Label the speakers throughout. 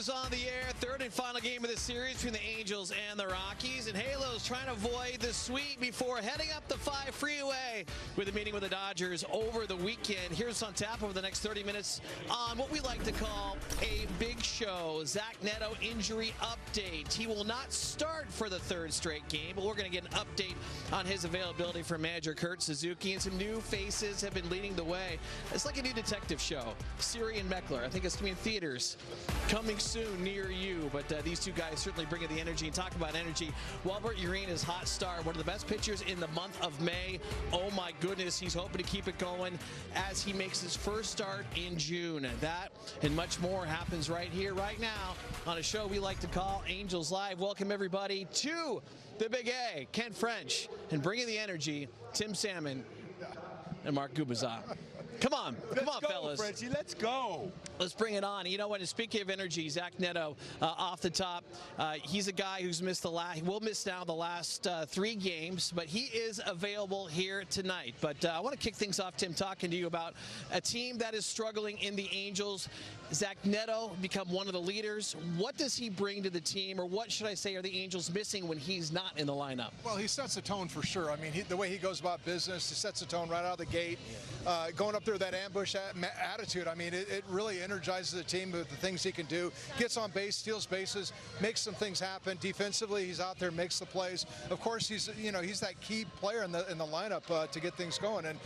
Speaker 1: is on the air. Third and final game of the series between the Angels and the Rockies. And Halos trying to avoid the sweep before heading up the 5 freeway with a meeting with the Dodgers over the weekend. Here's on tap over the next 30 minutes on what we like to call a big show. Zach Neto injury update. He will not start for the third straight game, but we're going to get an update on his availability from manager Kurt Suzuki. And some new faces have been leading the way. It's like a new detective show. Siri and Meckler. I think it's going to be in theaters coming soon near you, but these two guys certainly bringing the energy. And talk about energy, Walbert Ureña's hot start, one of the best pitchers in the month of May. Oh my goodness, he's hoping to keep it going as he makes his first start in June. That and much more happens right here, right now, on a show we like to call Angels Live. Welcome everybody to the Big A. Ken French, and bringing the energy, Tim Salmon and Mark Gubazza. Come on, fellas.
Speaker 2: Frenchie, let's go.
Speaker 1: Let's bring it on. You know what? Speaking of energy, Zach Neto off the top. He's a guy who's missed he will miss now the last 3 games, but he is available here tonight. But I want to kick things off, Tim, talking to you about a team that is struggling in the Angels. Zach Neto become one of the leaders. What does he bring to the team, or what should I say are the Angels missing when he's not in the lineup?
Speaker 3: Well, he sets the tone for sure. I mean, the way he goes about business, he sets the tone right out of the gate. Going up there with that ambush attitude, I mean, it really energizes the team with the things he can do. Gets on base, steals bases, makes some things happen. Defensively, he's out there, makes the plays. Of course, he's that key player in the lineup to get things going. And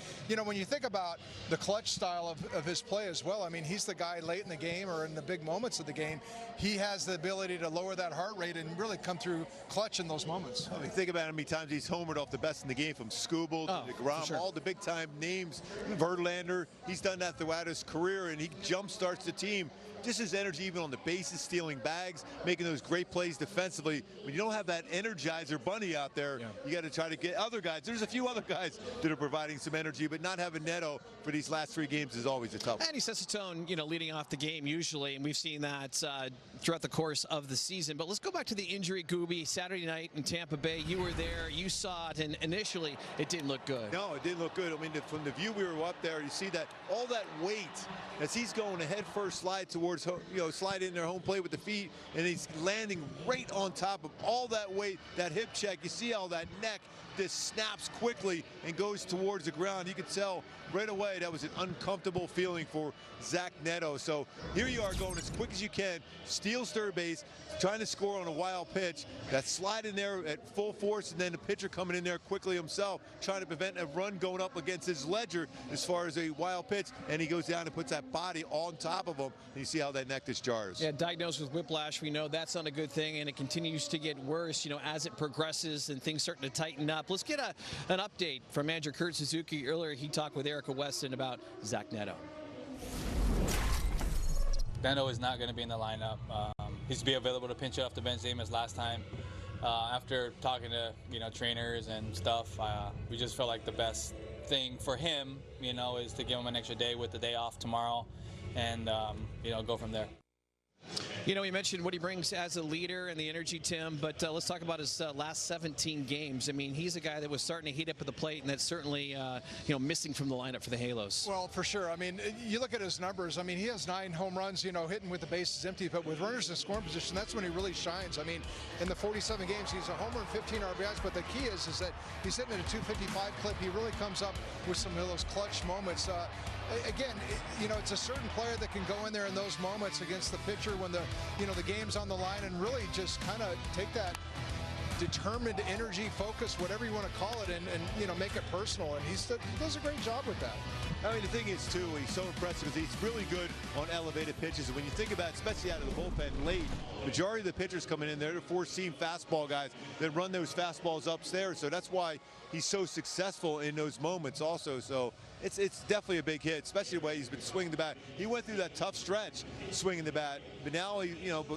Speaker 3: when you think about the clutch style of his play as well, I mean, he's the guy late in the game or in the big moments of the game. He has the ability to lower that heart rate and really come through clutch in those moments.
Speaker 2: I mean, think about how many times he's homered off the best in the game, from Skubal to DeGrom,
Speaker 1: sure.
Speaker 2: all the big time names. Verlander, he's done that throughout his career, and he jump starts the team. Just his energy, even on the bases, stealing bags, making those great plays defensively. When you don't have that energizer bunny out there, you got to try to get other guys. There's a few other guys that are providing some energy, but not having Neto for these last 3 games is always a tough one.
Speaker 1: And he sets the tone, leading off the game usually, and we've seen that throughout the course of the season. But let's go back to the injury, Gooby. Saturday night in Tampa Bay, you were there, you saw it, and initially it didn't look good.
Speaker 2: No, it didn't look good. I mean, from the view we were up there, you see that all that weight as he's going a head first slide towards, slide in their home plate with the feet, and he's landing right on top of all that weight, that hip check. You see how that neck just snaps quickly and goes towards the ground. You could tell right away that was an uncomfortable feeling for Zach Neto. So here you are going as quick as you can, steals third base, trying to score on a wild pitch, that slide in there at full force, and then the pitcher coming in there quickly himself, trying to prevent a run going up against his ledger as far as a wild pitch, and he goes down and puts that body on top of him, and you see how that neck just jars.
Speaker 1: Yeah, diagnosed with whiplash, we know that's not a good thing, and it continues to get worse, as it progresses and things starting to tighten up. Let's get an update from manager Kurt Suzuki. Earlier, he talked with Erica Weston about Zach Neto.
Speaker 4: Neto is not going to be in the lineup. He's be available to pinch it off the bench, same as last time. After talking to trainers and stuff, we just felt like the best thing for him, is to give him an extra day with the day off tomorrow, and go from there.
Speaker 1: We mentioned what he brings as a leader and the energy, Tim, but let's talk about his last 17 games. I mean, he's a guy that was starting to heat up at the plate, and that's certainly, missing from the lineup for the Halos.
Speaker 3: Well, for sure. I mean, you look at his numbers. I mean, he has 9 home runs, hitting with the bases empty, but with runners in scoring position, that's when he really shines. I mean, in the 47 games, he's a homer and 15 RBIs, but the key is that he's hitting at a 255 clip. He really comes up with some of those clutch moments. Again, it's a certain player that can go in there in those moments against the pitcher when the game's on the line, and really just kind of take that determined energy, focus, whatever you want to call it, and make it personal. And he does a great job with that.
Speaker 2: I mean, the thing is, too, he's so impressive because he's really good on elevated pitches. And when you think about it, especially out of the bullpen late, majority of the pitchers coming in there, they're 4-seam fastball guys that run those fastballs upstairs. So that's why he's so successful in those moments also. So it's definitely a big hit, especially the way he's been swinging the bat. He went through that tough stretch swinging the bat, but now,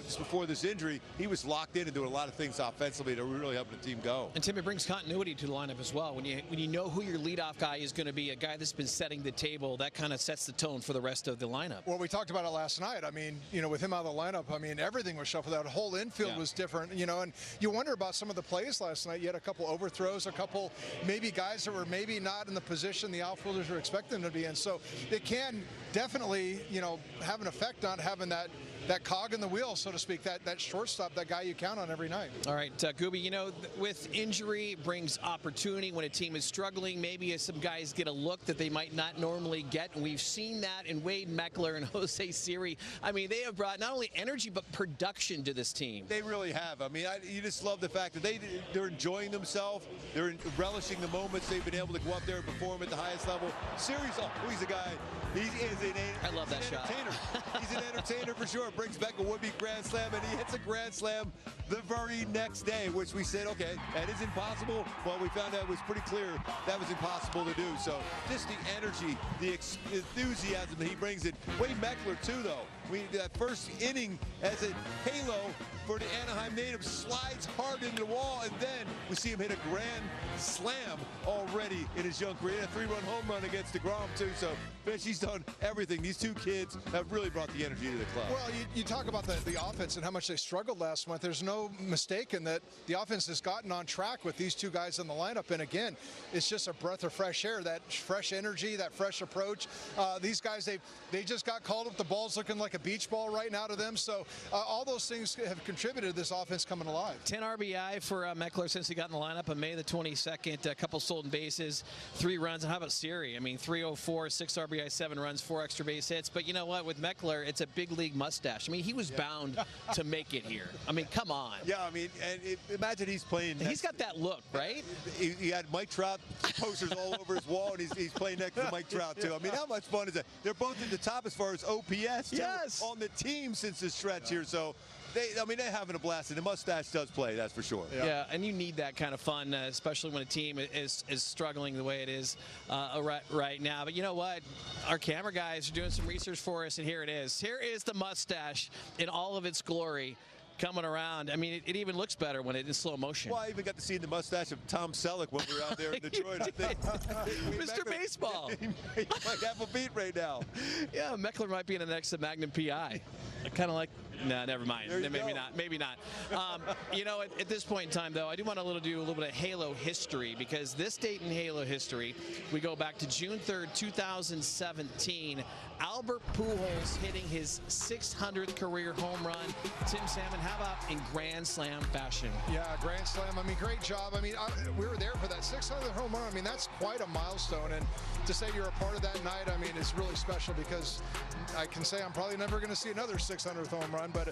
Speaker 2: just before this injury, he was locked in and doing a lot of things offensively that were really helping the team go.
Speaker 1: And Tim, it brings continuity to the lineup as well. When you know who your leadoff guy is going to be, a guy that's been setting the table, that kind of sets the tone for the rest of the lineup.
Speaker 3: Well, we talked about it last night. I mean, with him out of the lineup, I mean, everything was shuffled out. The whole infield was different, and you wonder about some of the plays last night. You had a couple overthrows, a couple maybe guys that were maybe not in the position the outfielders were expecting them to be in. So it can definitely, have an effect on having that that cog in the wheel, so to speak, that shortstop, that guy you count on every night.
Speaker 1: All right, Gooby, you know, with injury brings opportunity. When a team is struggling, maybe some guys get a look that they might not normally get, and we've seen that in Wade Meckler and Jose Siri. I mean, they have brought not only energy but production to this team.
Speaker 2: They really have. I mean, you just love the fact that they're enjoying themselves. They're relishing the moments they've been able to go up there and perform at the highest level. Siri's, he's a guy.
Speaker 1: I love that shot.
Speaker 2: He's an entertainer for sure. Brings back a would-be grand slam, and he hits a grand slam the very next day, which we said, okay, that is impossible. Well, we found out it was pretty clear that was impossible to do. So just the energy, the enthusiasm that he brings in. Wade Meckler, too, though. That first inning as a halo for the Anaheim native slides hard into the wall, and then we see him hit a grand slam already in his young career. A 3-run home run against DeGrom, too. So, Fish, he's done everything. These two kids have really brought the energy to the club.
Speaker 3: Well, you talk about the offense and how much they struggled last month. There's no mistaking that the offense has gotten on track with these two guys in the lineup. And again, it's just a breath of fresh air, that fresh energy, that fresh approach. These guys, they just got called up. The ball's looking like a beach ball right now to them. So all those things have contributed to this offense coming alive.
Speaker 1: 10 RBI for Meckler since he got in the lineup on May the 22nd. A couple stolen bases, 3 runs. And how about Siri? I mean, 304, 6 RBI, 7 runs, 4 extra base hits. But you know what? With Meckler, it's a big league mustache. I mean, he was bound to make it here. I mean, come on.
Speaker 2: Yeah, I mean, and imagine he's playing.
Speaker 1: He's got that look, right?
Speaker 2: He had Mike Trout posters all over his wall, and he's playing next to Mike Trout, too. I mean, how much fun is that? They're both at the top as far as OPS, too, on the team since the stretch here. So, they're having a blast, and the mustache does play, that's for sure.
Speaker 1: Yeah, and you need that kind of fun, especially when a team is struggling the way it is right now. But you know what? Our camera guys are doing some research for us, and here it is. Here is the mustache in all of its glory coming around. I mean, it even looks better when it's in slow motion.
Speaker 2: Well, I even got to see the mustache of Tom Selleck when we were out there in Detroit. I think
Speaker 1: Mr. Baseball.
Speaker 2: He might have a beat right now.
Speaker 1: Yeah, Meckler might be in the next Magnum PI. Kind of like, no, never mind. Maybe not. You know, at this point in time, though, I do want to do a little bit of Halo history, because this date in Halo history, we go back to June 3rd, 2017. Albert Pujols hitting his 600th career home run. Tim Salmon, how about in Grand Slam fashion?
Speaker 3: Yeah, Grand Slam. I mean, great job. I mean, we were there for that 600th home run. I mean, that's quite a milestone. And to say you're a part of that night, I mean, it's really special, because I can say I'm probably never going to see another 600th home run. But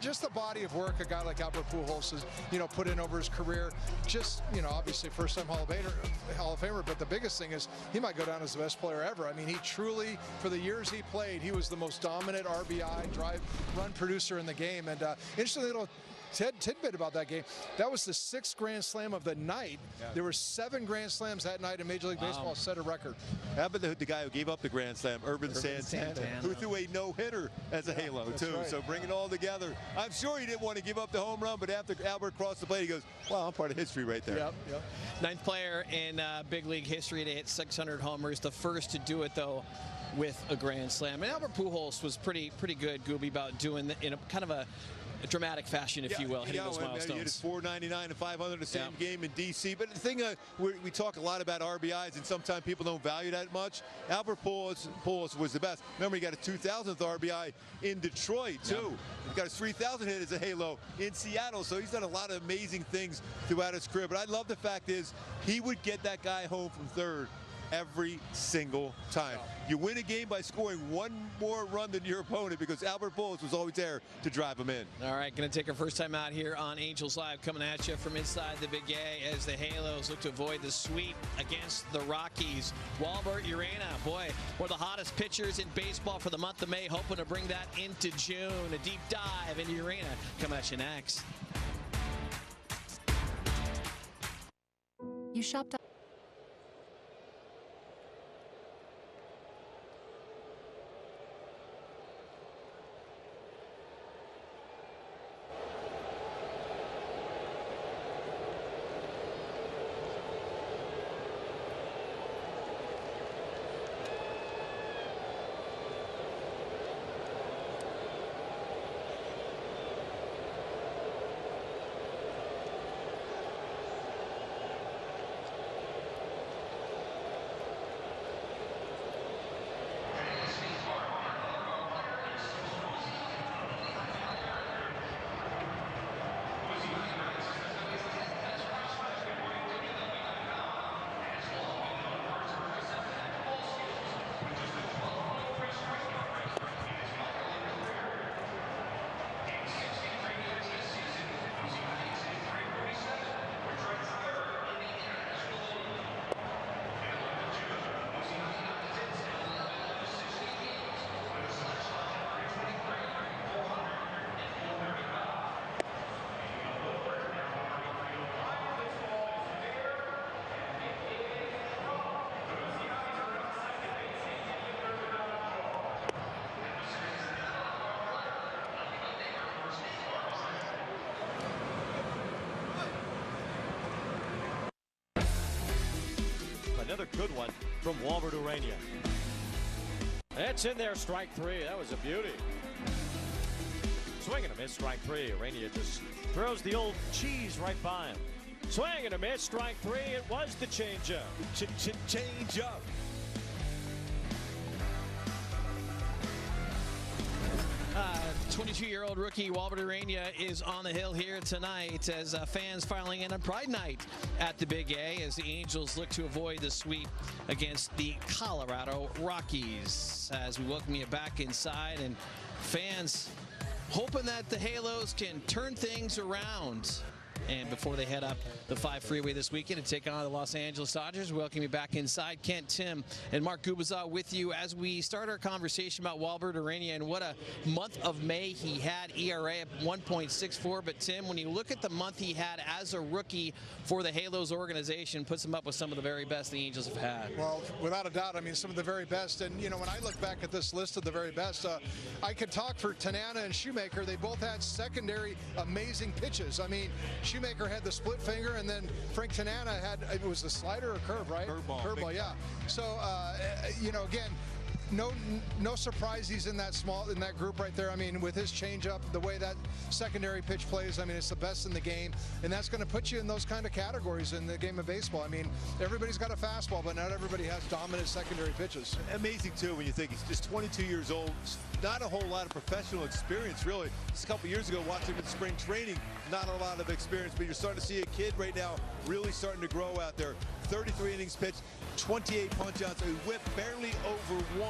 Speaker 3: just the body of work a guy like Albert Pujols has, put in over his career. Just, obviously first-time Hall of Famer. But the biggest thing is he might go down as the best player ever. I mean, he truly, for the years he played, he was the most dominant RBI drive run producer in the game. And interesting little tidbit about that game, that was the 6th Grand Slam of the night. Yeah. There were 7 Grand Slams that night, in Major League Baseball set a record.
Speaker 2: How about the guy who gave up the Grand Slam, Urban Santana, who threw a no-hitter as a halo, too. Right. So bring it all together. I'm sure he didn't want to give up the home run, but after Albert crossed the plate, he goes, wow, I'm part of history right there.
Speaker 3: Yep.
Speaker 1: 9th player in big league history to hit 600 homers, the first to do it, though, with a Grand Slam. And Albert Pujols was pretty good, Gooby, about doing in a kind of a dramatic fashion, if you will, hitting those milestones.
Speaker 2: He hit his 499 and 500 the same game in D.C. But the thing, we talk a lot about RBIs, and sometimes people don't value that much. Albert Pujols was the best. Remember, he got a 2,000th RBI in Detroit, too. He got his 3,000 hit as a halo in Seattle, so he's done a lot of amazing things throughout his career. But I love the fact is he would get that guy home from third every single time. You win a game by scoring one more run than your opponent, because Albert Pujols was always there to drive him in.
Speaker 1: All right, going to take our first time out here on Angels Live, coming at you from inside the Big A as the Halos look to avoid the sweep against the Rockies. Walbert, Ureña, boy, one of the hottest pitchers in baseball for the month of May, hoping to bring that into June. A deep dive into Ureña coming at you next.
Speaker 5: You shopped another good one from Walbert Ureña. That's in there, strike three. That was a beauty. Swing and a miss, strike three. Ureña just throws the old cheese right by him. Swing and a miss, strike three. It was the changeup.
Speaker 2: Change up.
Speaker 1: 22-year-old rookie Walbert Ureña is on the hill here tonight as fans filing in on Pride Night at the Big A as the Angels look to avoid the sweep against the Colorado Rockies. As we welcome you back inside, and fans hoping that the Halos can turn things around. And before they head up the 5 freeway this weekend to take on the Los Angeles Dodgers, welcome you back inside. Kent, Tim, and Mark Gubazaw with you as we start our conversation about Walbert Ureña and what a month of May he had. ERA at 1.64. But Tim, when you look at the month he had as a rookie for the Halos organization, puts him up with some of the very best the Angels have had.
Speaker 3: Well, without a doubt, I mean, some of the very best. And, you know, when I look back at this list of the very best, I could talk for Tanana and Shoemaker. They both had secondary amazing pitches. I mean, Shoemaker had the split finger, and then Frank Tanana had, it was the slider or curve, right? Curveball, yeah. So, you know, again, no surprise he's in that group right there. I mean, with his changeup, the way that secondary pitch plays, I mean, it's the best in the game, and that's going to put you in those kind of categories in the game of baseball. I mean, everybody's got a fastball, but not everybody has dominant secondary pitches.
Speaker 2: Amazing too when you think he's just 22 years old. Not a whole lot of professional experience, really. Just a couple years ago, watching him in spring training, not a lot of experience, but you're starting to see a kid right now really starting to grow out there. 33 innings pitched, 28 punch-outs, a whip barely over 1.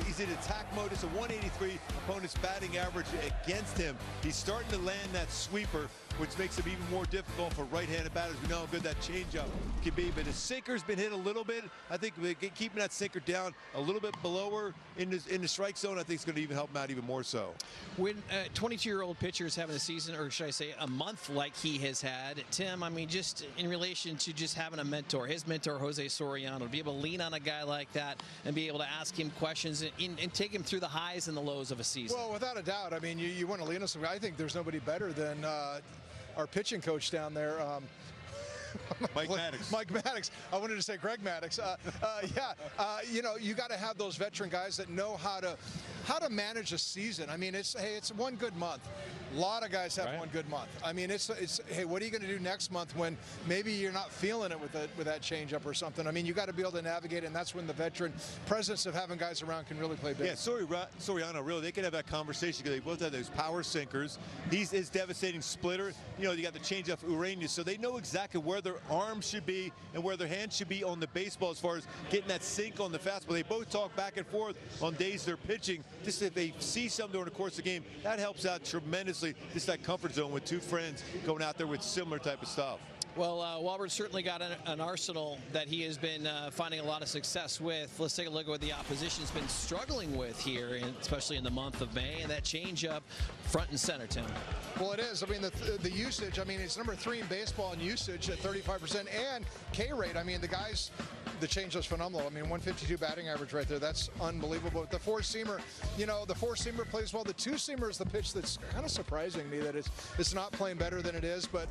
Speaker 2: He's in attack mode. It's a 183 opponent's batting average against him. He's starting to land that sweeper, which makes him even more difficult for right-handed batters. We know how good that changeup can be, but his sinker's been hit a little bit. I think keeping that sinker down a little bit below her in the strike zone, I think is going to even help him out even more so.
Speaker 1: When 22-year-old pitcher is having a season, or should I say a month like he has had, Tim, I mean, just in relation to just having a mentor, his mentor, Jose Soriano, to be able to lean on a guy like that and be able to ask him questions and take him through the highs and the lows of a season.
Speaker 3: Well, without a doubt. I mean, you want to lean on some guy. I think there's nobody better than our pitching coach down there.
Speaker 2: Mike Maddox.
Speaker 3: Mike Maddox. I wanted to say Greg Maddox. You know, you got to have those veteran guys that know how to manage a season. I mean, it's one good month. A lot of guys have one good month. I mean, it's hey, what are you going to do next month when maybe you're not feeling it with that changeup or something? I mean, you got to be able to navigate, and that's when the veteran presence of having guys around can really play big.
Speaker 2: Yeah, Soriano, really, they can have that conversation because they both have those power sinkers. He's his devastating splitter. You know, you got the changeup Ureña, so they know exactly where their arms should be and where their hands should be on the baseball as far as getting that sink on the fastball. They both talk back and forth on days they're pitching. Just if they see something during the course of the game, that helps out tremendously. Just that comfort zone with two friends going out there with similar type of stuff.
Speaker 1: Well, Walbert certainly got an arsenal that he has been finding a lot of success with. Let's take a look at what the opposition's been struggling with here, especially in the month of May, and that changeup front and center, Tim.
Speaker 3: Well, it is. I mean, the usage, I mean, it's number 3 in baseball in usage at 35% and K rate. I mean, the change was phenomenal. I mean, 152 batting average right there. That's unbelievable. The four-seamer, you know, the four-seamer plays well. The two-seamer is the pitch that's kind of surprising me that it's not playing better than it is. But,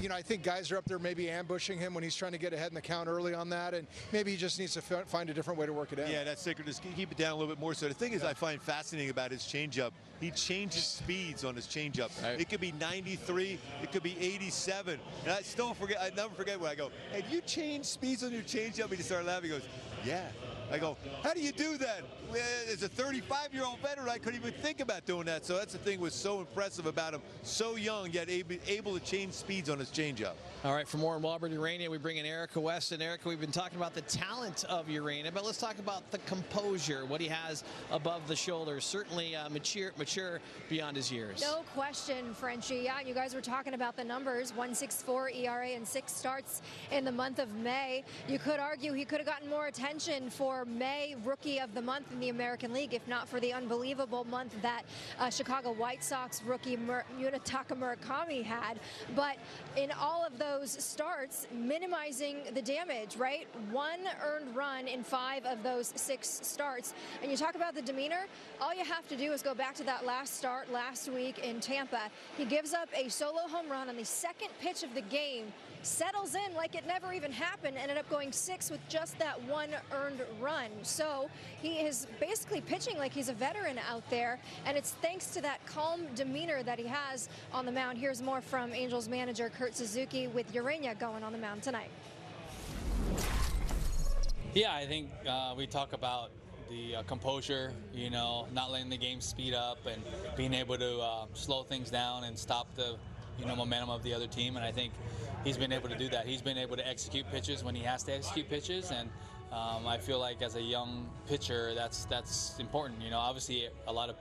Speaker 3: you know, I think guys are up there maybe ambushing him when he's trying to get ahead in the count early on that, and maybe he just needs to find a different way to work it in.
Speaker 2: Yeah, that's sinker. Just keep it down a little bit more. So the thing is, I find fascinating about his changeup, he changes speeds on his changeup. Right. It could be 93, it could be 87. And I never forget when I go, hey, do you change speeds on your changeup? He just started laughing. He goes, yeah. I go, how do you do that? As a 35-year-old veteran, I couldn't even think about doing that. So that's the thing was so impressive about him. So young, yet able to change speeds on his changeup.
Speaker 1: All right, for more on Walbert Ureña, we bring in Erica West. And Erica, we've been talking about the talent of Ureña, but let's talk about the composure, what he has above the shoulders. Certainly mature beyond his years.
Speaker 6: No question, Frenchie. Yeah, you guys were talking about the numbers, 1.64 ERA and 6 starts in the month of May. You could argue he could have gotten more attention for for May Rookie of the Month in the American League, if not for the unbelievable month that Chicago White Sox rookie Munetaka Murakami had. But in all of those starts, minimizing the damage, right? 1 earned run in 5 of those 6 starts. And you talk about the demeanor, all you have to do is go back to that last start last week in Tampa. He gives up a solo home run on the second pitch of the game, settles in like it never even happened, ended up going 6 with just that 1 earned run. So he is basically pitching like he's a veteran out there, and it's thanks to that calm demeanor that he has on the mound. Here's more from Angels manager Kurt Suzuki with Ureña going on the mound tonight.
Speaker 4: Yeah, I think we talk about the composure, you know, not letting the game speed up and being able to slow things down and stop the, you know, momentum of the other team. And I think he's been able to do that. He's been able to execute pitches when he has to execute pitches. And I feel like as a young pitcher, that's important. You know, obviously a lot of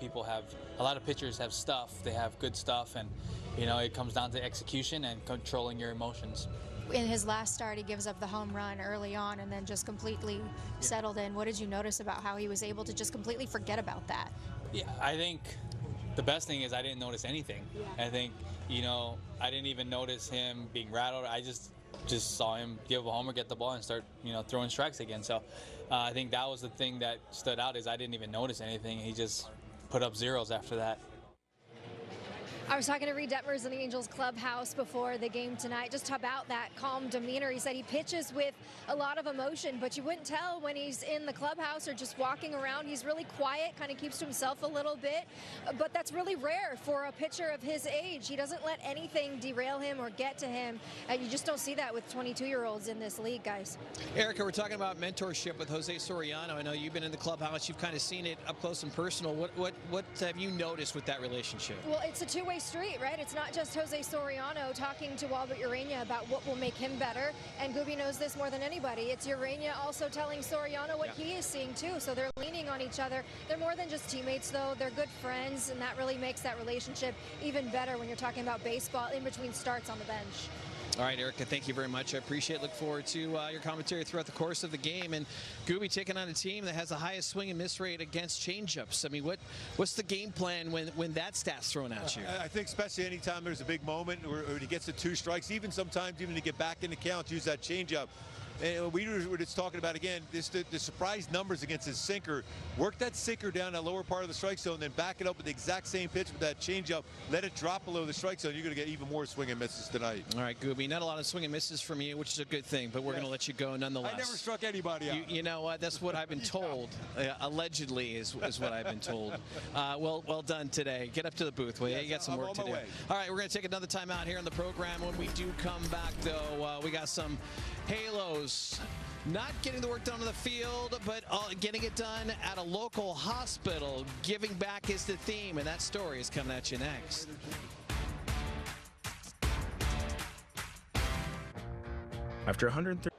Speaker 4: pitchers have stuff. They have good stuff, and you know, it comes down to execution and controlling your emotions.
Speaker 6: In his last start, he gives up the home run early on and then just completely settled in. What did you notice about how he was able to just completely forget about that?
Speaker 4: Yeah, I think the best thing is I didn't notice anything. I think, you know, I didn't even notice him being rattled. I just saw him give a homer, get the ball, and start, you know, throwing strikes again. So I think that was the thing that stood out, is I didn't even notice anything. He just put up zeros after that.
Speaker 6: I was talking to Reed Detmers in the Angels clubhouse before the game tonight, just about that calm demeanor. He said he pitches with a lot of emotion, but you wouldn't tell when he's in the clubhouse or just walking around. He's really quiet, kind of keeps to himself a little bit, but that's really rare for a pitcher of his age. He doesn't let anything derail him or get to him, and you just don't see that with 22-year-olds in this league, guys.
Speaker 1: Erica, we're talking about mentorship with Jose Soriano. I know you've been in the clubhouse. You've kind of seen it up close and personal. What have you noticed with that relationship?
Speaker 6: Well, it's a two-way street, right? It's not just Jose Soriano talking to Walbert Ureña about what will make him better, and Gooby knows this more than anybody. It's Ureña also telling Soriano what he is seeing too, so they're leaning on each other. They're more than just teammates, though. They're good friends, and that really makes that relationship even better when you're talking about baseball in between starts on the bench.
Speaker 1: All right, Erica, thank you very much. I appreciate it. Look forward to your commentary throughout the course of the game. And Gooby taking on a team that has the highest swing and miss rate against changeups. I mean, what's the game plan when that stat's thrown at you?
Speaker 2: I think especially anytime there's a big moment or he gets the 2 strikes, even sometimes even to get back in the count, use that changeup. And we were just talking about, again, the surprise numbers against his sinker. Work that sinker down that lower part of the strike zone, then back it up with the exact same pitch with that changeup. Let it drop below the strike zone. You're going to get even more swing and misses tonight. All
Speaker 1: right, Gooby, not a lot of swing and misses from you, which is a good thing, but we're going to let you go nonetheless.
Speaker 2: I never struck anybody out.
Speaker 1: You know what? That's what I've been told. Allegedly is what I've been told. Well done today. Get up to the booth, will you? You got some work to do. All right, we're going to take another time out here on the program. When we do come back, though, we got some Halos. Not getting the work done on the field, but getting it done at a local hospital. Giving back is the theme, and that story is coming at you next.
Speaker 7: After 130.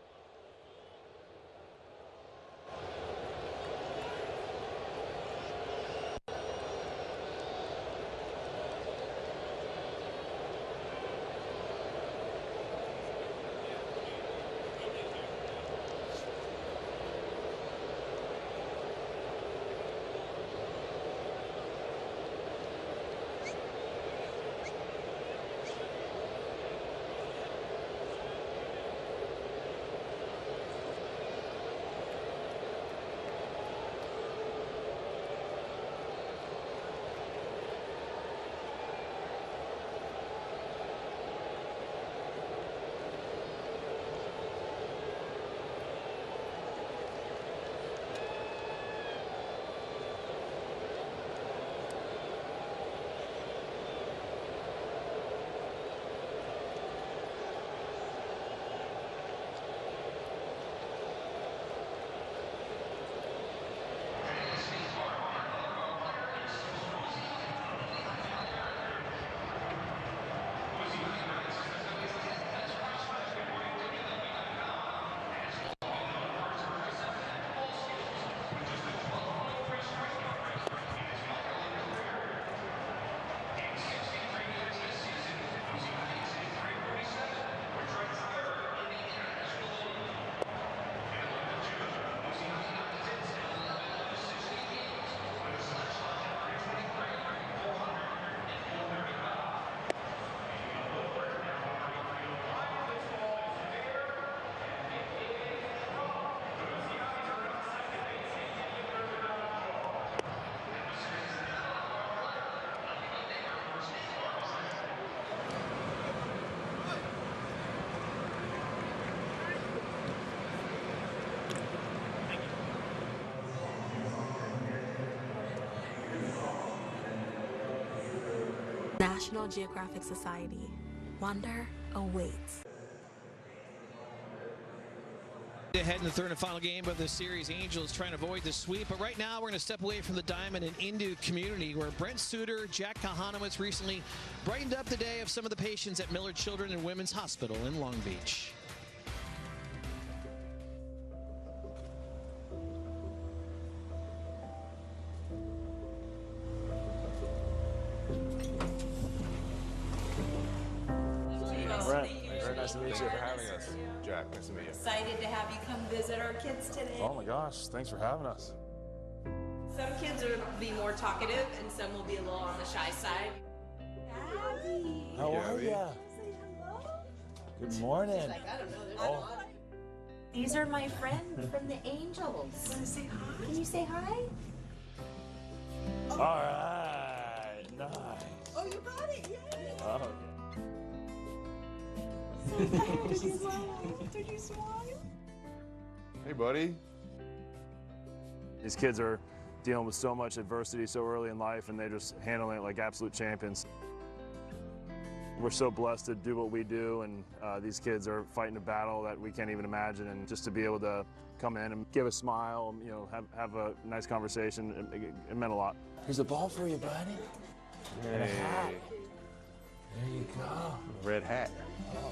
Speaker 8: National Geographic Society. Wonder awaits.
Speaker 1: Ahead in the third and final game of the series, Angels trying to avoid the sweep. But right now, we're going to step away from the diamond and into community, where Brent Suter, Jack Kahanowitz recently brightened up the day of some of the patients at Millard Children and Women's Hospital in Long Beach.
Speaker 9: Very nice to meet you. Thanks for having us, Jack. Nice to meet you.
Speaker 10: Excited to have you come visit our kids today.
Speaker 9: Oh my gosh, thanks for having us.
Speaker 10: Some kids will be more talkative and some will be a little on the shy side. Abby.
Speaker 9: How are you?
Speaker 10: Say hello.
Speaker 9: Good morning.
Speaker 10: She's like, I don't know. These are my friends from the Angels. Want to say hi? Can you say hi?
Speaker 9: All right, nice.
Speaker 10: Oh, you got it, yay.
Speaker 9: Oh, okay.
Speaker 10: Did you smile? Did you smile?
Speaker 9: Hey, buddy.
Speaker 11: These kids are dealing with so much adversity so early in life, and they're just handling it like absolute champions. We're so blessed to do what we do, and these kids are fighting a battle that we can't even imagine. And just to be able to come in and give a smile, you know, have a nice conversation, it meant a lot.
Speaker 9: Here's a ball for you, buddy.
Speaker 11: Hey.
Speaker 9: And a hat. There you go.
Speaker 11: Red hat.
Speaker 9: Oh.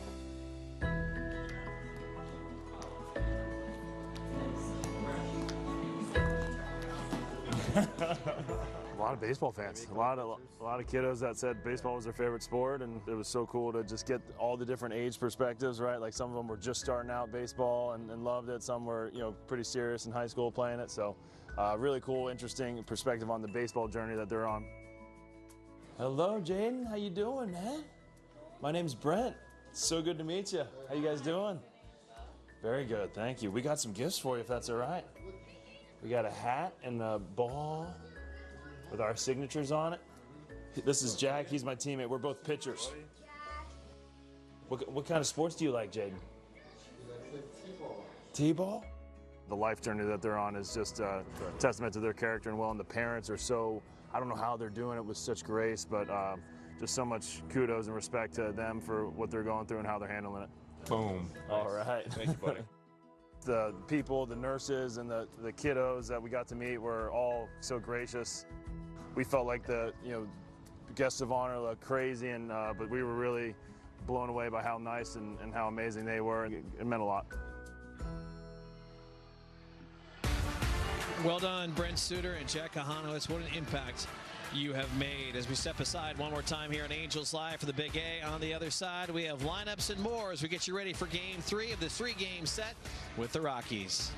Speaker 11: A lot of baseball fans, a lot of kiddos that said baseball was their favorite sport, and it was so cool to just get all the different age perspectives, right? Like some of them were just starting out baseball and loved it. Some were, you know, pretty serious in high school playing it. So really cool, interesting perspective on the baseball journey that they're on.
Speaker 9: Hello, Jaden. How you doing, man? My name's Brent. It's so good to meet you. How you guys doing? Very good, thank you. We got some gifts for you, if that's all right. We got a hat and a ball with our signatures on it. This is Jack. He's my teammate. We're both pitchers. What kind of sports do you like, Jaden? T-ball. T-ball?
Speaker 11: The life journey that they're on is just a testament to their character and will, and the parents are so, I don't know how they're doing it with such grace, but just so much kudos and respect to them for what they're going through and how they're handling it.
Speaker 9: Boom.
Speaker 11: All right.
Speaker 9: Thank you, buddy.
Speaker 11: The people, the nurses, and the kiddos that we got to meet were all so gracious. We felt like the guests of honor looked crazy, and but we were really blown away by how nice and how amazing they were. It meant a lot.
Speaker 1: Well done, Brent Suter and Jack Kahanowitz. What an impact you have made. As we step aside one more time here on Angels Live for the Big A. On the other side, we have lineups and more as we get you ready for Game 3 of this 3-game set with the Rockies.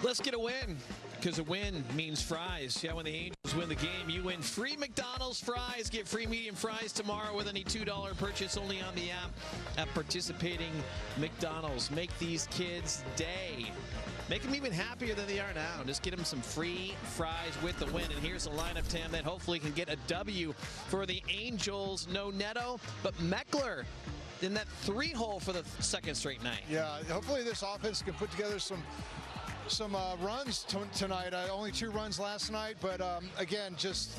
Speaker 1: Let's get a win, because a win means fries. Yeah, when the Angels Win the game, you win free McDonald's fries. Get free medium fries tomorrow with any $2 purchase only on the app at participating McDonald's. Make these kids' day. Make them even happier than they are now. Just get them some free fries with the win. And here's a lineup, Tam, that hopefully can get a W for the Angels. No Neto, but Meckler in that 3-hole for the second straight night.
Speaker 3: Yeah, hopefully this offense can put together some runs tonight. Only 2 runs last night, but again, just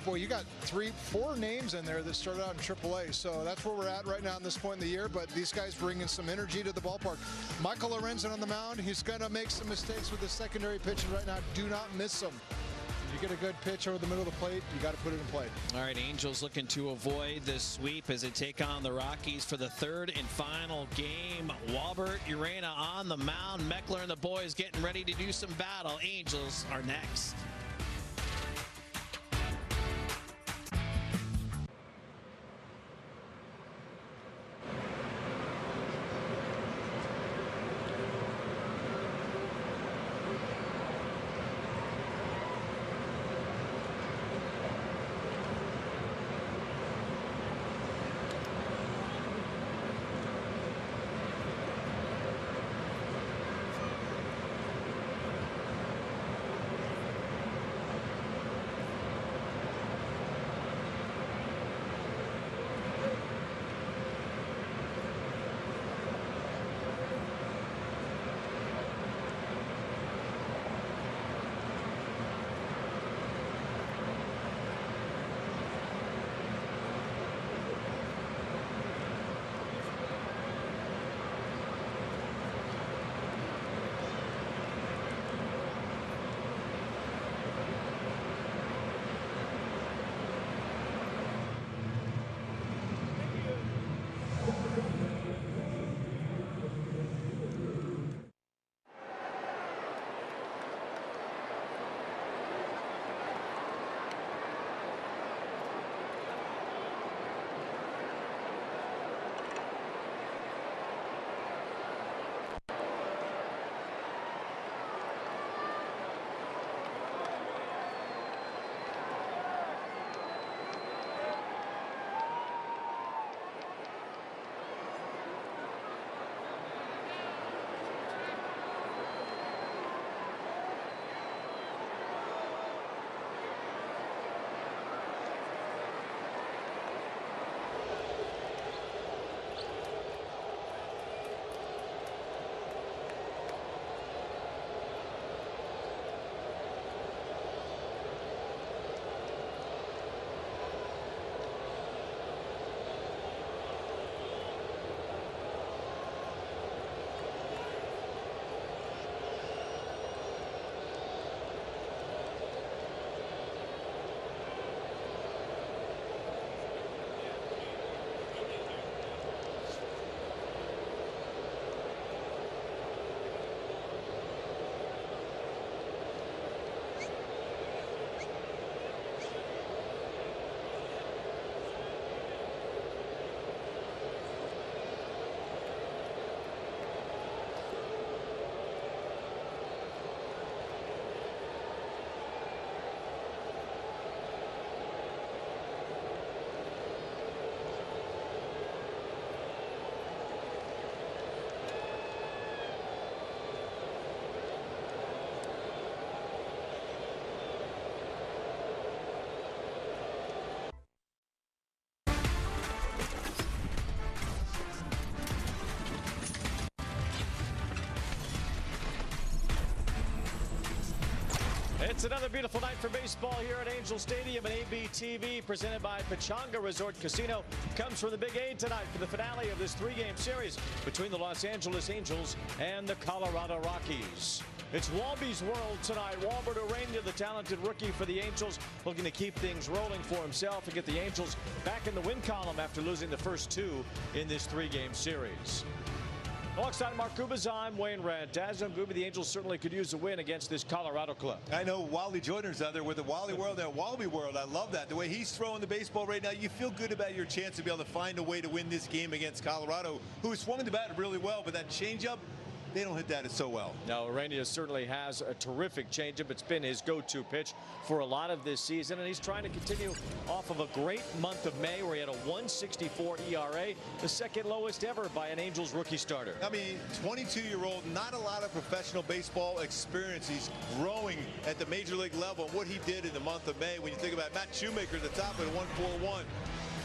Speaker 3: boy, you got 4 names in there that started out in AAA, so that's where we're at right now at this point in the year. But these guys bringing some energy to the ballpark. Michael Lorenzen on the mound. He's going to make some mistakes with the secondary pitching right now. Do not miss them. You get a good pitch over the middle of the plate, you got to put it in play.
Speaker 1: All right, Angels looking to avoid this sweep as they take on the Rockies for the 3rd and final game. Walbert, Ureña on the mound. Meckler and the boys getting ready to do some battle. Angels are next.
Speaker 5: It's another beautiful night for baseball here at Angel Stadium, and ABTV presented by Pechanga Resort Casino comes from the Big 8 tonight for the finale of this 3-game series between the Los Angeles Angels and the Colorado Rockies. It's Walby's world tonight. Walbert Ureña, the talented rookie for the Angels, looking to keep things rolling for himself and get the Angels back in the win column after losing the first 2 in this 3-game series. Alongside Mark Gubas, I'm Wayne Randazzo. Guba, the Angels certainly could use a win against this Colorado club.
Speaker 2: I know Wally Joyner's out there with the Wally World and Walby World. I love that. The way he's throwing the baseball right now, you feel good about your chance to be able to find a way to win this game against Colorado, who swung the bat really well, but that changeup, they don't hit that so well.
Speaker 5: Now, Ureña certainly has a terrific changeup. It's been his go-to pitch for a lot of this season, and he's trying to continue off of a great month of May where he had a 1.64 ERA, the second lowest ever by an Angels rookie starter.
Speaker 2: I mean, 22-year-old, not a lot of professional baseball experience. He's growing at the major league level. And what he did in the month of May, when you think about Matt Shoemaker at the top at 1.41,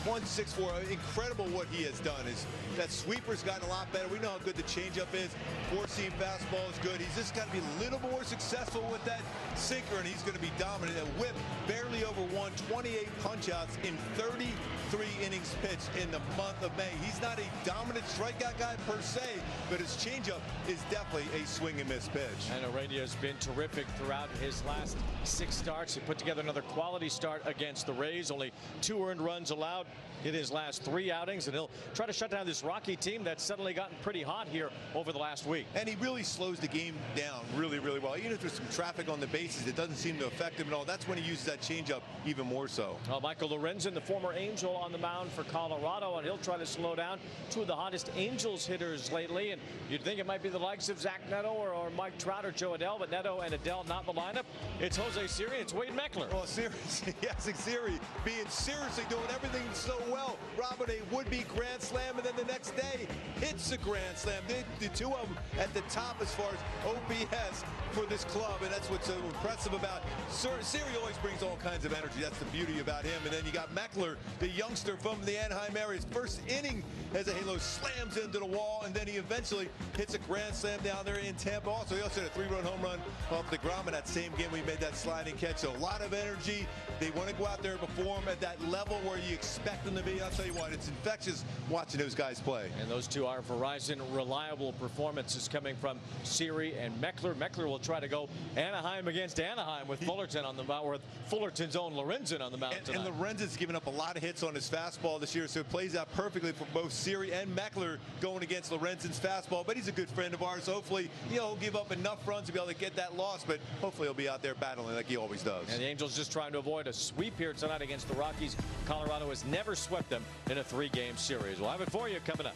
Speaker 2: 1.64, incredible what he has done. Is that sweeper's gotten a lot better. We know how good the changeup is. Four-seam fastball is good. He's just got to be a little more successful with that sinker, and he's going to be dominant. A whip barely over 28 punch-outs in 33 innings pitched in the month of May. He's not a dominant strikeout guy per se, but his changeup is definitely a swing and miss pitch.
Speaker 5: And Ureña has been terrific throughout his last 6 starts. He put together another quality start against the Rays. Only 2 earned runs allowed in his last 3 outings, and he'll try to shut down this Rocky team that's suddenly gotten pretty hot here over the last week.
Speaker 2: And he really slows the game down really, really well. Even if there's some traffic on the bases, it doesn't seem to affect him at all. That's when he uses that changeup even more so.
Speaker 5: Michael Lorenzen, the former Angel, on the mound for Colorado, and he'll try to slow down 2 of the hottest Angels hitters lately. And you'd think it might be the likes of Zach Neto or Mike Trout or Joe Adell, but Neto and Adell not in the lineup. It's Jose Siri, it's Wade Meckler.
Speaker 2: Well, seriously, yes, Siri being seriously doing everything so well. Robbing a would-be grand slam, and then the next day hits a grand slam. The 2 of them at the top as far as OPS for this club, and that's what's so impressive about Siri. Always brings all kinds of energy. That's the beauty about him. And then you got Meckler, the youngster from the Anaheim area. His first inning as a halo slams into the wall, and then he eventually hits a grand slam down there in Tampa. Also, he also had a 3-run home run off the ground in that same game. We made that sliding catch. So a lot of energy. They want to go out there and perform at that level where you expect them to be. I'll tell you what, it's infectious watching those guys play.
Speaker 5: And those 2 are Verizon reliable performances coming from Siri and Meckler. Meckler will try to go Anaheim against Anaheim with Fullerton on the mound, with Fullerton's own Lorenzen on the mound tonight.
Speaker 2: And Lorenzen's given up a lot of hits on his fastball this year, so it plays out perfectly for both Siri and Meckler going against Lorenzen's fastball. But he's a good friend of ours. Hopefully, he'll give up enough runs to be able to get that loss, but hopefully he'll be out there battling like he always does.
Speaker 5: And the Angels just trying to avoid a sweep here tonight against the Rockies. Colorado has never swept them in a 3-game series. We'll have it for you coming up.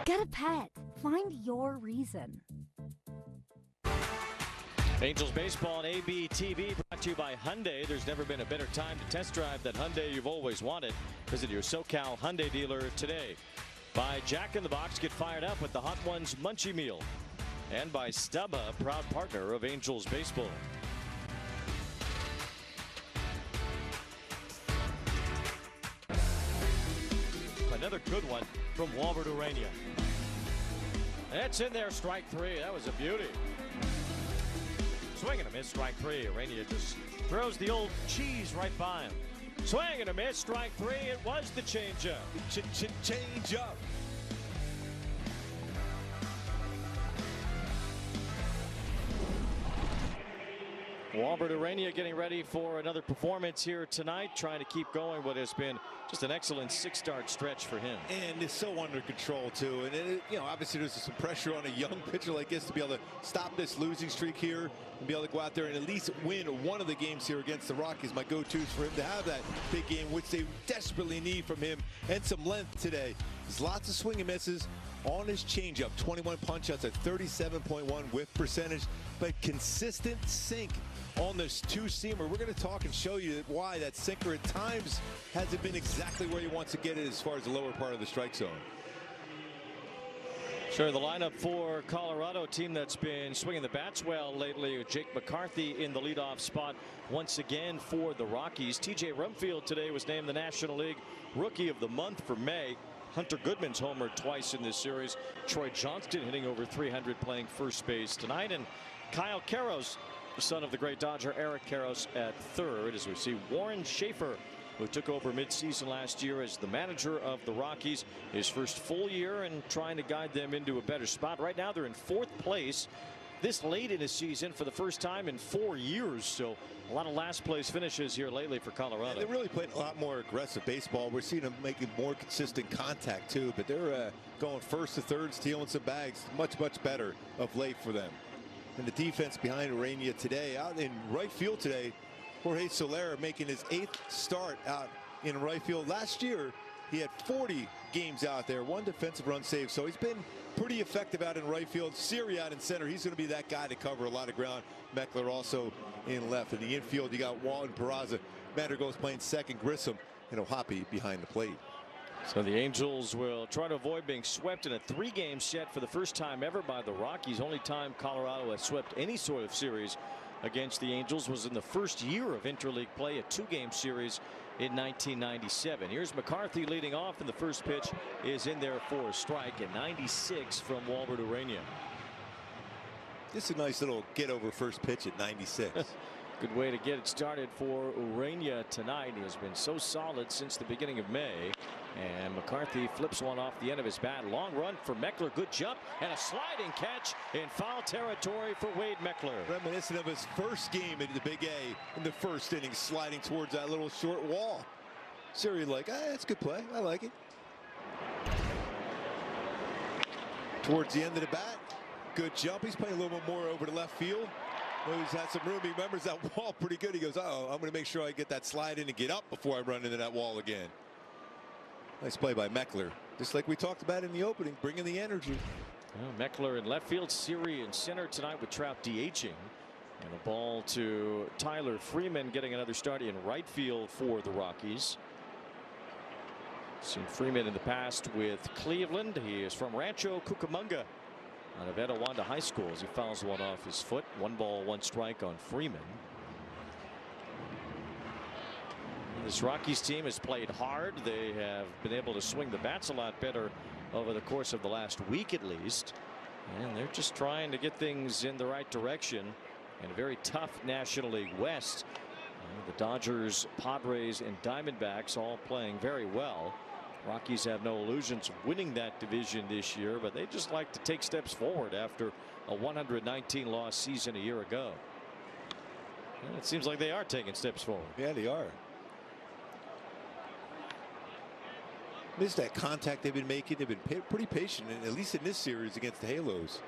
Speaker 12: Get a pet. Find your reason.
Speaker 5: Angels baseball on ABTV brought to you by Hyundai. There's never been a better time to test drive that Hyundai you've always wanted. Visit your SoCal Hyundai dealer today. By Jack in the Box, get fired up with the Hot Ones Munchie Meal. And by Stubba, proud partner of Angels baseball. Another good one from Walbert Ureña. That's in there, strike three. That was a beauty. Swing and a miss, strike three. Ureña just throws the old cheese right by him. Swing and a miss, strike three. It was the changeup.
Speaker 2: Change up.
Speaker 5: Walbert Ureña getting ready for another performance here tonight, trying to keep going what has been just an excellent six-start stretch for him.
Speaker 2: And it's so under control, too. And, obviously there's some pressure on a young pitcher like this to be able to stop this losing streak here and be able to go out there and at least win one of the games here against the Rockies. My go-tos for him to have that big game, which they desperately need from him, and some length today. There's lots of swing and misses on his changeup. 21 punch-outs at 37.1 whiff percentage, but consistent sink on this two-seamer. We're going to talk and show you why that sinker at times hasn't been exactly where he wants to get it as far as the lower part of the strike zone.
Speaker 5: Sure, the lineup for Colorado, team that's been swinging the bats well lately. Jake McCarthy in the leadoff spot once again for the Rockies. TJ Rumfield today was named the National League Rookie of the Month for May. Hunter Goodman's homered twice in this series. Troy Johnston hitting over 300 playing first base tonight. And Kyle Karros, the son of the great Dodger Eric Karros, at third, as we see Warren Schaefer, who took over midseason last year as the manager of the Rockies, his first full year and trying to guide them into a better spot. Right now they're in fourth place this late in the season for the first time in 4 years. So a lot of last place finishes here lately for Colorado.
Speaker 2: They're really playing a lot more aggressive baseball. We're seeing them making more consistent contact too, but they're going first to third, stealing some bags. Much better of late for them. And the defense behind Ureña today, out in right field today, Jorge Soler making his 8th start out in right field. Last year he had 40 games out there, 1 defensive run saved, so he's been pretty effective out in right field. Siri out in center, he's going to be that guy to cover a lot of ground. Meckler also in left. In the infield you got Walton, Peraza, Madrigal's playing second, Grissom and O'Hoppe behind the plate.
Speaker 5: So the Angels will try to avoid being swept in a 3-game set for the first time ever by the Rockies. Only time Colorado has swept any sort of series against the Angels was in the first year of interleague play, a 2-game series in 1997. Here's McCarthy leading off, and the first pitch is in there for a strike at 96 from Walbert Ureña.
Speaker 2: This is a nice little get over first pitch at 96.
Speaker 5: Good way to get it started for Ureña tonight. He has been so solid since the beginning of May. And McCarthy flips one off the end of his bat. Long run for Meckler. Good jump and a sliding catch in foul territory for Wade Meckler.
Speaker 2: Reminiscent of his first game in the Big A in the first inning, sliding towards that little short wall. Siri like, it's a good play. I like it. Towards the end of the bat, good jump. He's playing a little bit more over to left field. He's had some room. He remembers that wall pretty good. He goes, I'm going to make sure I get that slide in and get up before I run into that wall again. Nice play by Meckler. Just like we talked about in the opening, bringing the energy.
Speaker 5: Well, Meckler in left field, Siri in center tonight with Trout DHing. And a ball to Tyler Freeman getting another start in right field for the Rockies. Seen Freeman in the past with Cleveland. He is from Rancho Cucamonga out of Etiwanda High School as he fouls one off his foot. 1 ball, 1 strike on Freeman. This Rockies team has played hard. They have been able to swing the bats a lot better over the course of the last week at least. And they're just trying to get things in the right direction in a very tough National League West. The Dodgers, Padres and Diamondbacks all playing very well. Rockies have no illusions of winning that division this year, but they just like to take steps forward after a 119 loss season a year ago. And it seems like they are taking steps forward.
Speaker 2: Yeah, they are. Missed that contact they've been making. They've been pretty patient, at least in this series against the Halos.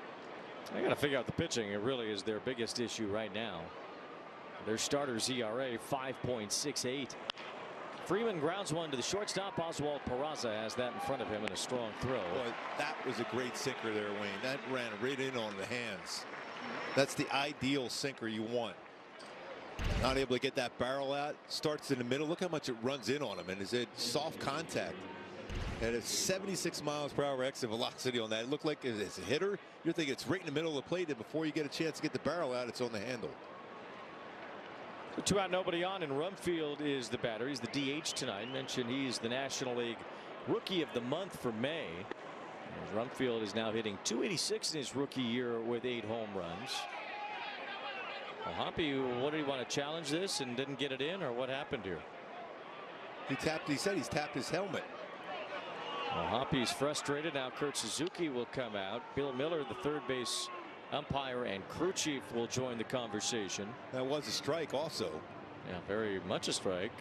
Speaker 5: They got to figure out the pitching. It really is their biggest issue right now. Their starters ERA 5.68. Freeman grounds one to the shortstop. Oswald Peraza has that in front of him in a strong throw.
Speaker 2: Boy, that was a great sinker there, Wayne. That ran right in on the hands. That's the ideal sinker you want. Not able to get that barrel out. Starts in the middle. Look how much it runs in on him. And is it soft contact? And it's 76 miles per hour exit velocity on that. It looked like it's a hitter. You're thinking it's right in the middle of the plate. And before you get a chance to get the barrel out, it's on the handle.
Speaker 5: 2 out, nobody on, and Rumfield is the batter. He's the DH tonight. Mentioned he's the National League Rookie of the Month for May. As Rumfield is now hitting .286 in his rookie year with 8 home runs. Well, Hoppy, what did he want to challenge this and didn't get it in, or what happened here?
Speaker 2: He said he's tapped his helmet.
Speaker 5: Well, Hoppy's frustrated. Now Kurt Suzuki will come out. Bill Miller, the third base umpire, and crew chief will join the conversation.
Speaker 2: That was a strike also.
Speaker 5: Yeah, very much a strike.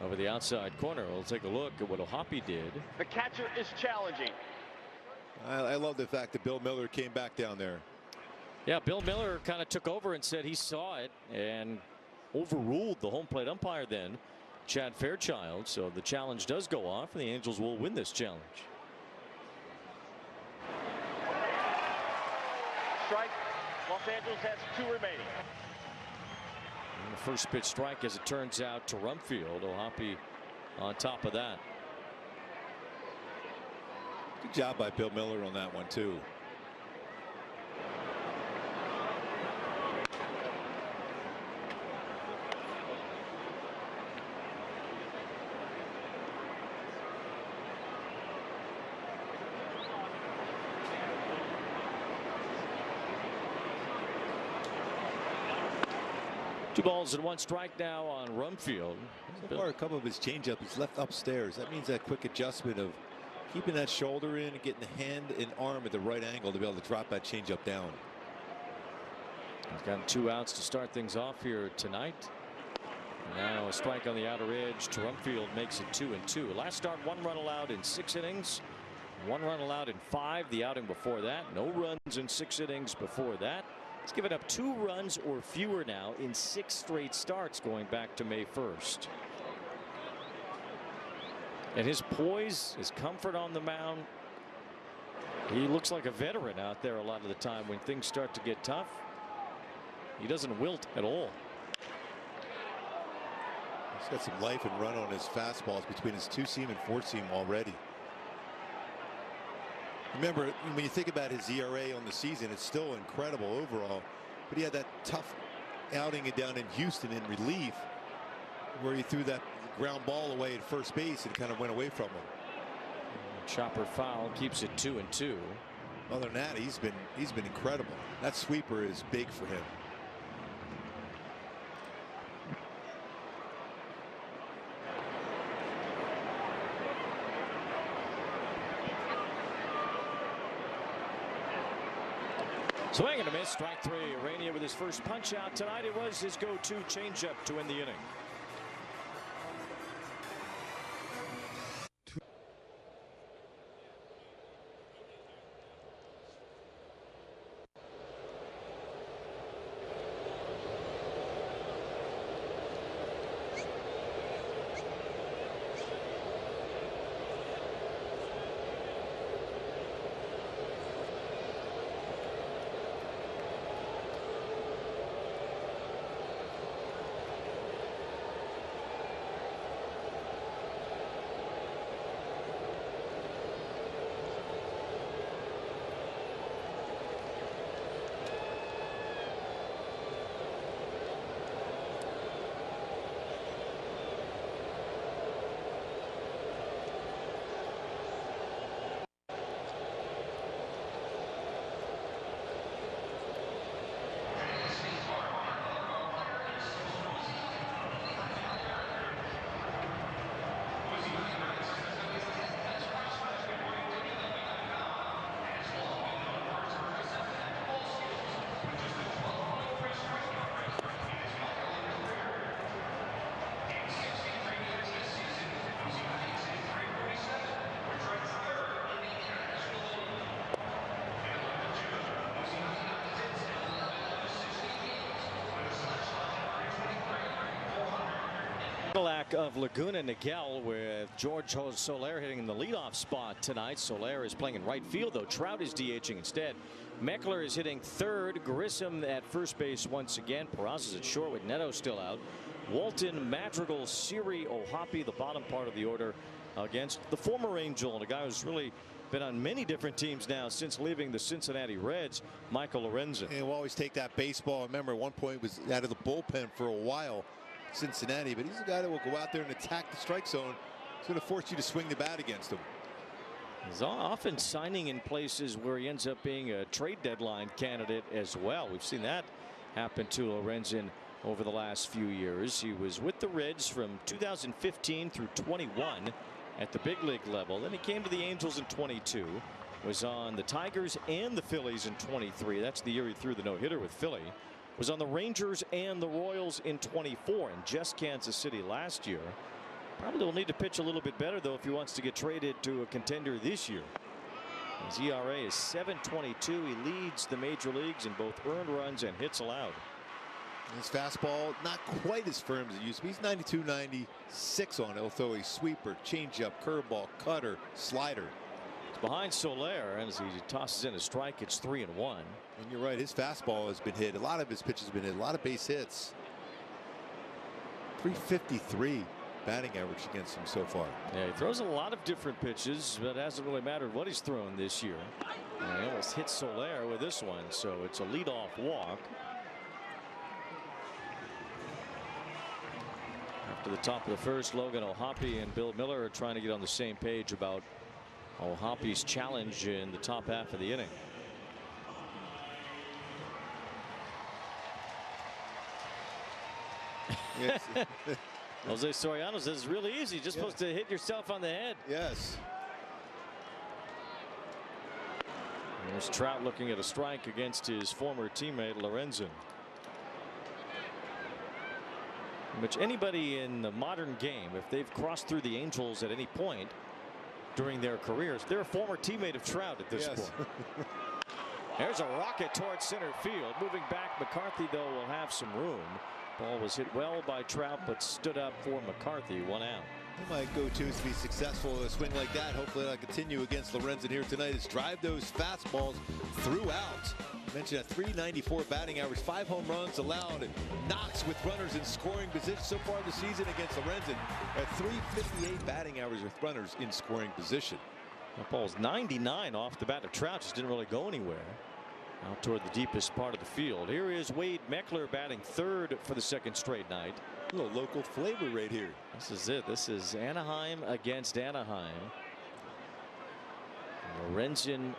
Speaker 5: Over the outside corner. We'll take a look at what Hoppy did.
Speaker 13: The catcher is challenging.
Speaker 2: I love the fact that Bill Miller came back down there.
Speaker 5: Yeah, Bill Miller kind of took over and said he saw it and overruled the home plate umpire then, Chad Fairchild. So the challenge does go off, and the Angels will win this challenge.
Speaker 13: Strike. Los Angeles has 2 remaining.
Speaker 5: And the first pitch strike, as it turns out, to Rumfield. Hoppy on top of that.
Speaker 2: Good job by Bill Miller on that one too.
Speaker 5: Two balls and 1 strike now on Rumfield.
Speaker 2: So far, a couple of his changeup he's left upstairs. That means that quick adjustment of keeping that shoulder in and getting the hand and arm at the right angle to be able to drop that changeup down.
Speaker 5: He's got 2 outs to start things off here tonight. Now a strike on the outer edge to Rumfield makes it 2-2. Last start, 1 run allowed in 6 innings. 1 run allowed in 5 the outing before that. No runs in 6 innings before that. He's given up 2 runs or fewer now in 6 straight starts going back to May 1st. And his poise, his comfort on the mound, he looks like a veteran out there a lot of the time. When things start to get tough, he doesn't wilt at all.
Speaker 2: He's got some life and run on his fastballs between his 2-seam and 4-seam already. Remember, when you think about his ERA on the season, it's still incredible overall. But he had that tough outing down in Houston in relief, where he threw that ground ball away at first base and kind of went away from him.
Speaker 5: Chopper foul keeps it 2-2.
Speaker 2: Other than that, he's been incredible. That sweeper is big for him.
Speaker 5: Swing and a miss, strike 3. Ureña with his first punch out tonight. It was his go-to changeup to end the inning. back of Laguna Niguel with George Soler hitting in the leadoff spot tonight. Soler is playing in right field, though. Trout is DHing instead. Meckler is hitting third. Grissom at first base once again. Peraza is at short with Neto still out. Walton, Madrigal, Siri, Ohapi, the bottom part of the order against the former Angel, and a guy who's really been on many different teams now since leaving the Cincinnati Reds, Michael Lorenzen.
Speaker 2: And we'll always take that baseball. I remember at one point was out of the bullpen for a while, Cincinnati, but he's a guy that will go out there and attack the strike zone. He's going to force you to swing the bat against him.
Speaker 5: He's often signing in places where he ends up being a trade deadline candidate as well. We've seen that happen to Lorenzen over the last few years. He was with the Reds from 2015 through 21 at the big league level. Then he came to the Angels in 22, was on the Tigers and the Phillies in 23. That's the year he threw the no-hitter with Philly. Was on the Rangers and the Royals in 24 and just Kansas City last year. Probably will need to pitch a little bit better, though, if he wants to get traded to a contender this year. His ERA is 7.22. He leads the major leagues in both earned runs and hits allowed.
Speaker 2: His fastball not quite as firm as it used to be. He's 92, 96 on it. He'll throw a sweeper, changeup, curveball, cutter, slider.
Speaker 5: It's behind Soler, and as he tosses in a strike, it's 3-1.
Speaker 2: And you're right, his fastball has been hit. A lot of his pitches have been hit. A lot of base hits. 353 batting average against him so far.
Speaker 5: Yeah, he throws a lot of different pitches, but it hasn't really mattered what he's thrown this year. And he almost hit Soler with this one, so it's a leadoff walk. After the top of the first, Logan Ohapi and Bill Miller are trying to get on the same page about Ohapi's challenge in the top half of the inning.
Speaker 2: Yes.
Speaker 5: Jose Soriano says it's really easy, just supposed to hit yourself on the head.
Speaker 2: Yes.
Speaker 5: There's Trout looking at a strike against his former teammate Lorenzen. Which anybody in the modern game, if they've crossed through the Angels at any point during their careers, they're a former teammate of Trout at this point. There's a rocket towards center field. Moving back, McCarthy, though, will have some room. Ball was hit well by Trout, but stood up for McCarthy. 1 out.
Speaker 2: My go-to is to be successful with a swing like that. Hopefully that'll continue against Lorenzen here tonight, is drive those fastballs throughout. I mentioned a 394 batting average, 5 home runs allowed, and knocks with runners in scoring position so far this season against Lorenzen. A 358 batting average with runners in scoring position.
Speaker 5: That ball's 99 off the bat of Trout, just didn't really go anywhere. Out toward the deepest part of the field. Here is Wade Meckler batting third for the second straight night.
Speaker 2: A little local flavor right here.
Speaker 5: This is it. This is Anaheim against Anaheim. Lorenzen,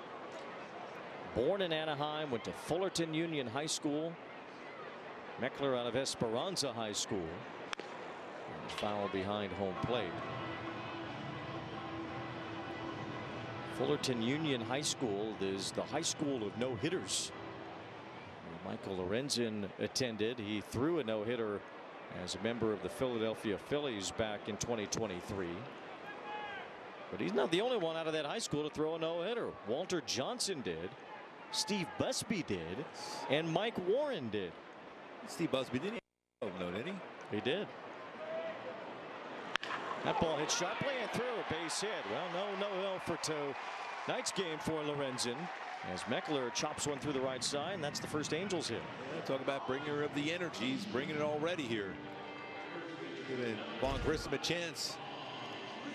Speaker 5: born in Anaheim, went to Fullerton Union High School. Meckler out of Esperanza High School. And foul behind home plate. Fullerton Union High School is the high school of no-hitters. Michael Lorenzen attended. He threw a no-hitter as a member of the Philadelphia Phillies back in 2023. But he's not the only one out of that high school to throw a no-hitter. Walter Johnson did. Steve Busby did. And Mike Warren did.
Speaker 2: Steve Busby didn't he? No, did he?
Speaker 5: He did. That ball hit sharply and through a base hit. Well, no for tonight's game for Lorenzen, as Meckler chops one through the right side, and that's the first Angels hit.
Speaker 2: Yeah, talk about bringer of the energies, bringing it already here. Giving Vaughn Grissom a chance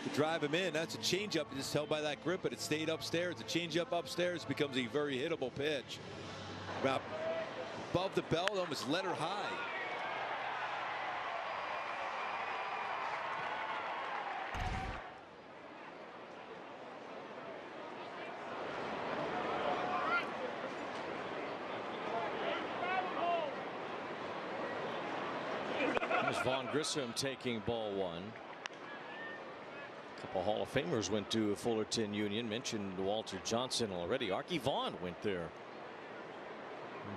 Speaker 2: to drive him in. That's a changeup, just held by that grip, but it stayed upstairs. The changeup upstairs becomes a very hittable pitch. About above the belt, almost let her high.
Speaker 5: Vaughn Grissom taking ball 1. A couple Hall of Famers went to Fullerton Union. Mentioned Walter Johnson already. Archie Vaughn went there.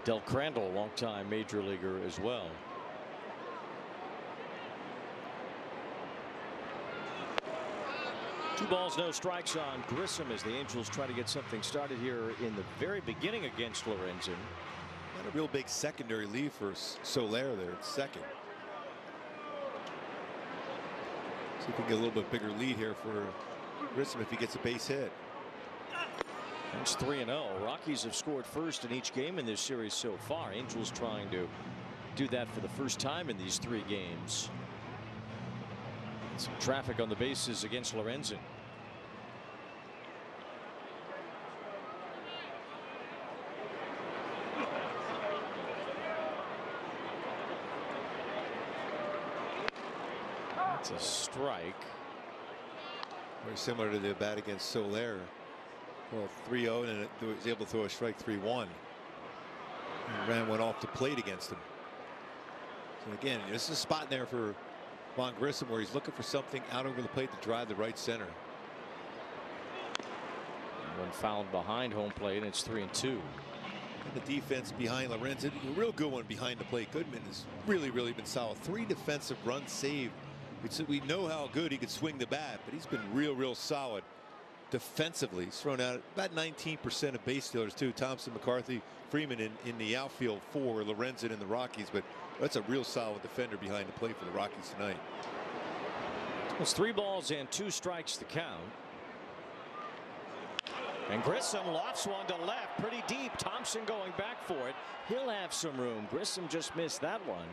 Speaker 5: Del Crandall, longtime major leaguer as well. Two balls, no strikes on Grissom as the Angels try to get something started here in the very beginning against Lorenzen.
Speaker 2: Not a real big secondary lead for Soler there at second. See if we can get a little bit bigger lead here for Grissom if he gets a base hit.
Speaker 5: It's 3-0. Rockies have scored first in each game in this series so far. Angels trying to do that for the first time in these 3 games. Some traffic on the bases against Lorenzen. That's a strike.
Speaker 2: Very similar to the bat against Soler. Well, 3-0, and it was able to throw a strike 3-1. And ran one off the plate against him. So again, this is a spot there for Von Grissom where he's looking for something out over the plate to drive the right center.
Speaker 5: One fouled behind home plate, and it's 3-2.
Speaker 2: And the defense behind Lorenzen, a real good one behind the plate. Goodman has really been solid. 3 defensive runs saved. We know how good he could swing the bat, but he's been real solid defensively. He's thrown out about 19% of base stealers too. Thompson, McCarthy, Freeman in the outfield for Lorenzen and the Rockies, but that's a real solid defender behind the plate for the Rockies tonight.
Speaker 5: It's 3 balls and 2 strikes to count. And Grissom lofts one to left pretty deep. Thompson going back for it. He'll have some room. Grissom just missed that one.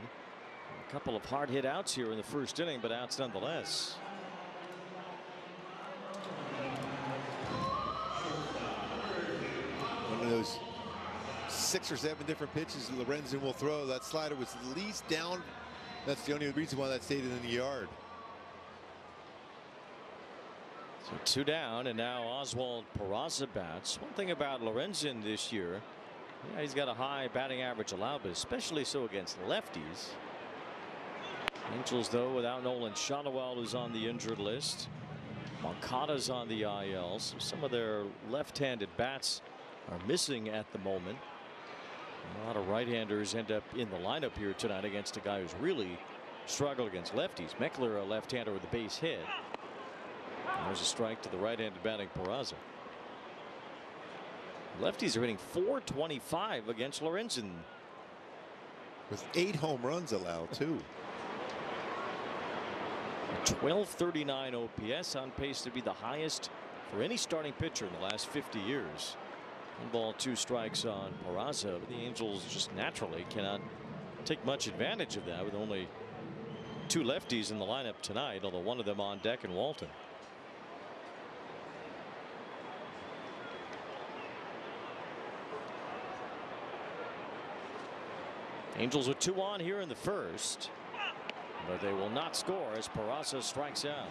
Speaker 5: A couple of hard hit outs here in the first inning, but outs nonetheless.
Speaker 2: One of those 6 or 7 different pitches Lorenzen will throw. That slider was at least down. That's the only reason why that stayed in the yard.
Speaker 5: So 2 down, and now Oswald Peraza bats. One thing about Lorenzen this year, yeah, he's got a high batting average allowed, but especially so against lefties. Angels, though, without Nolan Shotwell, who's on the injured list. Moncada's on the IL. So some of their left-handed bats are missing at the moment. A lot of right-handers end up in the lineup here tonight against a guy who's really struggled against lefties. Meckler, a left-hander with a base hit. And there's a strike to the right-handed batting Peraza. Lefties are hitting .425 against Lorenzen.
Speaker 2: With 8 home runs allowed too.
Speaker 5: 1239 OPS, on pace to be the highest for any starting pitcher in the last 50 years. 1 ball, 2 strikes on Peraza. The Angels just naturally cannot take much advantage of that with only 2 lefties in the lineup tonight, although one of them on deck in Walton. Angels with 2 on here in the first, but they will not score as Peraza strikes out.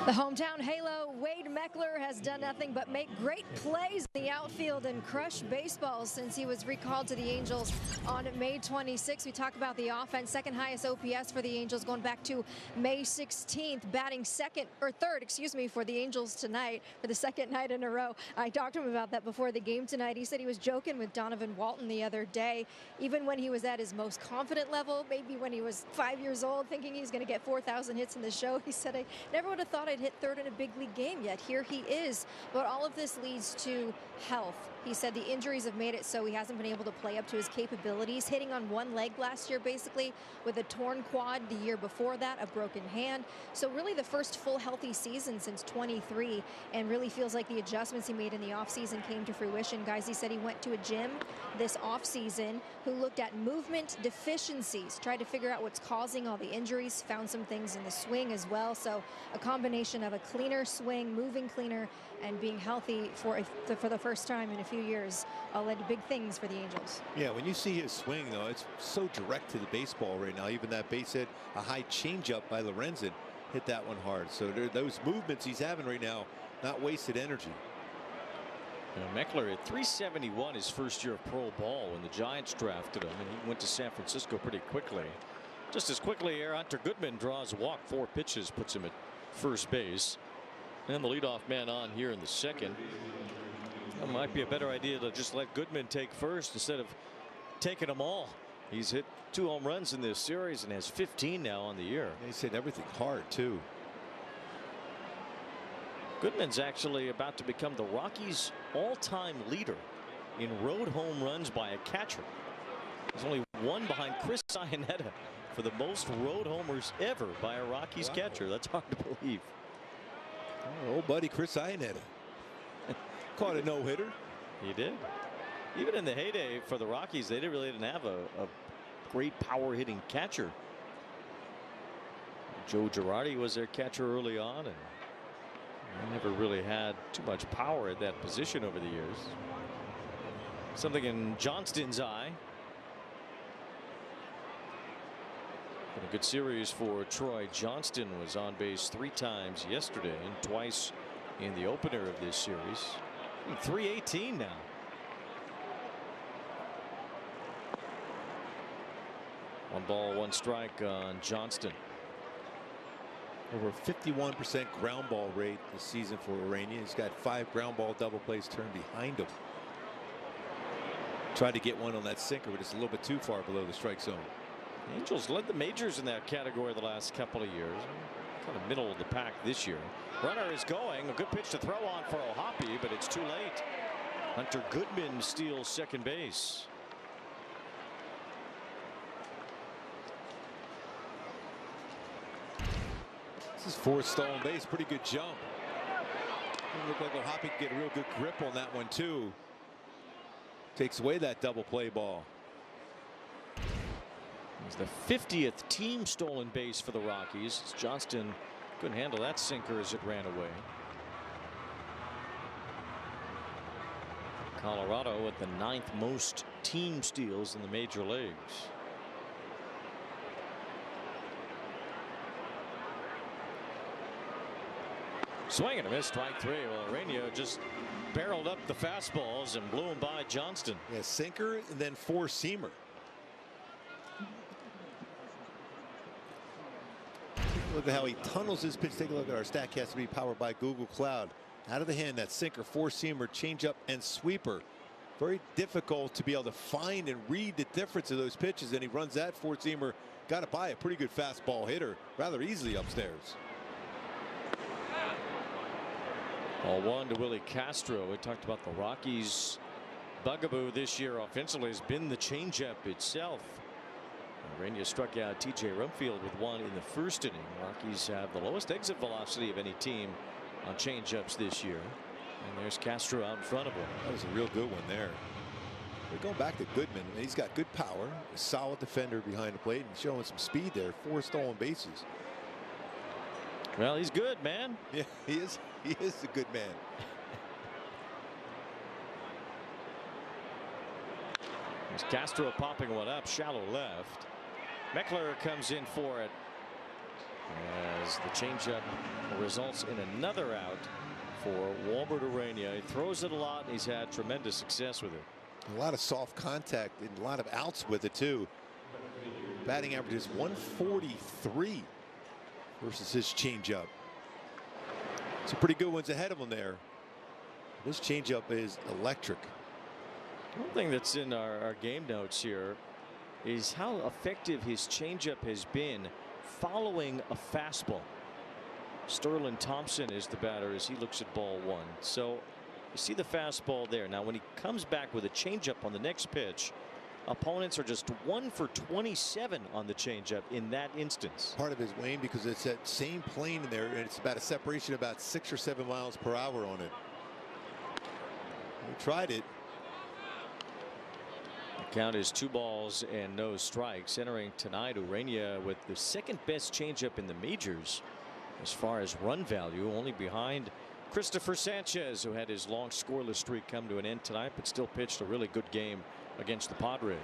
Speaker 6: The hometown halo, Wade Meckler, has has done nothing but make great plays in the outfield and crush baseballs since he was recalled to the Angels on May 26. We talk about the offense, second highest OPS for the Angels going back to May 16th, batting third, for the Angels tonight for the second night in a row. I talked to him about that before the game tonight. He said he was joking with Donovan Walton the other day, even when he was at his most confident level, maybe when he was 5 years old, thinking he's going to get 4,000 hits in the show. He said, I never would have thought I'd hit third in a big league game, yet here he is. But all of this leads to health. He said the injuries have made it so he hasn't been able to play up to his capabilities, hitting on one leg last year basically with a torn quad, the year before that a broken hand. So really the first full healthy season since 23, and really feels like the adjustments he made in the offseason came to fruition. Guys, he said he went to a gym this offseason who looked at movement deficiencies, tried to figure out what's causing all the injuries, found some things in the swing as well. So a combination of a cleaner swing, moving cleaner, and being healthy for the first time in a few years led to big things for the Angels.
Speaker 2: Yeah, when you see his swing, though, it's so direct to the baseball right now. Even that base hit, a high changeup by Lorenzen, hit that one hard. So those movements he's having right now, not wasted energy.
Speaker 5: Meckler at 371 his first year of pro ball when the Giants drafted him, and he went to San Francisco pretty quickly. Just as quickly here, Hunter Goodman draws a walk, 4 pitches, puts him at first base. And the leadoff man on here in the second. That might be a better idea to just let Goodman take first instead of taking them all. He's hit 2 home runs in this series and has 15 now on the year.
Speaker 2: He's hit everything hard too.
Speaker 5: Goodman's actually about to become the Rockies' all-time leader in road home runs by a catcher. There's only one behind Chris Iannetta for the most road homers ever by a Rockies catcher. That's hard to believe.
Speaker 2: Oh, old buddy Chris Iannetta caught a no-hitter.
Speaker 5: He did. Even in the heyday for the Rockies, they didn't have a great power-hitting catcher. Joe Girardi was their catcher early on, and they never really had too much power at that position over the years. Something in Johnston's eye. Been a good series for Troy Johnston. Was on base 3 times yesterday and twice in the opener of this series. 318 now. One ball, 1 strike on Johnston.
Speaker 2: Over 51% ground ball rate this season for Ureña. He's got 5 ground ball double plays turned behind him. Tried to get one on that sinker, but it's a little bit too far below the strike zone.
Speaker 5: The Angels led the majors in that category the last couple of years. Kind of middle of the pack this year. Runner is going. A good pitch to throw on for O'Hoppe, but it's too late. Hunter Goodman steals second base.
Speaker 2: This is 4th stolen base. Pretty good jump. It looked like O'Hoppe could get a real good grip on that one too. Takes away that double play ball.
Speaker 5: It's the 50th team stolen base for the Rockies. Johnston couldn't handle that sinker as it ran away. Colorado at the 9th most team steals in the major leagues. Swing and a miss, strike 3. Well, Ureña just barreled up the fastballs and blew him by Johnston.
Speaker 2: Yeah, sinker and then 4-seamer. Look at how he tunnels his pitch. Take a look at our StatCast to be powered by Google Cloud. Out of the hand, that sinker, 4-seamer, changeup, and sweeper. Very difficult to be able to find and read the difference of those pitches. And he runs that 4-seamer. Got to buy a pretty good fastball hitter rather easily upstairs.
Speaker 5: Ball 1 to Willie Castro. We talked about the Rockies' bugaboo this year offensively has been the changeup itself. Ureña struck out T.J. Rumfield with 1 in the first inning. Rockies have the lowest exit velocity of any team on changeups this year. And there's Castro out in front of him.
Speaker 2: That was a real good one there. We're going back to Goodman. He's got good power, a solid defender behind the plate, and showing some speed there. 4 stolen bases.
Speaker 5: Well, he's good, man.
Speaker 2: Yeah, he is. He is a good man.
Speaker 5: There's Castro popping one up, shallow left. Meckler comes in for it as the changeup results in another out for Walbert Ureña. He throws it a lot, and he's had tremendous success with it.
Speaker 2: A lot of soft contact and a lot of outs with it too. Batting average is 143 versus his changeup. Some pretty good ones ahead of him there. This changeup is electric.
Speaker 5: One thing that's in our game notes here is how effective his changeup has been following a fastball. Sterling Thompson is the batter as he looks at ball one. So you see the fastball there. Now when he comes back with a changeup on the next pitch, opponents are just 1 for 27 on the changeup in that instance.
Speaker 2: Part of his Wayne, because it's that same plane in there, and it's about a separation of about 6 or 7 miles per hour on it. He tried it.
Speaker 5: The count is 2 balls and no strikes. Entering tonight, Ureña with the second best changeup in the majors as far as run value, only behind Christopher Sanchez, who had his long scoreless streak come to an end tonight, but still pitched a really good game against the Padres.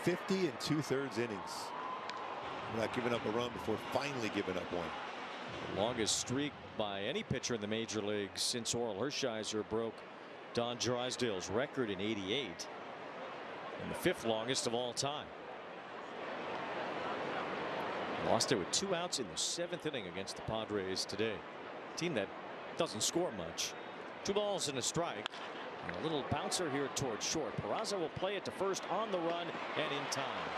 Speaker 2: 50 2/3 innings. We're not giving up a run before finally giving up one.
Speaker 5: The longest streak by any pitcher in the major leagues since Oral Hershiser broke Don Drysdale's record in '88, and the 5th longest of all time. Lost it with 2 outs in the 7th inning against the Padres today. A team that doesn't score much. 2 balls and a strike. And a little bouncer here towards short. Peraza will play it to first on the run and in time.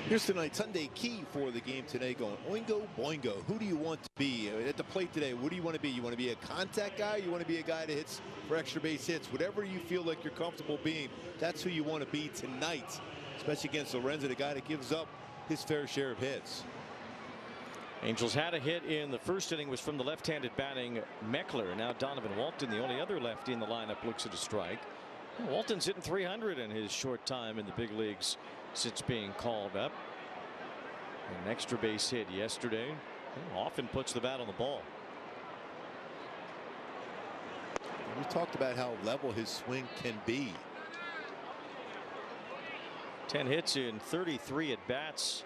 Speaker 2: Here's tonight's Sunday key for the game today, going oingo boingo. Who do you want to be at the plate today? What do you want to be? You want to be a contact guy? You want to be a guy that hits for extra base hits? Whatever you feel like you're comfortable being, that's who you want to be tonight, especially against Lorenzen, a guy that gives up his fair share of hits.
Speaker 5: Angels had a hit in the first inning, was from the left-handed batting Meckler. Now Donovan Walton, the only other lefty in the lineup, looks at a strike. Walton's hitting 300 in his short time in the big leagues since being called up. An extra base hit yesterday. He often puts the bat on the ball.
Speaker 2: We talked about how level his swing can be.
Speaker 5: 10 hits in 33 at bats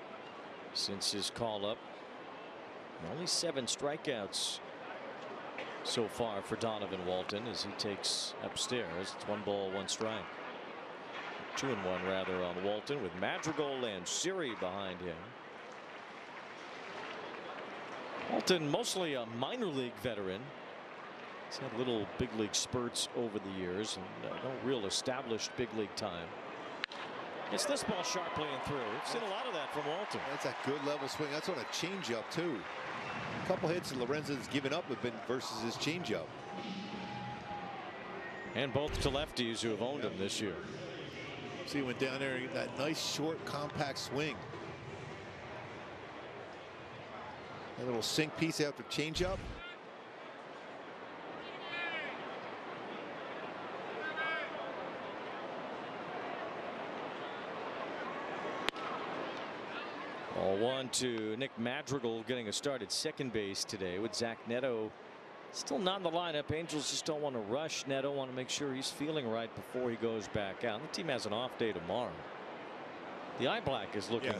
Speaker 5: since his call up. Only 7 strikeouts so far for Donovan Walton as he takes upstairs. It's 1 ball, 1 strike. 2-1 rather on Walton, with Madrigal and Siri behind him. Walton, mostly a minor league veteran. He's had little big league spurts over the years and no real established big league time. It's this ball sharply and through. We've seen a lot of that from Walton.
Speaker 2: That's a good level swing. That's on a changeup too. A couple hits that Lorenzen's given up have been versus his changeup.
Speaker 5: And both to lefties who have owned him this year.
Speaker 2: See, he went down there and that nice short compact swing. That little sink piece after changeup.
Speaker 5: Ball one to Nick Madrigal, getting a start at second base today with Zach Neto still not in the lineup. Angels just don't want to rush Neto, want to make sure he's feeling right before he goes back out. The team has an off day tomorrow. The eye black is looking in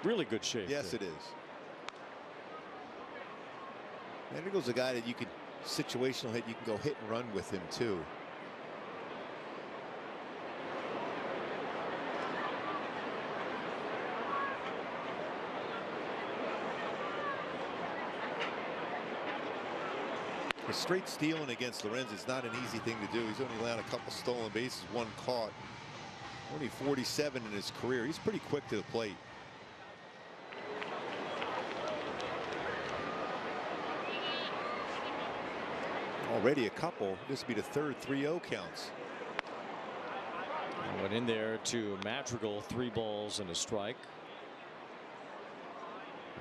Speaker 5: really good shape.
Speaker 2: Yes, it is. Madrigal's a guy that you can situational hit. You can go hit and run with him too. A straight stealing against Lorenzen is not an easy thing to do. He's only allowed a couple stolen bases, one caught. Only 47 in his career. He's pretty quick to the plate. Already a couple. This will be the third 3-0 counts.
Speaker 5: Went in there to Madrigal, 3 balls and a strike.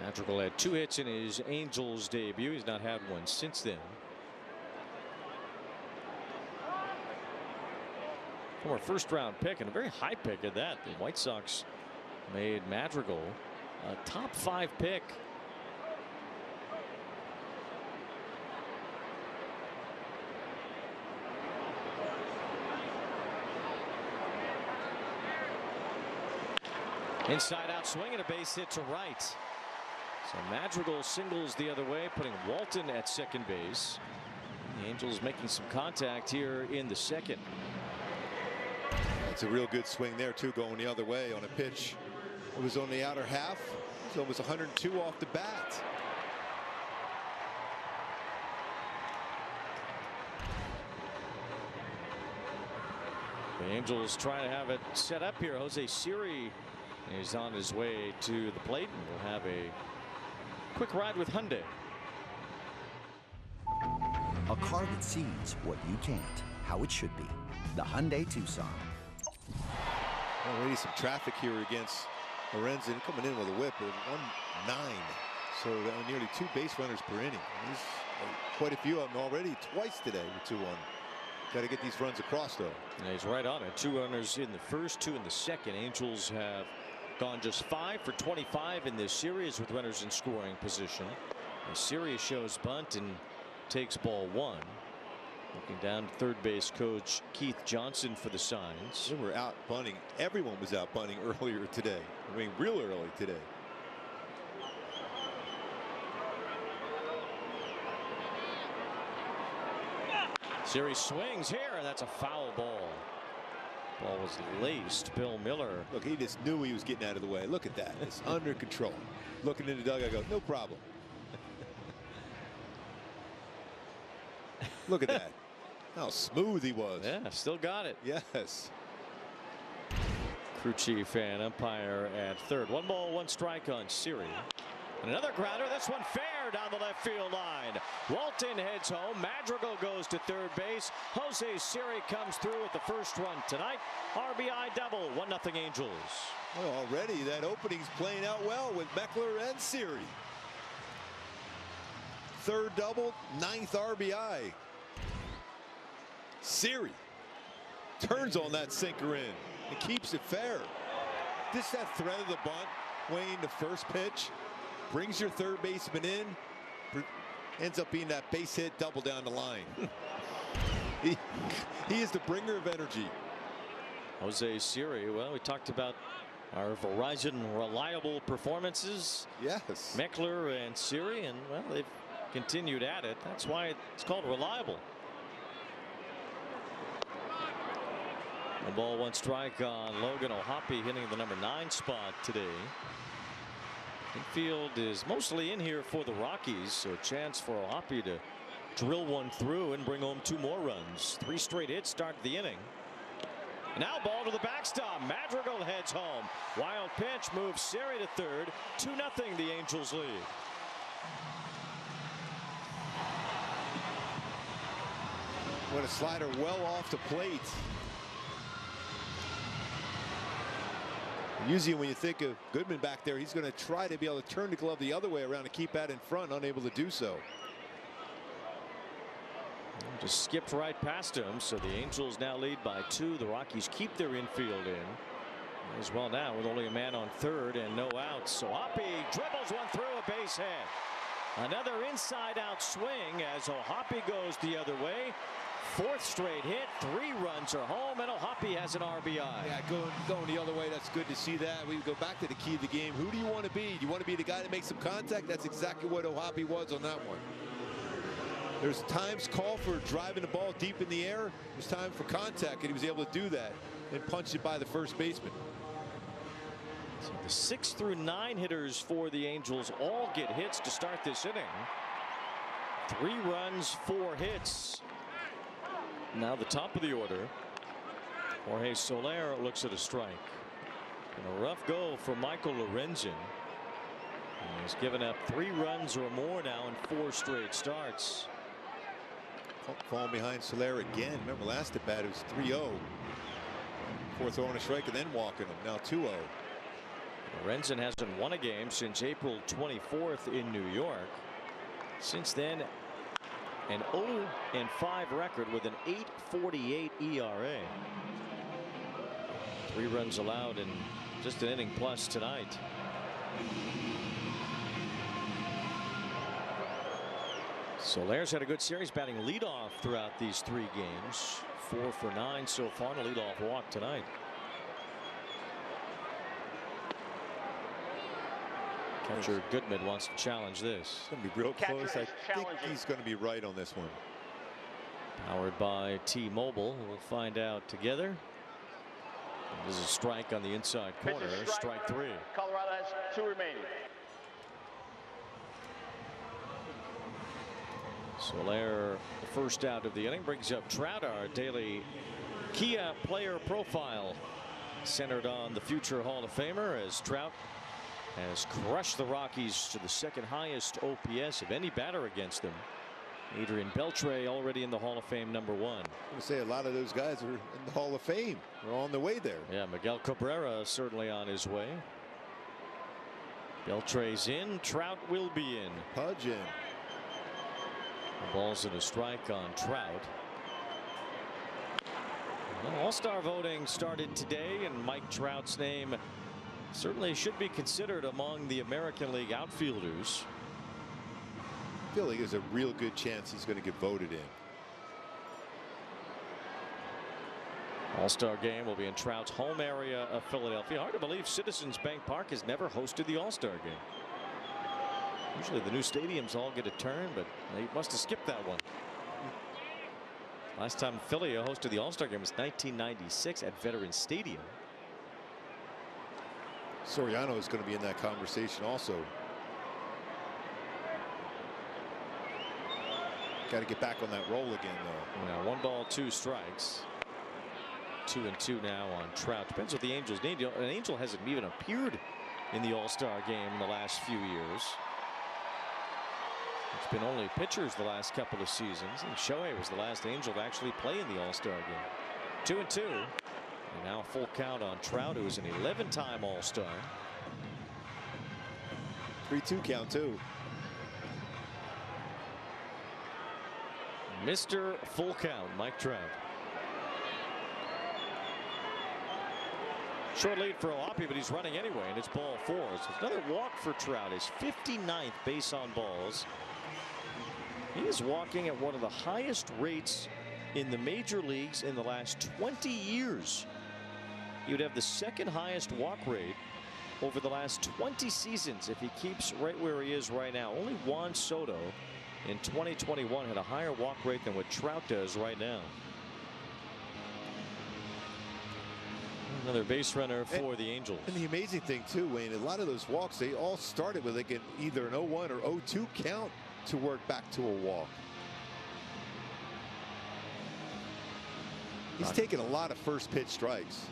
Speaker 5: Madrigal had 2 hits in his Angels debut. He's not had one since then. Former first-round pick, and a very high pick at that. The White Sox made Madrigal a top 5 pick. Inside out swing and a base hit to right. So Madrigal singles the other way, putting Walton at second base. The Angels making some contact here in the second.
Speaker 2: It's a real good swing there too, going the other way on a pitch. It was on the outer half, so it was 102 off the bat.
Speaker 5: The Angels trying to have it set up here. Jose Siri is on his way to the plate, and we'll have a quick ride with Hyundai.
Speaker 14: A car that sees what you can't, how it should be. The Hyundai Tucson.
Speaker 2: Already some traffic here against Lorenzen, coming in with a whip of 1-9. So that was nearly 2 base runners per inning. There's quite a few of them already twice today with 2-1. Got to get these runs across though.
Speaker 5: And he's right on it. 2 runners in the first, 2 in the second. Angels have gone just 5 for 25 in this series with runners in scoring position. And Siri shows bunt and takes ball 1. Looking down to third base coach Keith Johnson for the signs.
Speaker 2: They were out bunting. Everyone was out bunting earlier today. I mean, real early today.
Speaker 5: Siri swings here, and that's a foul ball. Ball was laced. Bill Miller.
Speaker 2: Look, he just knew he was getting out of the way. Look at that. It's under control. Looking in the dugout, I go, no problem. Look at that. How smooth he was.
Speaker 5: Yeah, still got it.
Speaker 2: Yes.
Speaker 5: Crew chief and umpire at third. 1 ball, 1 strike on Siri. And another grounder. This one fair down the left field line. Walton heads home. Madrigal goes to third base. Jose Siri comes through with the first run tonight. RBI double. 1-0 Angels.
Speaker 2: Well, already that opening's playing out well with Meckler and Siri. Third double, 9th RBI. Siri turns on that sinker in and keeps it fair. Just that threat of the bunt, weighing the first pitch, brings your third baseman in, ends up being that base hit double down the line. he is the bringer of energy.
Speaker 5: Jose Siri, well, we talked about our Verizon reliable performances.
Speaker 2: Yes.
Speaker 5: Meckler and Siri, and well, they've continued at it. That's why it's called reliable. 1 ball, 1 strike on Logan O'Hoppe, hitting the number 9 spot today. Infield is mostly in here for the Rockies, so a chance for O'Hoppe to drill one through and bring home 2 more runs. 3 straight hits start the inning. Now ball to the backstop. Madrigal heads home. Wild pitch moves Siri to third. 2-0 the Angels lead.
Speaker 2: What a slider well off the plate. Usually when you think of Goodman back there, he's going to try to be able to turn the glove the other way around and keep that in front, unable to do so.
Speaker 5: Just skipped right past him, so the Angels now lead by 2. The Rockies keep their infield in as well now with only a man on third and no outs. So Hoppe dribbles one through a base hit. Another inside-out swing as Hoppe goes the other way. 4th straight hit, 3 runs are home, and Hoppe has an RBI.
Speaker 2: Yeah, going the other way, that's good to see that. We go back to the key of the game. Who do you want to be? Do you want to be the guy that makes some contact? That's exactly what Hoppe was on that one. There's times called for driving the ball deep in the air. There's time for contact, and he was able to do that and punch it by the first baseman.
Speaker 5: So the 6 through 9 hitters for the Angels all get hits to start this inning. 3 runs, 4 hits. Now the top of the order. Jorge Soler looks at a strike. And a rough go for Michael Lorenzen. He's given up 3 runs or more now in 4 straight starts.
Speaker 2: Falling behind Soler again. Remember last at bat it was 3-0. 4 throwing a strike and then walking him. Now 2-0.
Speaker 5: Lorenzen hasn't won a game since April 24th in New York. Since then, an 0-5 record with an 8.48 ERA. 3 runs allowed in just an inning plus tonight. Soler's had a good series, batting leadoff throughout these 3 games. 4 for 9 so far, and a leadoff walk tonight. Catcher Goodman wants to challenge this.
Speaker 2: It's going to be real close. I think he's going to be right on this one.
Speaker 5: Powered by T-Mobile. We'll find out together. There's a strike on the inside corner. Strike 3.
Speaker 13: Colorado has 2 remaining.
Speaker 5: Soler, the first out of the inning, brings up Trout, our daily Kia player profile, centered on the future Hall of Famer, as Trout has crushed the Rockies to the 2nd highest OPS of any batter against them. Adrian Beltre already in the Hall of Fame, #1.
Speaker 2: I'm going to say a lot of those guys are in the Hall of Fame. They're on the way there.
Speaker 5: Yeah, Miguel Cabrera certainly on his way. Beltre's in. Trout will be in.
Speaker 2: Pudge in.
Speaker 5: The ball's in a strike on Trout. Well, All-Star voting started today, and Mike Trout's name certainly should be considered among the American League outfielders.
Speaker 2: I feel like there's a real good chance he's going to get voted in.
Speaker 5: All-Star game will be in Trout's home area of Philadelphia. Hard to believe Citizens Bank Park has never hosted the All-Star game. Usually the new stadiums all get a turn, but they must have skipped that one. Last time Philly hosted the All-Star game was 1996 at Veterans Stadium.
Speaker 2: Soriano is going to be in that conversation also. Got to get back on that roll again, though.
Speaker 5: Now 1 ball, 2 strikes. 2-2 now on Trout. Depends what the Angels need. An Angel hasn't even appeared in the All-Star game in the last few years. It's been only pitchers the last couple of seasons, and Shohei was the last Angel to actually play in the All-Star game. 2-2. And now full count on Trout, who is an 11-time All-Star.
Speaker 2: 3-2 count too.
Speaker 5: Mr. Full Count, Mike Trout. Short lead for Hoppe, but he's running anyway, and it's ball 4. So another walk for Trout. His 59th base on balls. He is walking at one of the highest rates in the major leagues in the last 20 years. He would have the 2nd highest walk rate over the last 20 seasons if he keeps right where he is right now. Only Juan Soto in 2021 had a higher walk rate than what Trout does right now. Another base runner for the Angels.
Speaker 2: And the amazing thing too, Wayne, a lot of those walks, they all started with like either an 0-1 or 0-2 count to work back to a walk. He's taken a lot of first pitch strikes.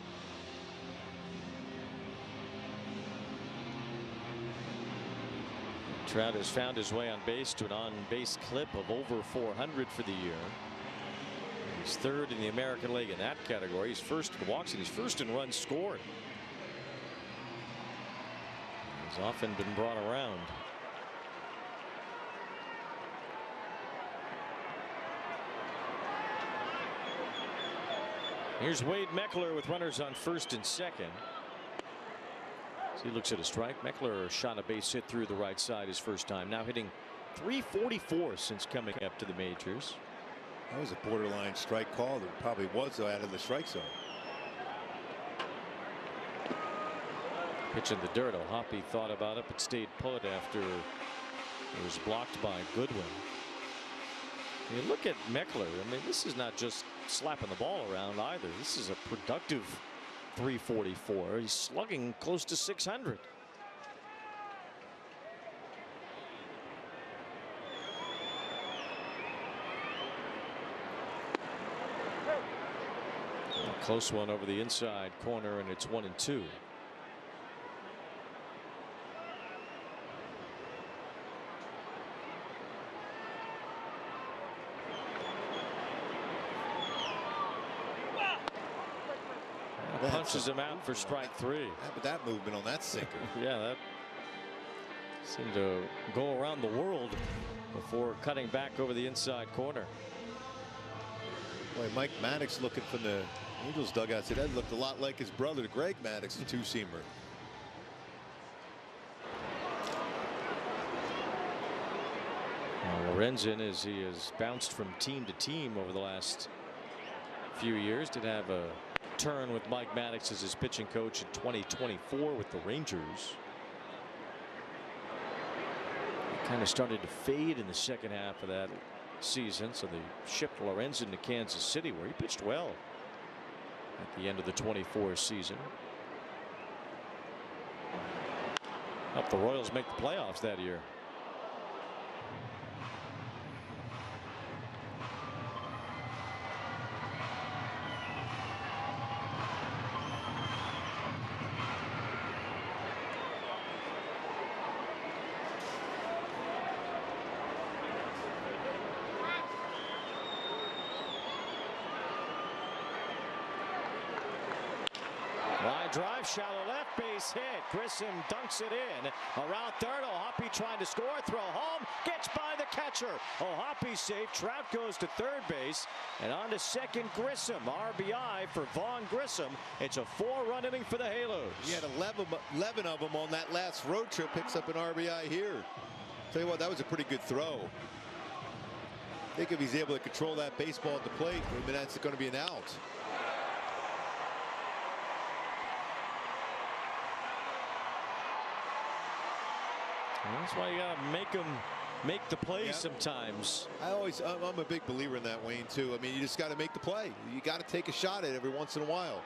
Speaker 5: Trout has found his way on base to an on-base clip of over 400 for the year. He's 3rd in the American League in that category. He's 1st in walks and he's 1st in runs scored. He's often been brought around. Here's Wade Meckler with runners on first and second. As he looks at a strike. Meckler shot a base hit through the right side his first time. Now hitting .344 since coming up to the majors.
Speaker 2: That was a borderline strike call. That probably was out of the strike zone.
Speaker 5: Pitch in the dirt. O'Hoppe thought about it but stayed put after it was blocked by Goodwin. You look at Meckler. I mean, this is not just slapping the ball around either. This is a productive .344. He's slugging close to .600. A close one over the inside corner, and it's 1-2. Punches him out for strike 3.
Speaker 2: How about that movement on that sinker?
Speaker 5: Yeah, that seemed to go around the world before cutting back over the inside corner.
Speaker 2: Boy, Mike Maddox looking from the Angels dugout said that looked a lot like his brother Greg Maddox, the two-seamer.
Speaker 5: Lorenzen, as he has bounced from team to team over the last few years, did have a turn with Mike Maddox as his pitching coach in 2024 with the Rangers. He kind of started to fade in the second half of that season, so they shipped Lorenzen to Kansas City, where he pitched well at the end of the 24 season. Helped the Royals make the playoffs that year. Line drive, shallow left, base hit. Grissom dunks it in. Around third, O'Hoppe trying to score, throw home, gets by the catcher. O'Hoppe safe. Trout goes to third base, and on to second. Grissom, RBI for Vaughn Grissom. It's a 4-run inning for the Halos.
Speaker 2: He had 11 of them on that last road trip. Picks up an RBI here. Tell you what, that was a pretty good throw. I think if he's able to control that baseball at the plate, maybe that's going to be an out.
Speaker 5: That's why you gotta make them make the play sometimes.
Speaker 2: I'm a big believer in that, Wayne, too. I mean, you just got to make the play. You got to take a shot at it every once in a while.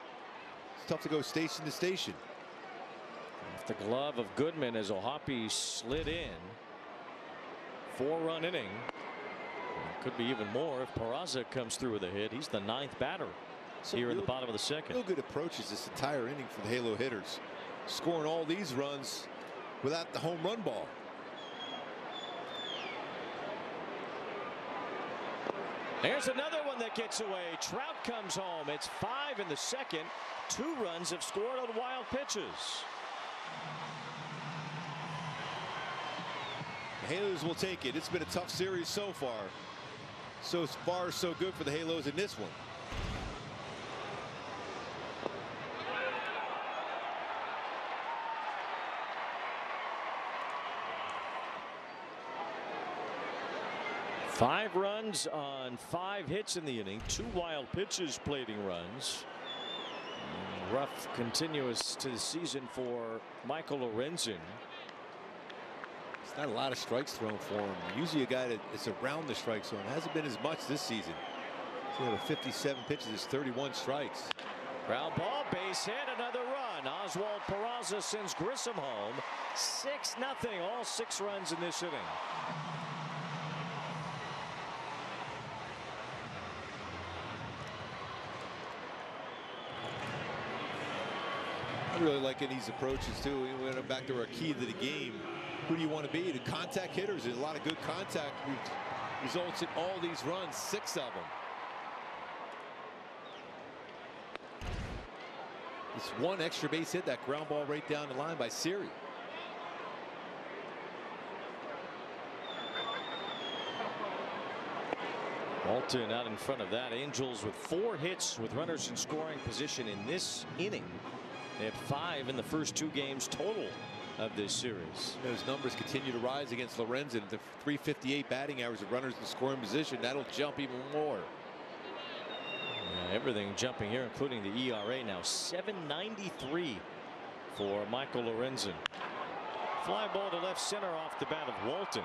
Speaker 2: It's tough to go station to station.
Speaker 5: Off the glove of Goodman as O'Hoppe slid in. 4-run inning. Could be even more if Peraza comes through with a hit. He's the 9th batter here in the bottom of the second.
Speaker 2: Real good approaches this entire inning for the Halo hitters, scoring all these runs without the home run ball.
Speaker 5: There's another one that gets away. Trout comes home. It's 5 in the second. 2 runs have scored on wild pitches.
Speaker 2: The Halos will take it. It's been a tough series so far. So far, so good for the Halos in this one.
Speaker 5: Five runs on 5 hits in the inning. 2 wild pitches, plating runs. Rough continuous to the season for Michael Lorenzen.
Speaker 2: It's not a lot of strikes thrown for him. Usually a guy that's around the strike zone. Hasn't been as much this season. So he had 57 pitches, 31 strikes.
Speaker 5: Ground ball, base hit, another run. Oswald Peraza sends Grissom home. 6-0, all 6 runs in this inning.
Speaker 2: I really like these approaches too. We went back to our key to the game. Who do you want to be? The contact hitters. There's a lot of good contact results in all these runs, 6 of them. It's 1 extra base hit, that ground ball right down the line by Siri.
Speaker 5: Walton out in front of that. Angels with 4 hits with runners in scoring position in this inning. They had 5 in the first 2 games total of this series.
Speaker 2: Those numbers continue to rise against Lorenzen. The .358 batting average of runners in scoring position. That'll jump even more.
Speaker 5: Yeah, everything jumping here, including the ERA now. 7.93 for Michael Lorenzen. Fly ball to left center off the bat of Walton.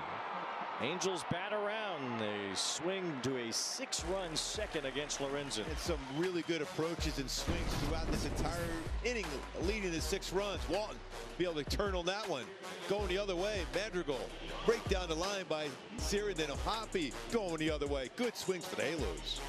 Speaker 5: Angels bat around. They swing to a 6-run second against Lorenzen.
Speaker 2: And some really good approaches and swings throughout this entire inning, leading to 6 runs. Walton be able to turn on that one. Going the other way, Madrigal break down the line by Siri, then Hoppy going the other way. Good swings for the Halos.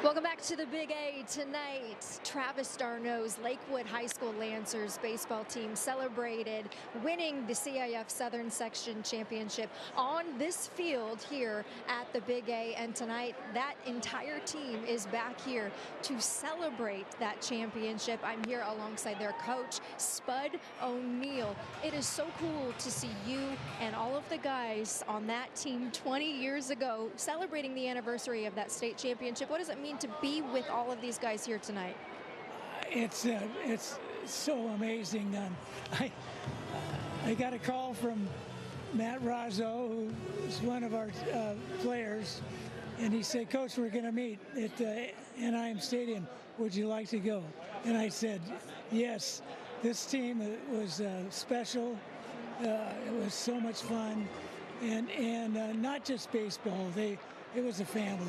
Speaker 6: Welcome back to the Big A tonight. Travis Darno's Lakewood High School Lancers baseball team celebrated winning the CIF Southern Section Championship on this field here at the Big A. And tonight, that entire team is back here to celebrate that championship. I'm here alongside their coach, Spud O'Neill. It is so cool to see you and all of the guys on that team 20 years ago celebrating the anniversary of that state championship. What does it mean to be with all of these guys here tonight?
Speaker 15: It's so amazing. I got a call from Matt Razzo, who's one of our players, and he said, "Coach, we're going to meet at Anaheim Stadium. Would you like to go?" And I said, "Yes." This team was special. It was so much fun, and not just baseball. It was a family.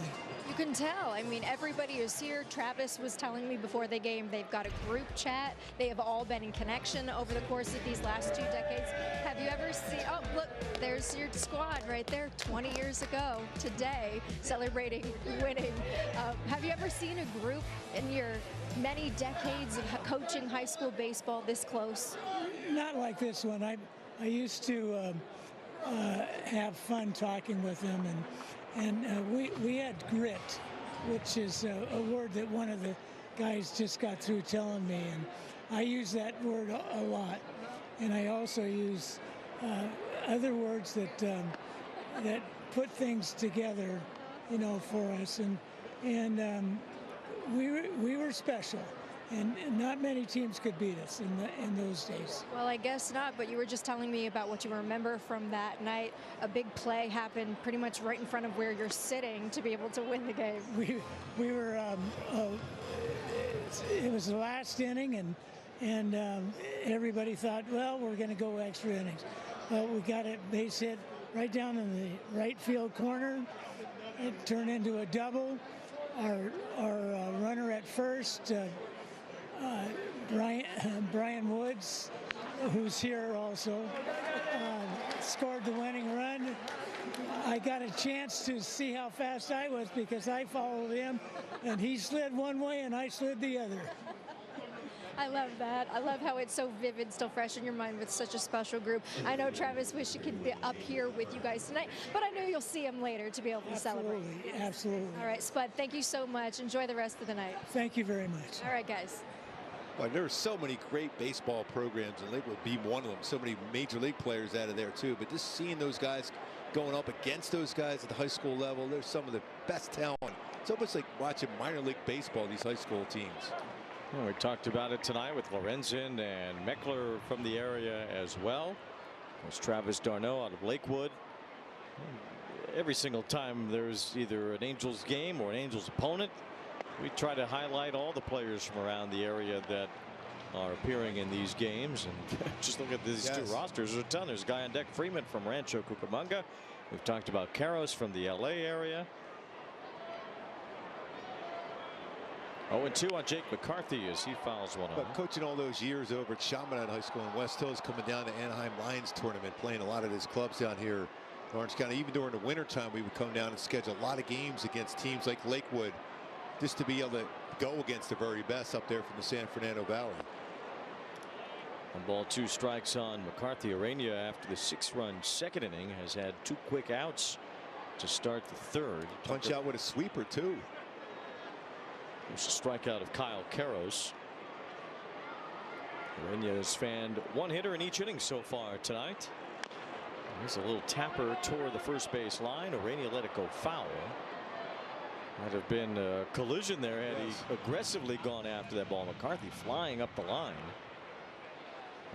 Speaker 6: You can tell. I mean, everybody is here. Travis was telling me before the game they've got a group chat. They have all been in connection over the course of these last 2 decades. Have you ever seen, oh, look, there's your squad right there 20 years ago today celebrating winning. Have you ever seen a group in your many decades of coaching high school baseball this close?
Speaker 15: Not like this one. I used to have fun talking with them, and we had grit, which is a word that one of the guys just got through telling me, and I use that word a lot. And I also use other words that put things together, for us. And we were special. And not many teams could beat us in those days.
Speaker 6: Well, I guess not, but you were just telling me about what you remember from that night. A big play happened pretty much right in front of where you're sitting to be able to win the game.
Speaker 15: We were, it was the last inning, and everybody thought, well, we're going to go extra innings. Well, we got a base hit right down in the right field corner. It turned into a double. Our runner at first, Brian Woods, who's here also, scored the winning run. I got a chance to see how fast I was because I followed him, and he slid one way and I slid the other.
Speaker 6: I love that. I love how it's so vivid, still fresh in your mind with such a special group. I know Travis wished he could be up here with you guys tonight, but I know you'll see him later to be able to celebrate.
Speaker 15: Absolutely.
Speaker 6: All right, Spud, thank you so much. Enjoy the rest of the night.
Speaker 15: Thank you very much.
Speaker 6: All right, guys.
Speaker 2: Well, there are so many great baseball programs, and Lakewood being one of them. So many major league players out of there, too. But just seeing those guys going up against those guys at the high school level, there's some of the best talent. It's almost like watching minor league baseball, these high school teams.
Speaker 5: Well, we talked about it tonight with Lorenzen and Meckler from the area as well. There's Travis Darno out of Lakewood. Every single time there's either an Angels game or an Angels opponent, we try to highlight all the players from around the area that are appearing in these games. And just look at these two rosters. There's a ton. There's a guy on deck, Freeman from Rancho Cucamonga. We've talked about Karros from the LA area. 0-2 on Jake McCarthy as he fouls one
Speaker 2: But
Speaker 5: off.
Speaker 2: coaching all those years over at Chaminade High School in West Hills, coming down to Anaheim Lions tournament, playing a lot of his clubs down here in Orange County. Even during the wintertime, we would come down and schedule a lot of games against teams like Lakewood, just to be able to go against the very best up there from the San Fernando Valley.
Speaker 5: 1 ball, 2 strikes on McCarthy. Ureña, after the 6-run second inning, has had 2 quick outs to start the third.
Speaker 2: Punch out with a sweeper, too.
Speaker 5: There's a strikeout of Kyle Karros. Ureña has fanned 1 hitter in each inning so far tonight. There's a little tapper toward the first base line. Ureña let it go foul. Might have been a collision there had he aggressively gone after that ball. McCarthy flying up the line.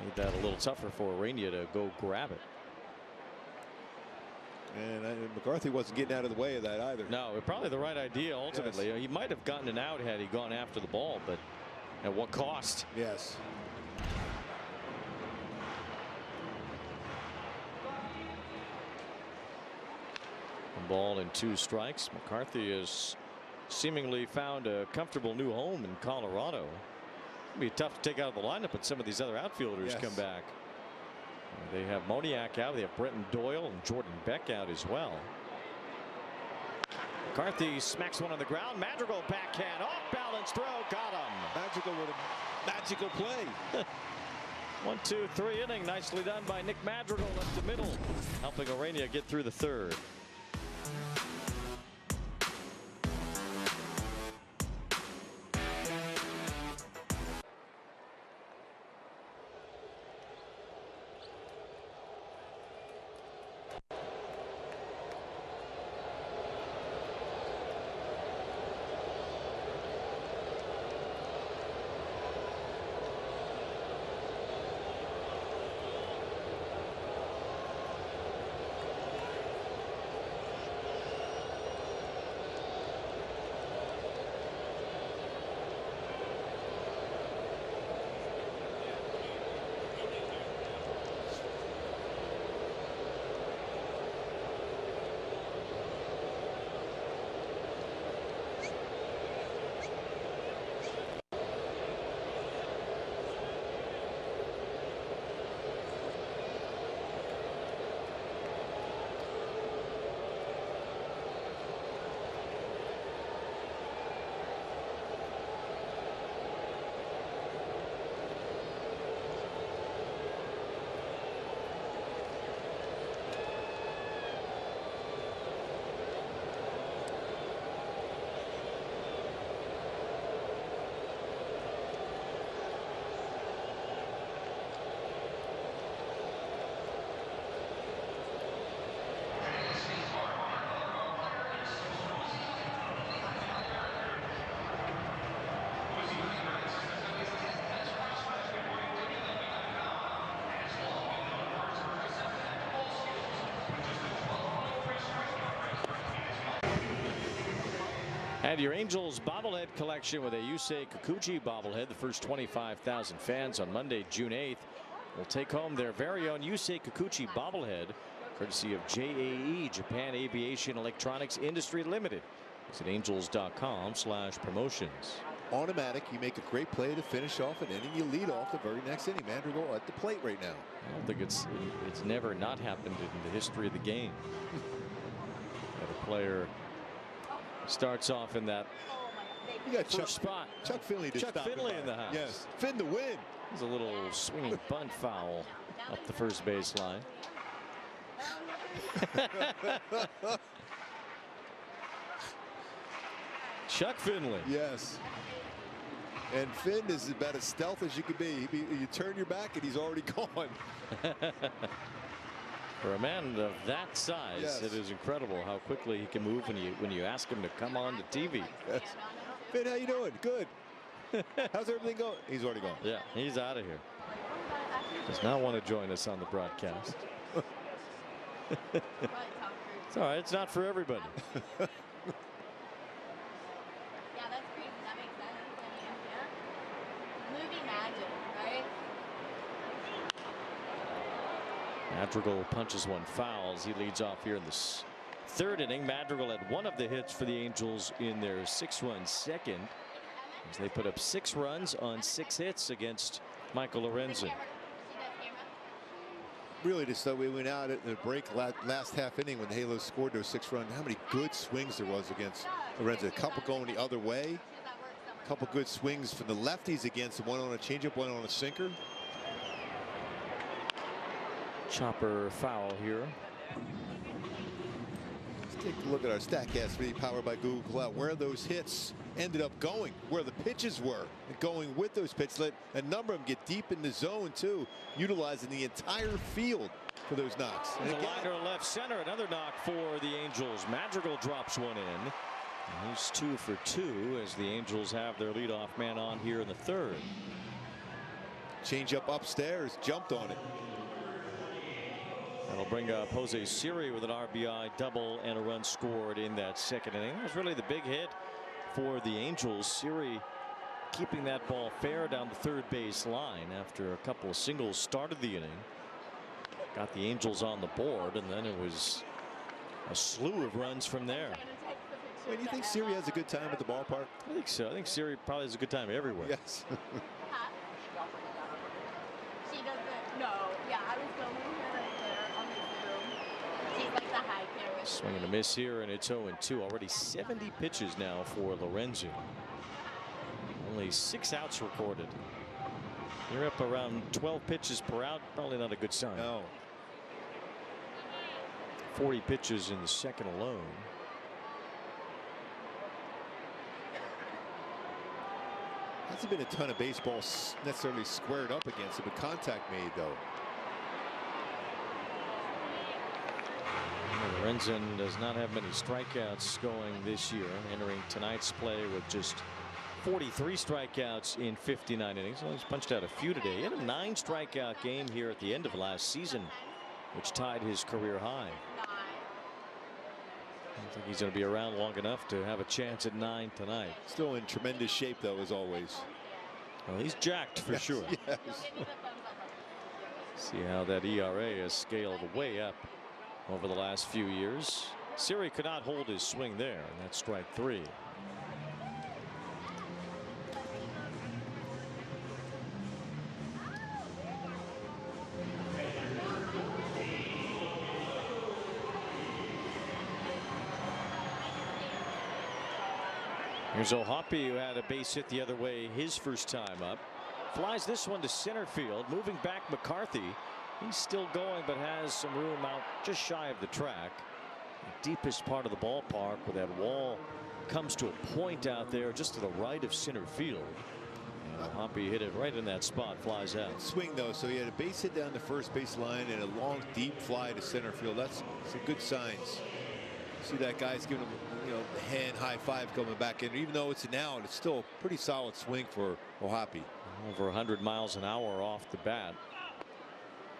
Speaker 5: Made that a little tougher for Ureña to go grab it.
Speaker 2: And McCarthy wasn't getting out of the way of that either.
Speaker 5: No, probably the right idea ultimately. He might have gotten an out had he gone after the ball, but at what cost?
Speaker 2: Yes.
Speaker 5: One ball and 2 strikes. McCarthy has seemingly found a comfortable new home in Colorado. It'll be tough to take out of the lineup, but some of these other outfielders come back. They have Moniak out. They have Brenton Doyle and Jordan Beck out as well. McCarthy smacks one on the ground. Madrigal backhand off balance throw. Got him.
Speaker 2: Madrigal with a magical play.
Speaker 5: 1, 2, 3 inning. Nicely done by Nick Madrigal up the middle, helping Ureña get through the third. And your Angels bobblehead collection with a Yusei Kikuchi bobblehead. The first 25,000 fans on Monday, June 8th, will take home their very own Yusei Kikuchi bobblehead, courtesy of JAE, Japan Aviation Electronics Industry Limited. Visit angels.com/promotions.
Speaker 2: automatic. You make a great play to finish off an inning. You lead off the very next inning. Madrigal at the plate right now.
Speaker 5: I don't think it's never not happened in the history of the game. That a player starts off in that
Speaker 2: you got
Speaker 5: first spot.
Speaker 2: Chuck Finley to
Speaker 5: Chuck
Speaker 2: stop
Speaker 5: Finley
Speaker 2: it by.
Speaker 5: in the house.
Speaker 2: Yes, Finn to win.
Speaker 5: There's a little swinging bunt foul up the first base line. Chuck Finley.
Speaker 2: Yes. And Finn is about as stealth as you could be. You turn your back and he's already gone.
Speaker 5: For a man of that size,
Speaker 2: yes.
Speaker 5: It is incredible how quickly he can move when you ask him to come on to TV.
Speaker 2: Yes. Finn, how you doing? Good. How's everything going? He's already gone.
Speaker 5: Yeah, he's out of here. Does not want to join us on the broadcast. It's all right. It's not for everybody. Madrigal punches one foul as he leads off here in the third inning. Madrigal had one of the hits for the Angels in their 6-run second as they put up 6 runs on 6 hits against Michael Lorenzen.
Speaker 2: Really, just we went out at the break last half inning when the Halos scored those 6 runs. How many good swings there was against Lorenzen. A couple going the other way. A couple good swings from the lefties against him. One on a changeup, one on a sinker.
Speaker 5: Chopper foul here.
Speaker 2: Let's take a look at our StatCast video powered by Google Cloud, where those hits ended up going, where the pitches were, and going with those pitches. Let a number of them get deep in the zone too, utilizing the entire field for those knocks.
Speaker 5: And a liner left center, another knock for the Angels. Madrigal drops one in. And he's 2 for 2 as the Angels have their leadoff man on here in the third.
Speaker 2: Change up upstairs, jumped on it.
Speaker 5: That'll bring up Jose Siri with an RBI double and a run scored in that second inning. That was really the big hit for the Angels. Siri keeping that ball fair down the third base line after a couple of singles started the inning. Got the Angels on the board, and then it was a slew of runs from there.
Speaker 2: Wait, do you think Siri has a good time at the ballpark?
Speaker 5: I think so. I think Siri probably has a good time everywhere.
Speaker 2: Yes.
Speaker 10: She doesn't. No. Yeah, I was filming her right there on the Zoom. She's like the high camera.
Speaker 5: Swing and a miss here, and it's 0-2. Already 70 pitches now for Lorenzen. Only 6 outs recorded. You're up around 12 pitches per out. Probably not a good sign.
Speaker 2: No.
Speaker 5: 40 pitches in the second alone.
Speaker 2: Hasn't been a ton of baseball necessarily squared up against it, but contact made though.
Speaker 5: Lorenzen does not have many strikeouts going this year, entering tonight's play with just 43 strikeouts in 59 innings. Well, he's punched out a few today. He had a 9 strikeout game here at the end of last season, which tied his career high. I don't think he's going to be around long enough to have a chance at 9 tonight.
Speaker 2: Still in tremendous shape though, as always.
Speaker 5: Well, he's jacked for sure.
Speaker 2: Yes.
Speaker 5: See how that ERA has scaled way up over the last few years. Siri could not hold his swing there, and that's strike 3. Here's O'Hoppe, who had a base hit the other way his first time up. Flies this one to center field, moving back McCarthy. He's still going, but has some room out just shy of the track. The deepest part of the ballpark, where that wall comes to a point out there just to the right of center field. And O'Hoppe hit it right in that spot, flies out.
Speaker 2: Swing though, so he had a base hit down the first base line and a long deep fly to center field. That's some good signs. See that guy's giving him, the hand high five coming back in. Even though it's an out, it's still a pretty solid swing for O'Hoppe.
Speaker 5: Over 100 miles an hour off the bat.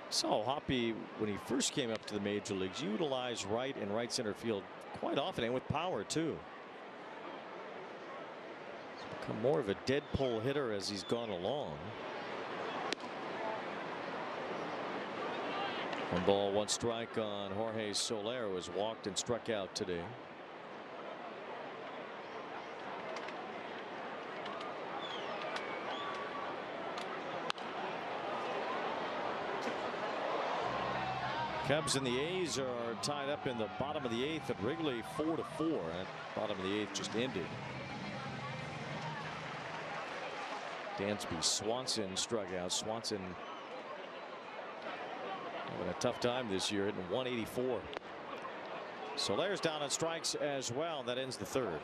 Speaker 5: Saw O'Hoppe when he first came up to the major leagues utilize right and right center field quite often, and with power too. He's become more of a dead pull hitter as he's gone along. 1 ball, 1 strike on Jorge Soler, who was walked and struck out today. Cubs and the A's are tied up in the bottom of the 8th at Wrigley, 4-4. And bottom of the 8th just ended. Dansby, Swanson struck out. Swanson having a tough time this year, hitting 184. Solaire's down on strikes as well. That ends the 3rd.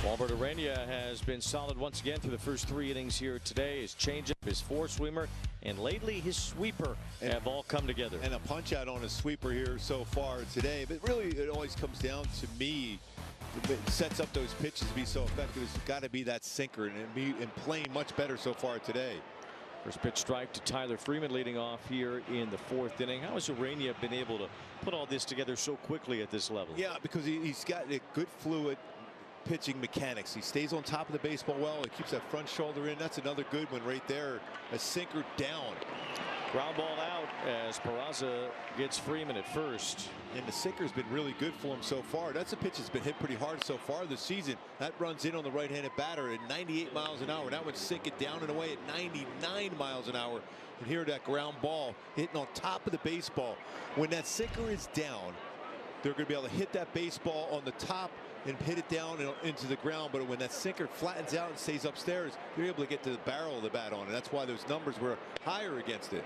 Speaker 5: Walbert Ureña has been solid once again through the first 3 innings here today. His changeup, his 4-seamer, and lately his sweeper have all come together.
Speaker 2: And a punch out on his sweeper here so far today. But really, it always comes down to me. It sets up those pitches to be so effective. It's got to be that sinker and playing much better so far today.
Speaker 5: First pitch strike to Tyler Freeman leading off here in the 4th inning. How has Ureña been able to put all this together so quickly at this level?
Speaker 2: Yeah, because he's got a good fluid pitching mechanics. He stays on top of the baseball well. He keeps that front shoulder in. That's another good one right there. A sinker down.
Speaker 5: Ground ball out as Peraza gets Freeman at first.
Speaker 2: And the sinker's been really good for him so far. That's a pitch that's been hit pretty hard so far this season. That runs in on the right-handed batter at 98 miles an hour. That would sink it down and away at 99 miles an hour. And here that ground ball hitting on top of the baseball. When that sinker is down, they're going to be able to hit that baseball on the top and hit it down into the ground. But when that sinker flattens out and stays upstairs, they're able to get to the barrel of the bat on it. That's why those numbers were higher against it.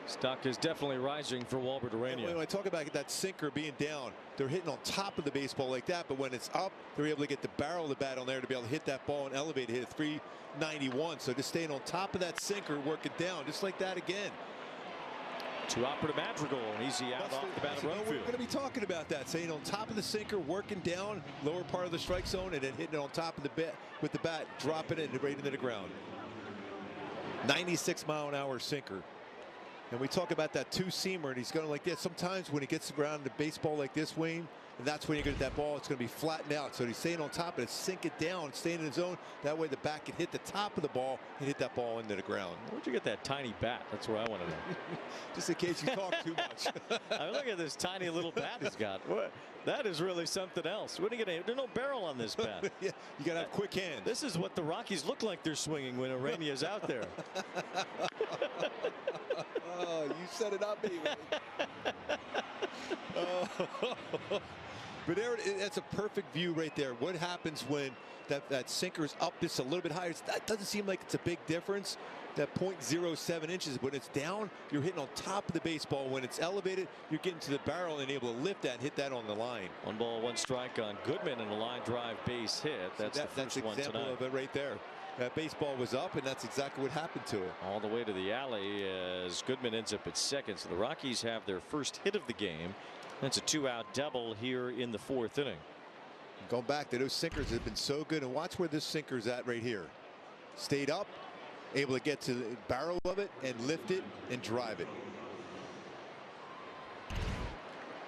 Speaker 5: Stock is definitely rising for Walbert Ureña.
Speaker 2: When I talk about that sinker being down, they're hitting on top of the baseball like that. But when it's up, they're able to get the barrel of the bat on there to be able to hit that ball and elevate it, hit a 391. So just staying on top of that sinker, work it down, just like that again.
Speaker 5: To Opera Madrigal, and easy out off the bat of right
Speaker 2: We're
Speaker 5: field.
Speaker 2: going to be talking about that, saying on top of the sinker, working down, lower part of the strike zone, and then hitting it on top of the bat with the bat, dropping it right into the ground. 96-mile-an-hour sinker. And we talk about that 2-seamer, and he's going like this. Sometimes when he gets around the baseball like this, Wayne, and that's when you get that ball, it's going to be flattened out. So he's staying on top of it, sink it down, staying in the zone. That way the bat can hit the top of the ball and hit that ball into the ground.
Speaker 5: Where'd you get that tiny bat? That's what I want to know.
Speaker 2: Just in case you talk too much.
Speaker 5: I mean, look at this tiny little bat he's got. What? That is really something else. What are you gonna? There's no barrel on this bat.
Speaker 2: Yeah, you gotta have quick hands.
Speaker 5: This is what the Rockies look like they're swinging when Ureña is out there.
Speaker 2: Oh, you set it up, baby. But there, that's a perfect view right there. What happens when that sinker's up just a little bit higher? That doesn't seem like it's a big difference. That 0.07 inches. When it's down, you're hitting on top of the baseball. When it's elevated, you're getting to the barrel and able to lift that and hit that on the line.
Speaker 5: 1 ball, 1 strike on Goodman and a line drive base hit. That's the first one tonight.
Speaker 2: That's an example of it right there. That baseball was up, and that's exactly what happened to it.
Speaker 5: All the way to the alley as Goodman ends up at second. So the Rockies have their first hit of the game. That's a 2-out double here in the 4th inning.
Speaker 2: Going back to those sinkers have been so good, and watch where this sinker's at right here. Stayed up, able to get to the barrel of it and lift it and drive it.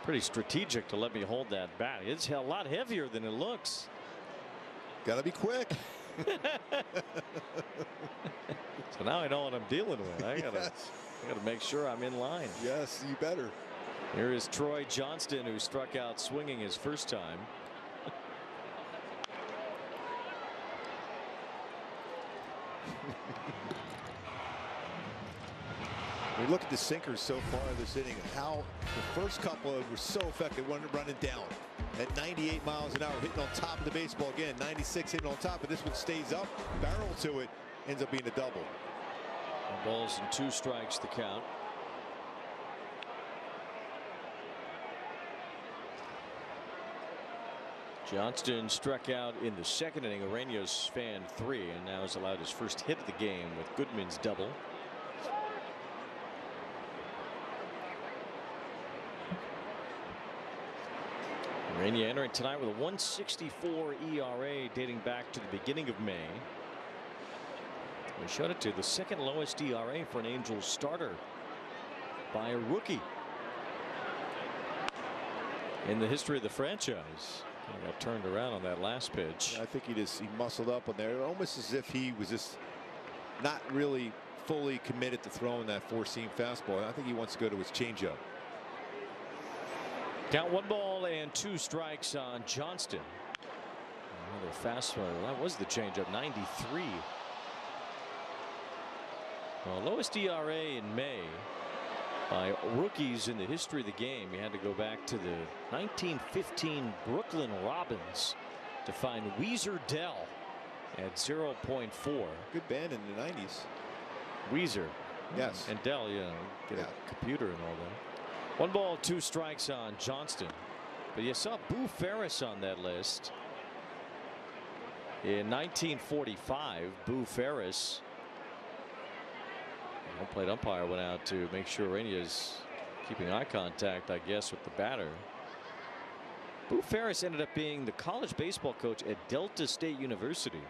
Speaker 5: Pretty strategic to let me hold that bat. It's a lot heavier than it looks.
Speaker 2: Got to be quick.
Speaker 5: So now I know what I'm dealing with. I gotta make sure I'm in line.
Speaker 2: Yes, you better.
Speaker 5: Here is Troy Johnston, who struck out swinging his first time.
Speaker 2: We look at the sinkers so far this inning and how the first couple were so effective running down at 98 miles an hour, hitting on top of the baseball again. 96 hitting on top, but this one stays up, barrel to it, ends up being a double.
Speaker 5: 1 ball and 2 strikes the count. Johnston struck out in the second inning. Ureña's fanned 3 and now has allowed his first hit of the game with Goodman's double. Ureña entering tonight with a 1.64 ERA dating back to the beginning of May. We showed it to the second lowest ERA for an Angels starter by a rookie in the history of the franchise. Kind of got turned around on that last pitch.
Speaker 2: I think he muscled up on there, almost as if he was just not really fully committed to throwing that 4-seam fastball. I think he wants to go to his changeup.
Speaker 5: Count 1 ball and 2 strikes on Johnston. Another fastball. That was the changeup. 93. Well, lowest ERA in May by rookies in the history of the game. You had to go back to the 1915 Brooklyn Robins to find Weezer Dell at 0.4.
Speaker 2: Good band in the 90s.
Speaker 5: Weezer.
Speaker 2: Yes.
Speaker 5: And Dell, get a computer and all that. 1 ball, 2 strikes on Johnston. But you saw Boo Ferris on that list. In 1945, Boo Ferris, home plate umpire, went out to make sure Ureña's keeping eye contact, I guess, with the batter. Boo Ferris ended up being the college baseball coach at Delta State University.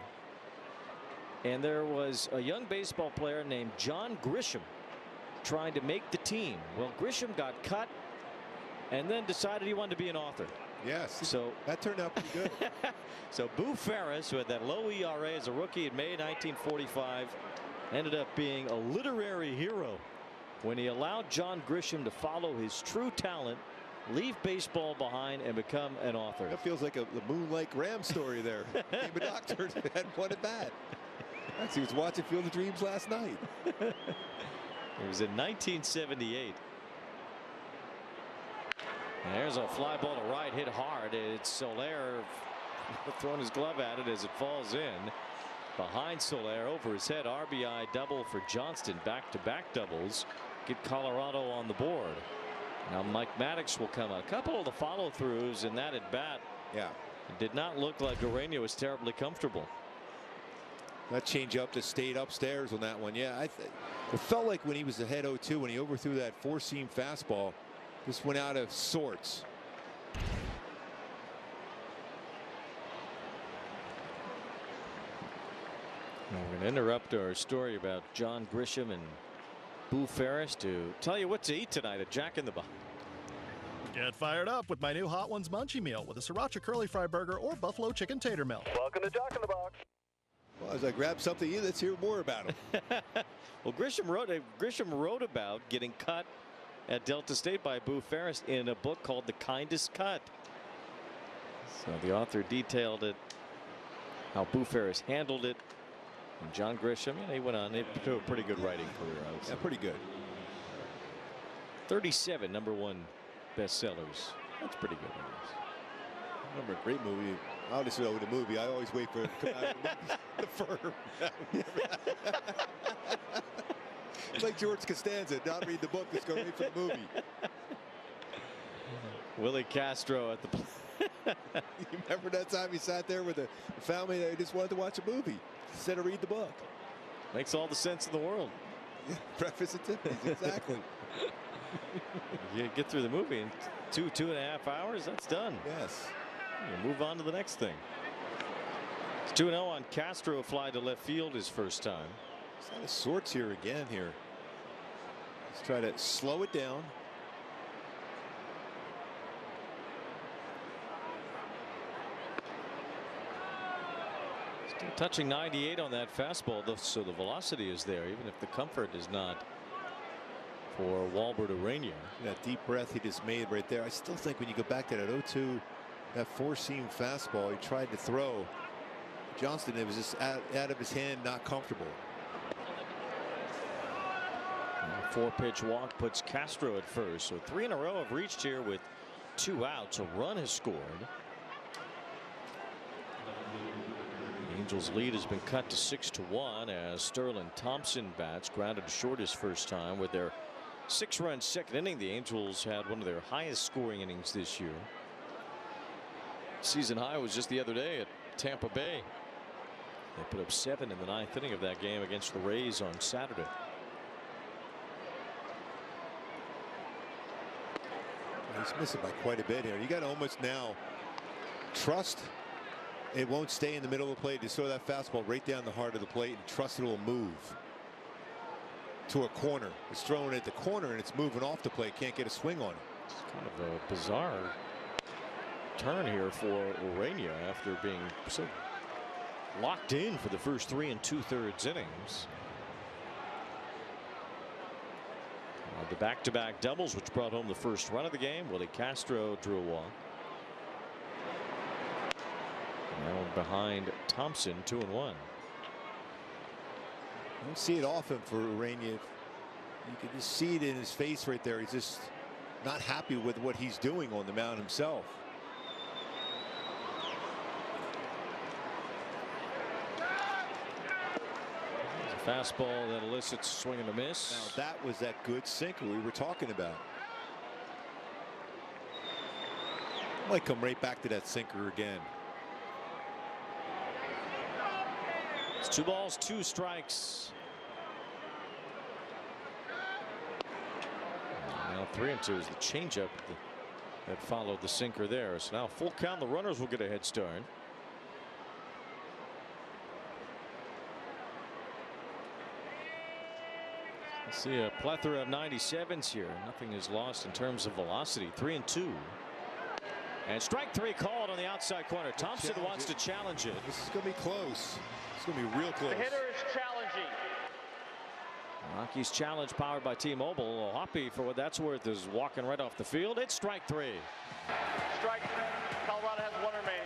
Speaker 5: And there was a young baseball player named John Grisham trying to make the team. Well, Grisham got cut and then decided he wanted to be an author.
Speaker 2: Yes.
Speaker 5: So
Speaker 2: that turned out pretty good.
Speaker 5: So Boo Ferris, who had that low ERA as a rookie in May 1945, ended up being a literary hero when he allowed John Grisham to follow his true talent, leave baseball behind, and become an author.
Speaker 2: That feels like the Moonlight Graham story there. Became a doctor and what at bat. He was watching Field of Dreams last night.
Speaker 5: It was in 1978. And there's a fly ball to right, hit hard. It's Soler throwing his glove at it as it falls in. Behind Soler, over his head, RBI double for Johnston. Back-to-back doubles get Colorado on the board. Now Mike Maddox will come out. A couple of the follow-throughs in that at bat.
Speaker 2: Yeah.
Speaker 5: It did not look like Ureña was terribly comfortable.
Speaker 2: That changeup just stayed upstairs on that one. Yeah, it felt like when he was ahead 0-2, when he overthrew that 4-seam fastball, just went out of sorts.
Speaker 5: Now we're going to interrupt our story about John Grisham and Boo Ferris to tell you what to eat tonight at Jack in the Box.
Speaker 16: Get fired up with my new Hot Ones Munchie Meal with a Sriracha Curly Fry Burger or Buffalo Chicken Tater Melt.
Speaker 13: Welcome to Jack in the Box.
Speaker 2: Well, as I grab something to eat, let's hear more about him.
Speaker 5: Well, Grisham wrote about getting cut at Delta State by Boo Ferris in a book called The Kindest Cut. So the author detailed it, how Boo Ferris handled it. And John Grisham, he went on to a pretty good writing career, I would say.
Speaker 2: Yeah, pretty good.
Speaker 5: 37 #1 bestsellers. That's pretty good.
Speaker 2: I remember a great movie. I just know the movie. I always wait for it to come out of the Firm. It's like George Costanza, not read the book, just go wait for the movie.
Speaker 5: Willie Castro at the
Speaker 2: You remember that time he sat there with a family that just wanted to watch a movie instead of read the book?
Speaker 5: Makes all the sense in the world.
Speaker 2: Yeah, breakfast at Tiffany's, exactly.
Speaker 5: You get through the movie in 2.5 hours, that's done.
Speaker 2: Yes.
Speaker 5: You move on to the next thing. It's 2-0 on Castro, fly to left field his first time.
Speaker 2: It's out of sorts here again here. Let's try to slow it down.
Speaker 5: Still touching 98 on that fastball, so the velocity is there, even if the comfort is not for Walbert Ureña.
Speaker 2: That deep breath he just made right there. I still think when you go back to that 0-2, that four-seam fastball he tried to throw, Johnston, it was just out of his hand, not comfortable.
Speaker 5: A 4-pitch walk puts Castro at first. So 3 in a row have reached here with 2 outs. A run has scored. The Angels' lead has been cut to 6-1 as Sterling Thompson bats. Grounded short his first time with their 6-run second inning. The Angels had one of their highest scoring innings this year. Season high was just the other day at Tampa Bay. They put up 7 in the 9th inning of that game against the Rays on Saturday.
Speaker 2: He's missing by quite a bit here. You got to almost now trust it won't stay in the middle of the plate. Just throw that fastball right down the heart of the plate and trust it will move to a corner. It's throwing it at the corner and it's moving off the plate. Can't get a swing on it.
Speaker 5: It's kind of a bizarre turn here for Ureña after being so locked in for the first 3 2/3 innings. The back-to-back doubles, which brought home the first run of the game. Willie Castro drew a walk. Now behind Thompson, 2-1.
Speaker 2: I don't see it often for Ureña. You can just see it in his face right there. He's just not happy with what he's doing on the mound himself.
Speaker 5: Fastball that elicits swing and a miss.
Speaker 2: Now that was that good sinker we were talking about. Might come right back to that sinker again.
Speaker 5: It's 2 balls, 2 strikes. Now 3-2 is the changeup that followed the sinker there. So now full count. The runners will get a head start. See a plethora of 97s here. Nothing is lost in terms of velocity. 3-2. And strike 3 called on the outside corner. Thompson wants to challenge it.
Speaker 2: This is going to be close. It's going to be real close.
Speaker 13: The hitter is challenging.
Speaker 5: Rockies challenge powered by T-Mobile. Hoppy, for what that's worth, is walking right off the field. It's strike 3.
Speaker 13: Strike. Colorado has 1 remaining.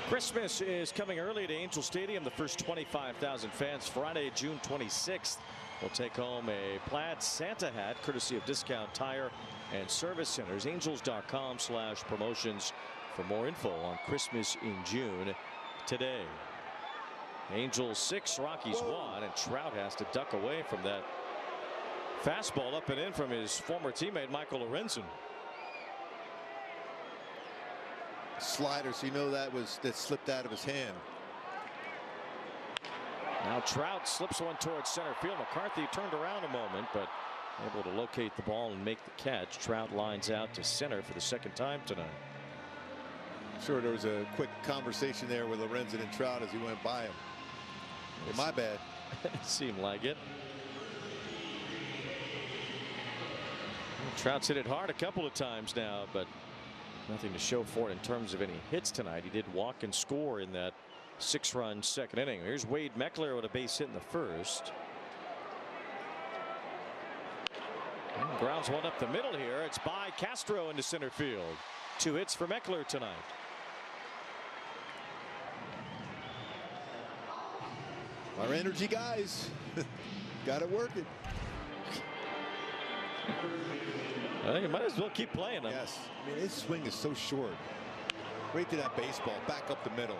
Speaker 5: Christmas is coming early to Angel Stadium. The first 25,000 fans Friday, June 26th, will take home a plaid Santa hat courtesy of Discount Tire and Service Centers. Angels.com/promotions for more info on Christmas in June today. Angels 6, Rockies 1, and Trout has to duck away from that fastball up and in from his former teammate Michael Lorenzen.
Speaker 2: Slider, so you know that slipped out of his hand.
Speaker 5: Now Trout slips one towards center field. McCarthy turned around a moment, but able to locate the ball and make the catch. Trout lines out to center for the second time tonight.
Speaker 2: Sure, there was a quick conversation there with Lorenzen and Trout as he went by him. Hey, my bad.
Speaker 5: It seemed like it. Trout's hit it hard a couple of times now, but nothing to show for it in terms of any hits tonight. He did walk and score in that 6-run second inning. Here's Wade Meckler with a base hit in the first. And grounds one up the middle here. It's by Castro into center field. 2 hits for Meckler tonight.
Speaker 2: Our energy guys got it working.
Speaker 5: I think you might as well keep playing them.
Speaker 2: Yes. I mean, his swing is so short. Right to that baseball, back up the middle.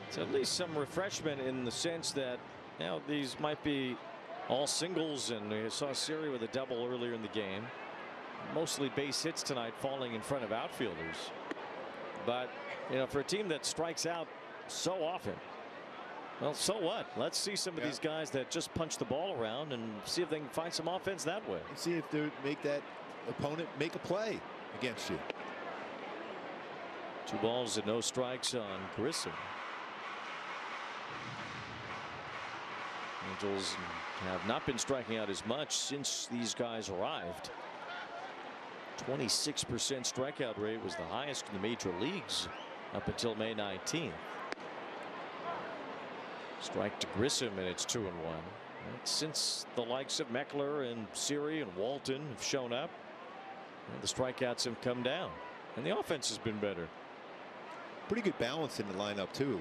Speaker 5: It's at least some refreshment in the sense that now these might be all singles, and we saw Siri with a double earlier in the game. Mostly base hits tonight, falling in front of outfielders. But you know, for a team that strikes out so often, well, so what? Let's see some of these guys that just punch the ball around and see if they can find some offense that way.
Speaker 2: And see if they make that opponent make a play against you.
Speaker 5: 2 balls and no strikes on Grissom. Angels have not been striking out as much since these guys arrived. 26% strikeout rate was the highest in the major leagues up until May 19th. Strike to Grissom, and it's 2-1. Since the likes of Meckler and Siri and Walton have shown up, the strikeouts have come down, and the offense has been better.
Speaker 2: Pretty good balance in the lineup too.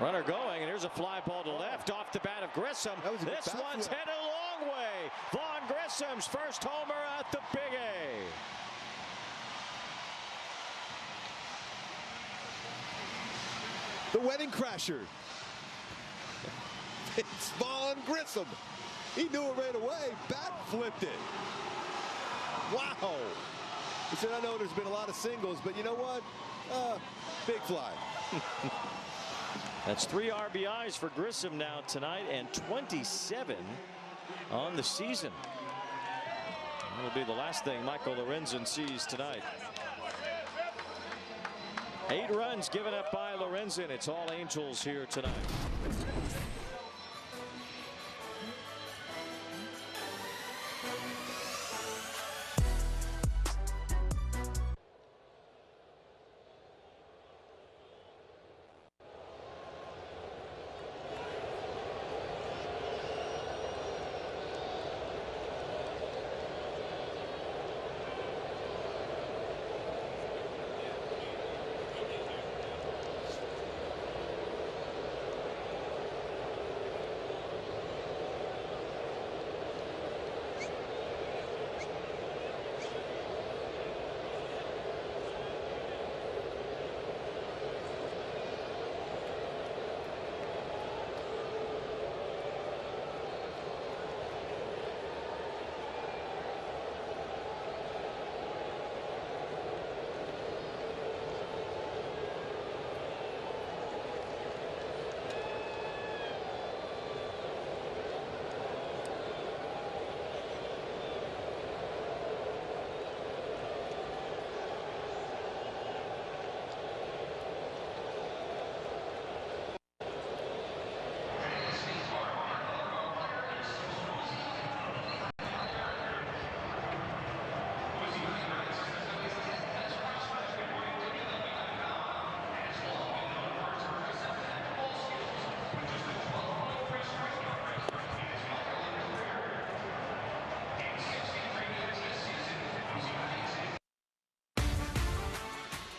Speaker 5: Runner going, and here's a fly ball to left off the bat of Grissom. This one's headed a long way. Vaughn Grissom's first homer at the Big A.
Speaker 2: The wedding crasher. It's Vaughn Grissom. He knew it right away. Bat flipped it. Wow. He said, I know there's been a lot of singles, but you know what? Big fly.
Speaker 5: That's 3 RBIs for Grissom now tonight, and 27 on the season. That'll be the last thing Michael Lorenzen sees tonight. 8 runs given up by Lorenzen. It's all Angels here tonight.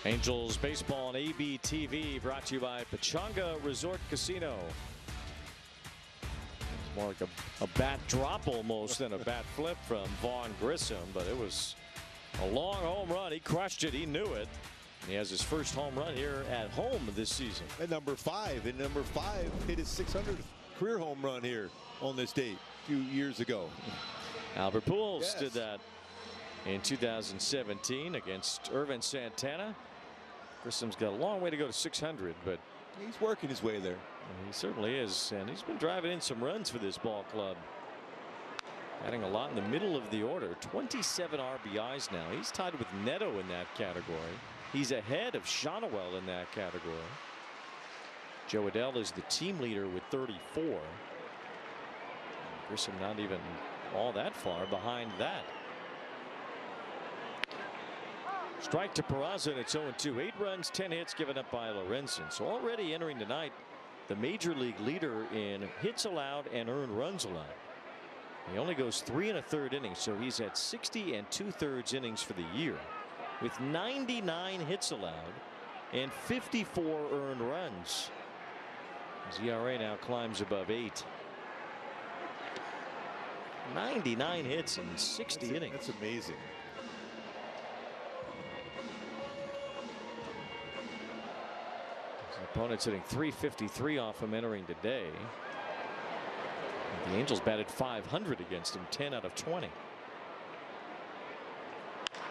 Speaker 5: Angels baseball on AB TV, brought to you by Pechanga Resort Casino. More like a bat drop almost than a bat flip from Vaughn Grissom, but it was a long home run. He crushed it. He knew it. And he has his first home run here at home this season.
Speaker 2: And number 5. And number 5 hit his 600th career home run here on this date a few years ago.
Speaker 5: Albert Pujols did that in 2017 against Irvin Santana. Grissom's got a long way to go to 600, but
Speaker 2: he's working his way there.
Speaker 5: He certainly is, and he's been driving in some runs for this ball club. Adding a lot in the middle of the order. 27 RBIs now. He's tied with Neto in that category. He's ahead of Shonowell in that category. Joe Adell is the team leader with 34. And Grissom not even all that far behind that. Strike to Peraza, and it's 0-2. 8 runs, 10 hits given up by Lorenzen. So already entering tonight, the major league leader in hits allowed and earned runs allowed. He only goes 3 1/3 innings, so he's at 60 2/3 innings for the year, with 99 hits allowed and 54 earned runs. His ERA now climbs above 8. 99 hits in 60 innings.
Speaker 2: That's amazing.
Speaker 5: His opponent's hitting .353 off him entering today. The Angels batted .500 against him, 10 out of 20.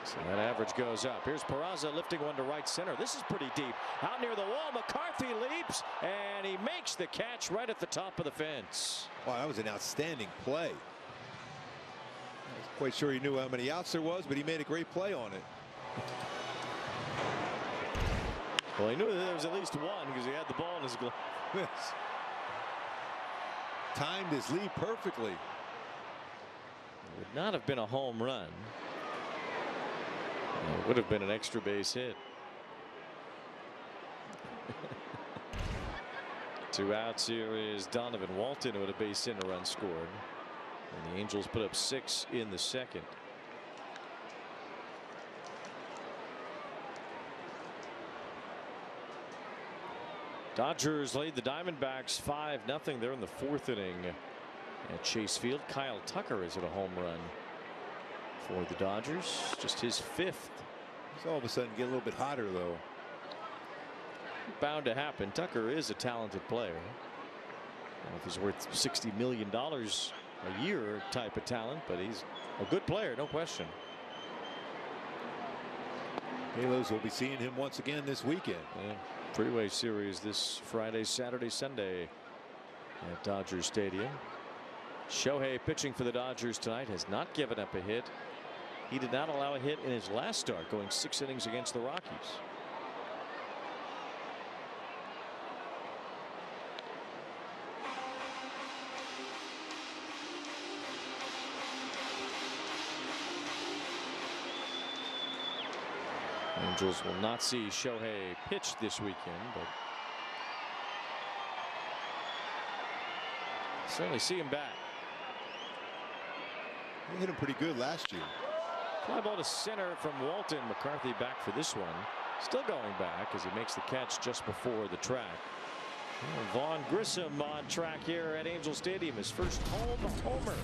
Speaker 5: So that average goes up. Here's Peraza lifting one to right center. This is pretty deep. Out near the wall, McCarthy leaps, and he makes the catch right at the top of the fence.
Speaker 2: Wow, that was an outstanding play. I was quite sure he knew how many outs there was, but he made a great play on it.
Speaker 5: Well, he knew that there was at least one because he had the ball in his glove.
Speaker 2: Timed his lead perfectly.
Speaker 5: It would not have been a home run. It would have been an extra base hit. 2 outs. Here is Donovan Walton with a base hit and a run scored. And the Angels put up 6 in the second. Dodgers lead the Diamondbacks 5-0. They're in the 4th inning at Chase Field. Kyle Tucker is at a home run for the Dodgers. Just his 5th.
Speaker 2: He's all of a sudden getting a little bit hotter, though.
Speaker 5: Bound to happen. Tucker is a talented player. I don't know if he's worth $60 million a year type of talent, but he's a good player, no question.
Speaker 2: Halos will be seeing him once again this weekend.
Speaker 5: Yeah. Freeway series this Friday, Saturday, Sunday at Dodger Stadium. Shohei pitching for the Dodgers tonight has not given up a hit. He did not allow a hit in his last start, going 6 innings against the Rockies. Angels will not see Shohei pitch this weekend, but certainly see him back.
Speaker 2: He hit him pretty good last year.
Speaker 5: Fly ball to center from Walton. McCarthy back for this one. Still going back as he makes the catch just before the track. Vaughn Grissom on track here at Angel Stadium, his first home homer.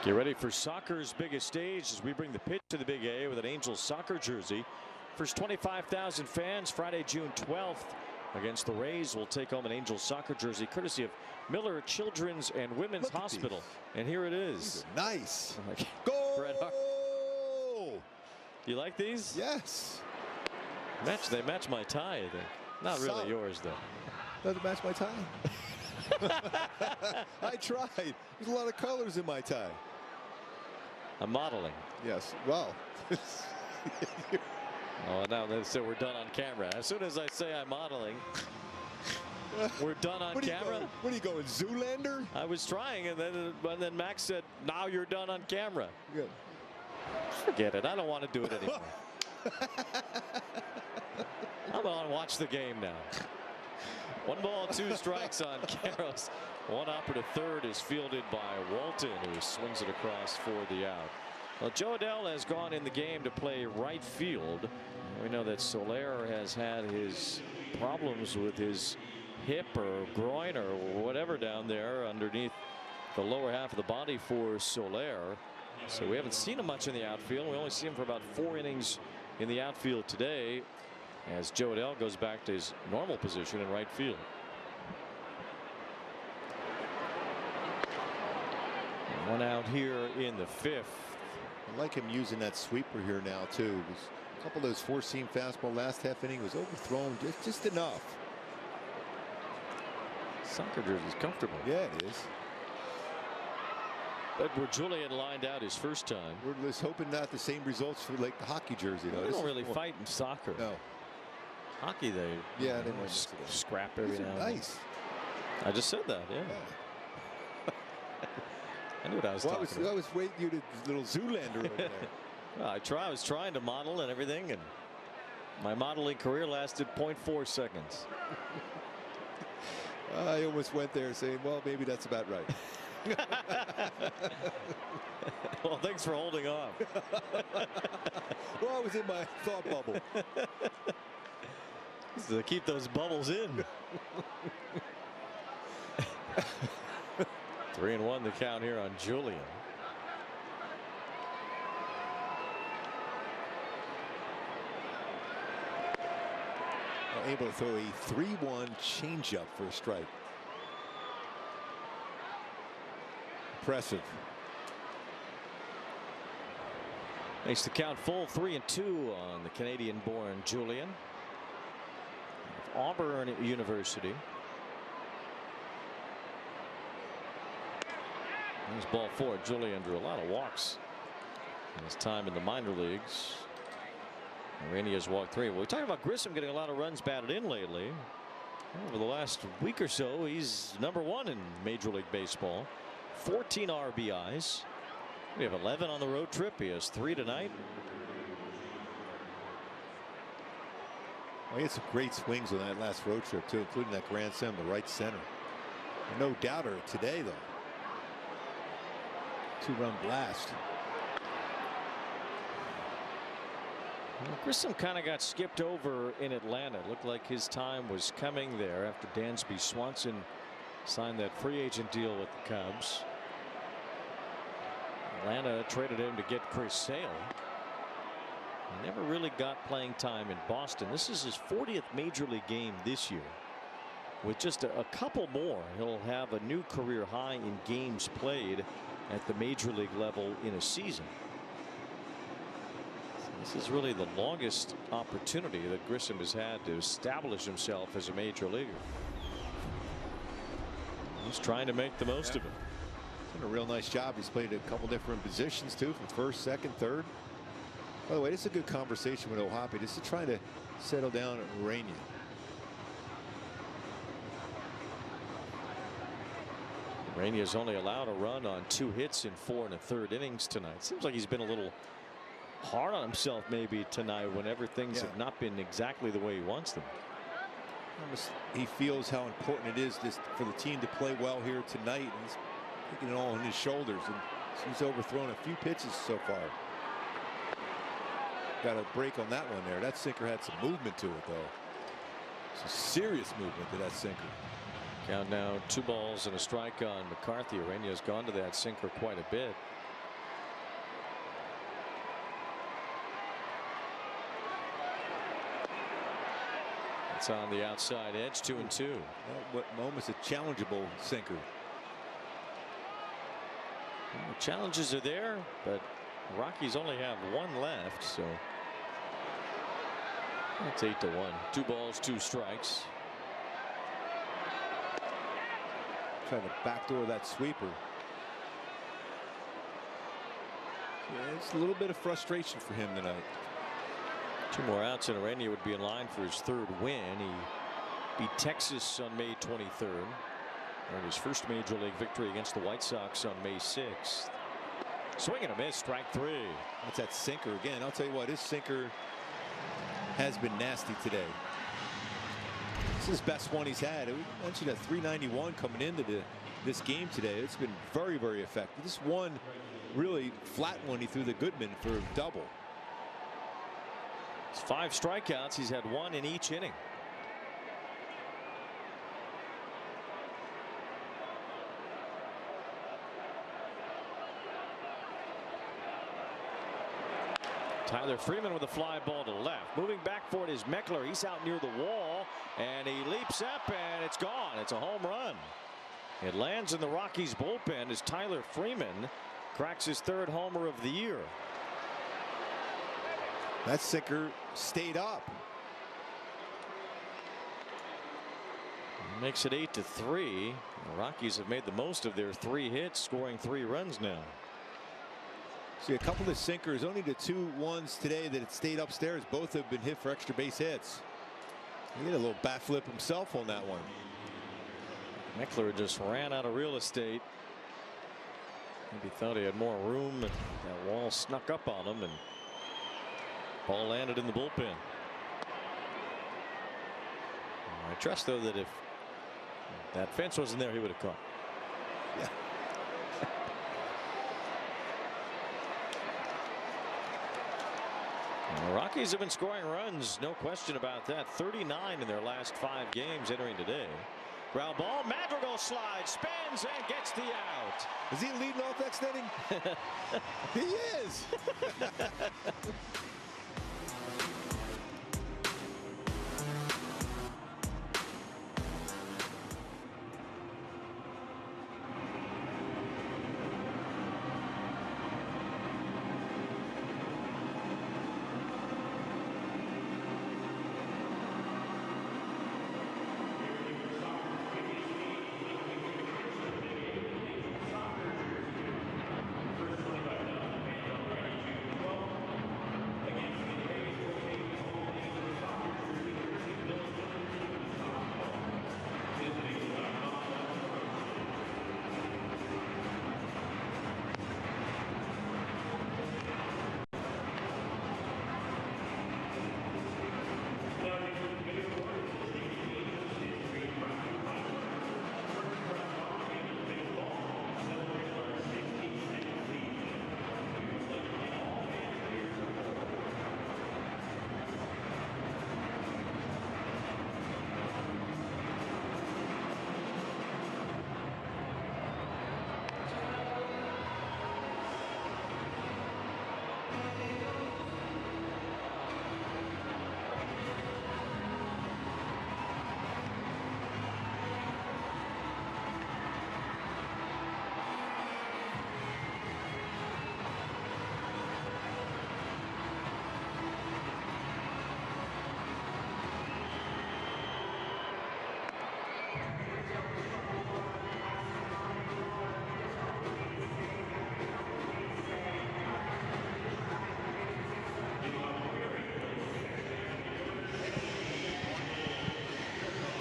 Speaker 5: Get ready for soccer's biggest stage as we bring the pitch to the Big A with an Angels soccer jersey. First 25,000 fans Friday, June 12th against the Rays will take home an Angels soccer jersey courtesy of Miller Children's and Women's Hospital. And here it is.
Speaker 2: Nice.
Speaker 5: Goal! You like these?
Speaker 2: Yes.
Speaker 5: They match my tie, I think. Not really
Speaker 2: Solid.
Speaker 5: yours, though.
Speaker 2: Doesn't match my tie. I tried. There's a lot of colors in my tie.
Speaker 5: I'm modeling.
Speaker 2: Yes. Well.
Speaker 5: Oh, now so we're done on camera. As soon as I say I'm modeling, we're done on camera.
Speaker 2: What are you going, Zoolander?
Speaker 5: I was trying, and then Max said, "Now you're done on camera."
Speaker 2: Good.
Speaker 5: Forget it. I don't want to do it anymore. I'm on watch the game now. 1 ball, 2 strikes on Karros. One up at third is fielded by Walton, who swings it across for the out. Well, Joe Adell has gone in the game to play right field. We know that Soler has had his problems with his hip or groin or whatever down there underneath the lower half of the body for Soler. So we haven't seen him much in the outfield. We only see him for about 4 innings in the outfield today as Joe Adell goes back to his normal position in right field. And 1 out here in the 5th.
Speaker 2: I like him using that sweeper here now too. A couple of those 4-seam fastball last half inning was overthrown just enough.
Speaker 5: Soccer jersey's comfortable.
Speaker 2: Yeah, it is.
Speaker 5: Edward Julian lined out his first time.
Speaker 2: We're just hoping not the same results for like the hockey jersey though.
Speaker 5: They don't really fight in soccer.
Speaker 2: No.
Speaker 5: Hockey, they
Speaker 2: want
Speaker 5: scrap every now and then.
Speaker 2: Nice.
Speaker 5: I just said that. Yeah. I knew what I was talking about.
Speaker 2: I was waiting you to little Zoolander over there.
Speaker 5: Well, I was trying to model and everything, and my modeling career lasted 0.4 seconds.
Speaker 2: I almost went there saying, well, maybe that's about right.
Speaker 5: Well, thanks for holding on.
Speaker 2: Well, I was in my thought bubble.
Speaker 5: To keep those bubbles in. 3-1 the count here on Julian.
Speaker 2: Able to throw a 3-1 changeup for a strike. Impressive.
Speaker 5: Makes the count full 3-2 on the Canadian-born Julian. Auburn University. There's ball 4. Julian drew a lot of walks in his time in the minor leagues. Ureña has walked 3. Well, we talked about Grissom getting a lot of runs batted in lately. Over the last week or so, he's #1 in Major League Baseball. 14 RBIs. We have 11 on the road trip. He has 3 tonight.
Speaker 2: Well, he had some great swings on that last road trip too, including that grand slam to right center. No doubter today though. 2-run blast.
Speaker 5: Well, Grissom kind of got skipped over in Atlanta. It looked like his time was coming there after Dansby Swanson signed that free agent deal with the Cubs. Atlanta traded him to get Chris Sale. He never really got playing time in Boston. This is his 40th Major League game this year. With just a couple more, he'll have a new career high in games played at the Major League level in a season. This is really the longest opportunity that Grissom has had to establish himself as a major leaguer. He's trying to make the most of it.
Speaker 2: He's done a real nice job. He's played a couple different positions too, from first, second, third. By the way, this is a good conversation with O'Hoppe. This is trying to settle down at Ureña.
Speaker 5: Ureña's only allowed a run on 2 hits in 4 1/3 innings tonight. Seems like he's been a little hard on himself maybe tonight whenever things have not been exactly the way he wants them.
Speaker 2: He feels how important it is for the team to play well here tonight, and he's taking it all on his shoulders, and he's overthrown a few pitches so far. Got a break on that one there. That sinker had some movement to it though. Some serious movement to that sinker.
Speaker 5: Count now 2 balls and a strike on McCarthy. Ureña's gone to that sinker quite a bit. That's on the outside edge, 2-2.
Speaker 2: What moment's a challengeable sinker.
Speaker 5: Well, the challenges are there, but the Rockies only have one left, so that's 8-1. 2 balls, 2 strikes.
Speaker 2: Trying to backdoor that sweeper. Yeah, it's a little bit of frustration for him tonight.
Speaker 5: 2 more outs and Ureña would be in line for his 3rd win. He beat Texas on May 23rd. And his first major league victory against the White Sox on May 6th. Swing and a miss, strike 3.
Speaker 2: That's that sinker again. I'll tell you what, his sinker has been nasty today. This is his best one he's had. We mentioned that 391 coming into this game today. It's been very, very effective. This one really flat one he threw to Goodman for a double.
Speaker 5: It's 5 strikeouts. He's had 1 in each inning. Tyler Freeman with a fly ball to left. Moving back for it is Meckler. He's out near the wall and he leaps up and it's gone. It's a home run. It lands in the Rockies bullpen as Tyler Freeman cracks his 3rd homer of the year.
Speaker 2: That sinker stayed up.
Speaker 5: Makes it 8-3. The Rockies have made the most of their 3 hits, scoring 3 runs now.
Speaker 2: See a couple of sinkers, only the 2 ones today that had stayed upstairs. Both have been hit for extra base hits. He had a little bat flip himself on that one.
Speaker 5: Meckler just ran out of real estate. Maybe thought he had more room, and that wall snuck up on him, and ball landed in the bullpen. I trust though that if that fence wasn't there, he would have caught.
Speaker 2: Yeah.
Speaker 5: The Rockies have been scoring runs, no question about that. 39 in their last 5 games entering today. Ground ball, Madrigal slides, spins, and gets the out.
Speaker 2: Is he leading off next inning? He is.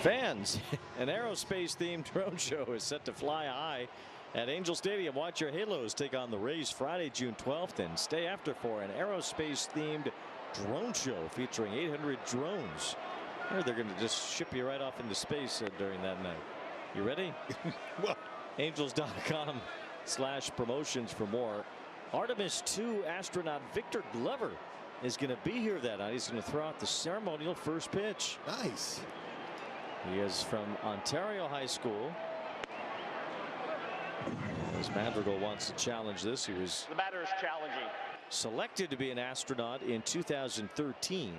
Speaker 5: Fans, an aerospace-themed drone show is set to fly high at Angel Stadium. Watch your Halos take on the Rays Friday, June 12th, and stay after for an aerospace-themed drone show featuring 800 drones. Or they're going to just ship you right off into space during that night. You ready?
Speaker 2: Well,
Speaker 5: Angels.com/promotions for more. Artemis II astronaut Victor Glover is going to be here that night. He's going to throw out the ceremonial first pitch.
Speaker 2: Nice.
Speaker 5: He is from Ontario High School. As Madrigal wants to challenge this, he was
Speaker 13: The batter is challenging.
Speaker 5: selected to be an astronaut in 2013.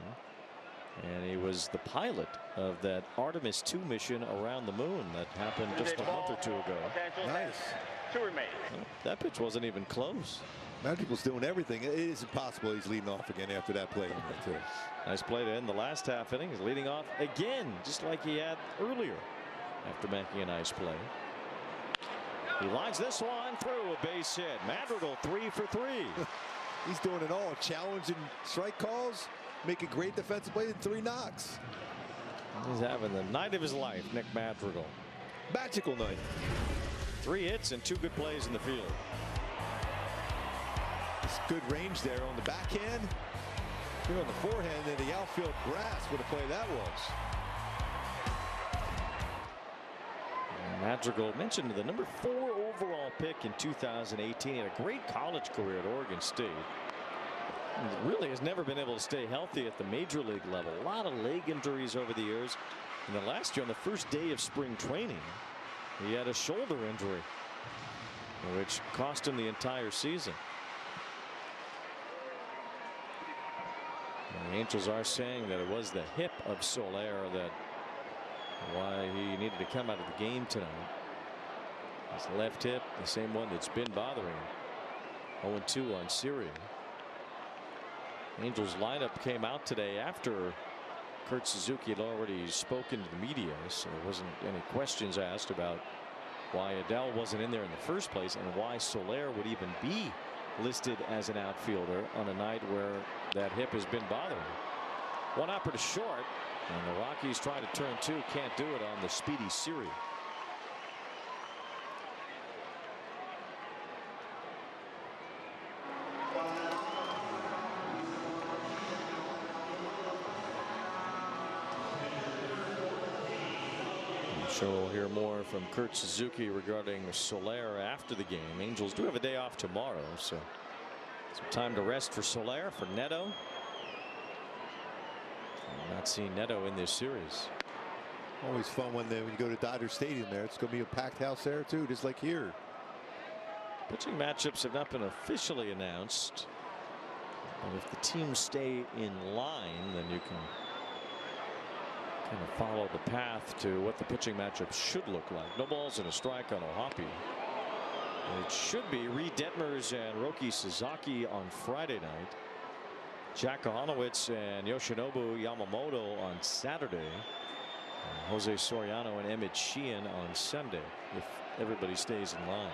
Speaker 5: And he was the pilot of that Artemis 2 mission around the moon that happened just a month or two ago.
Speaker 2: Nice.
Speaker 13: 2 remaining.
Speaker 5: That pitch wasn't even close.
Speaker 2: Madrigal's doing everything. It is impossible he's leading off again after that play.
Speaker 5: Nice play to end the last half inning. He's leading off again, just like he had earlier after making a nice play. He lines this one through, a base hit. Madrigal 3 for 3.
Speaker 2: He's doing it all. Challenging strike calls, making great defensive plays, and 3 knocks.
Speaker 5: He's having the night of his life, Nick Madrigal.
Speaker 2: Magical night.
Speaker 5: 3 hits and 2 good plays in the field.
Speaker 2: It's good range there on the backhand. Here on the forehand, and the outfield grass. What a play that was.
Speaker 5: Madrigal mentioned the number 4 overall pick in 2018. He had a great college career at Oregon State. He really has never been able to stay healthy at the major league level. A lot of leg injuries over the years. And then last year on the first day of spring training, he had a shoulder injury, which cost him the entire season. And the Angels are saying that it was the hip of Soler that why he needed to come out of the game tonight. His left hip, the same one that's been bothering him. 0-2 on Syria. Angels lineup came out today after Kurt Suzuki had already spoken to the media, so there wasn't any questions asked about why Adele wasn't in there in the first place and why Soler would even be listed as an outfielder on a night where that hip has been bothering him. One upper to short, and the Rockies try to turn 2, can't do it on the speedy Syria. I'm sure we'll hear more from Kurt Suzuki regarding Soler after the game. Angels do have a day off tomorrow, so some time to rest for Soler, for Neto. I'm not seeing Neto in this series.
Speaker 2: Always fun when you go to Dodger Stadium there. It's going to be a packed house there too, just like here.
Speaker 5: Pitching matchups have not been officially announced. But if the teams stay in line, then you can kind of follow the path to what the pitching matchup should look like. No balls and a strike on Ohapi. It should be Reed Detmers and Roki Sasaki on Friday night. Jack Kohanowitz and Yoshinobu Yamamoto on Saturday. Jose Soriano and Emmett Sheehan on Sunday, if everybody stays in line.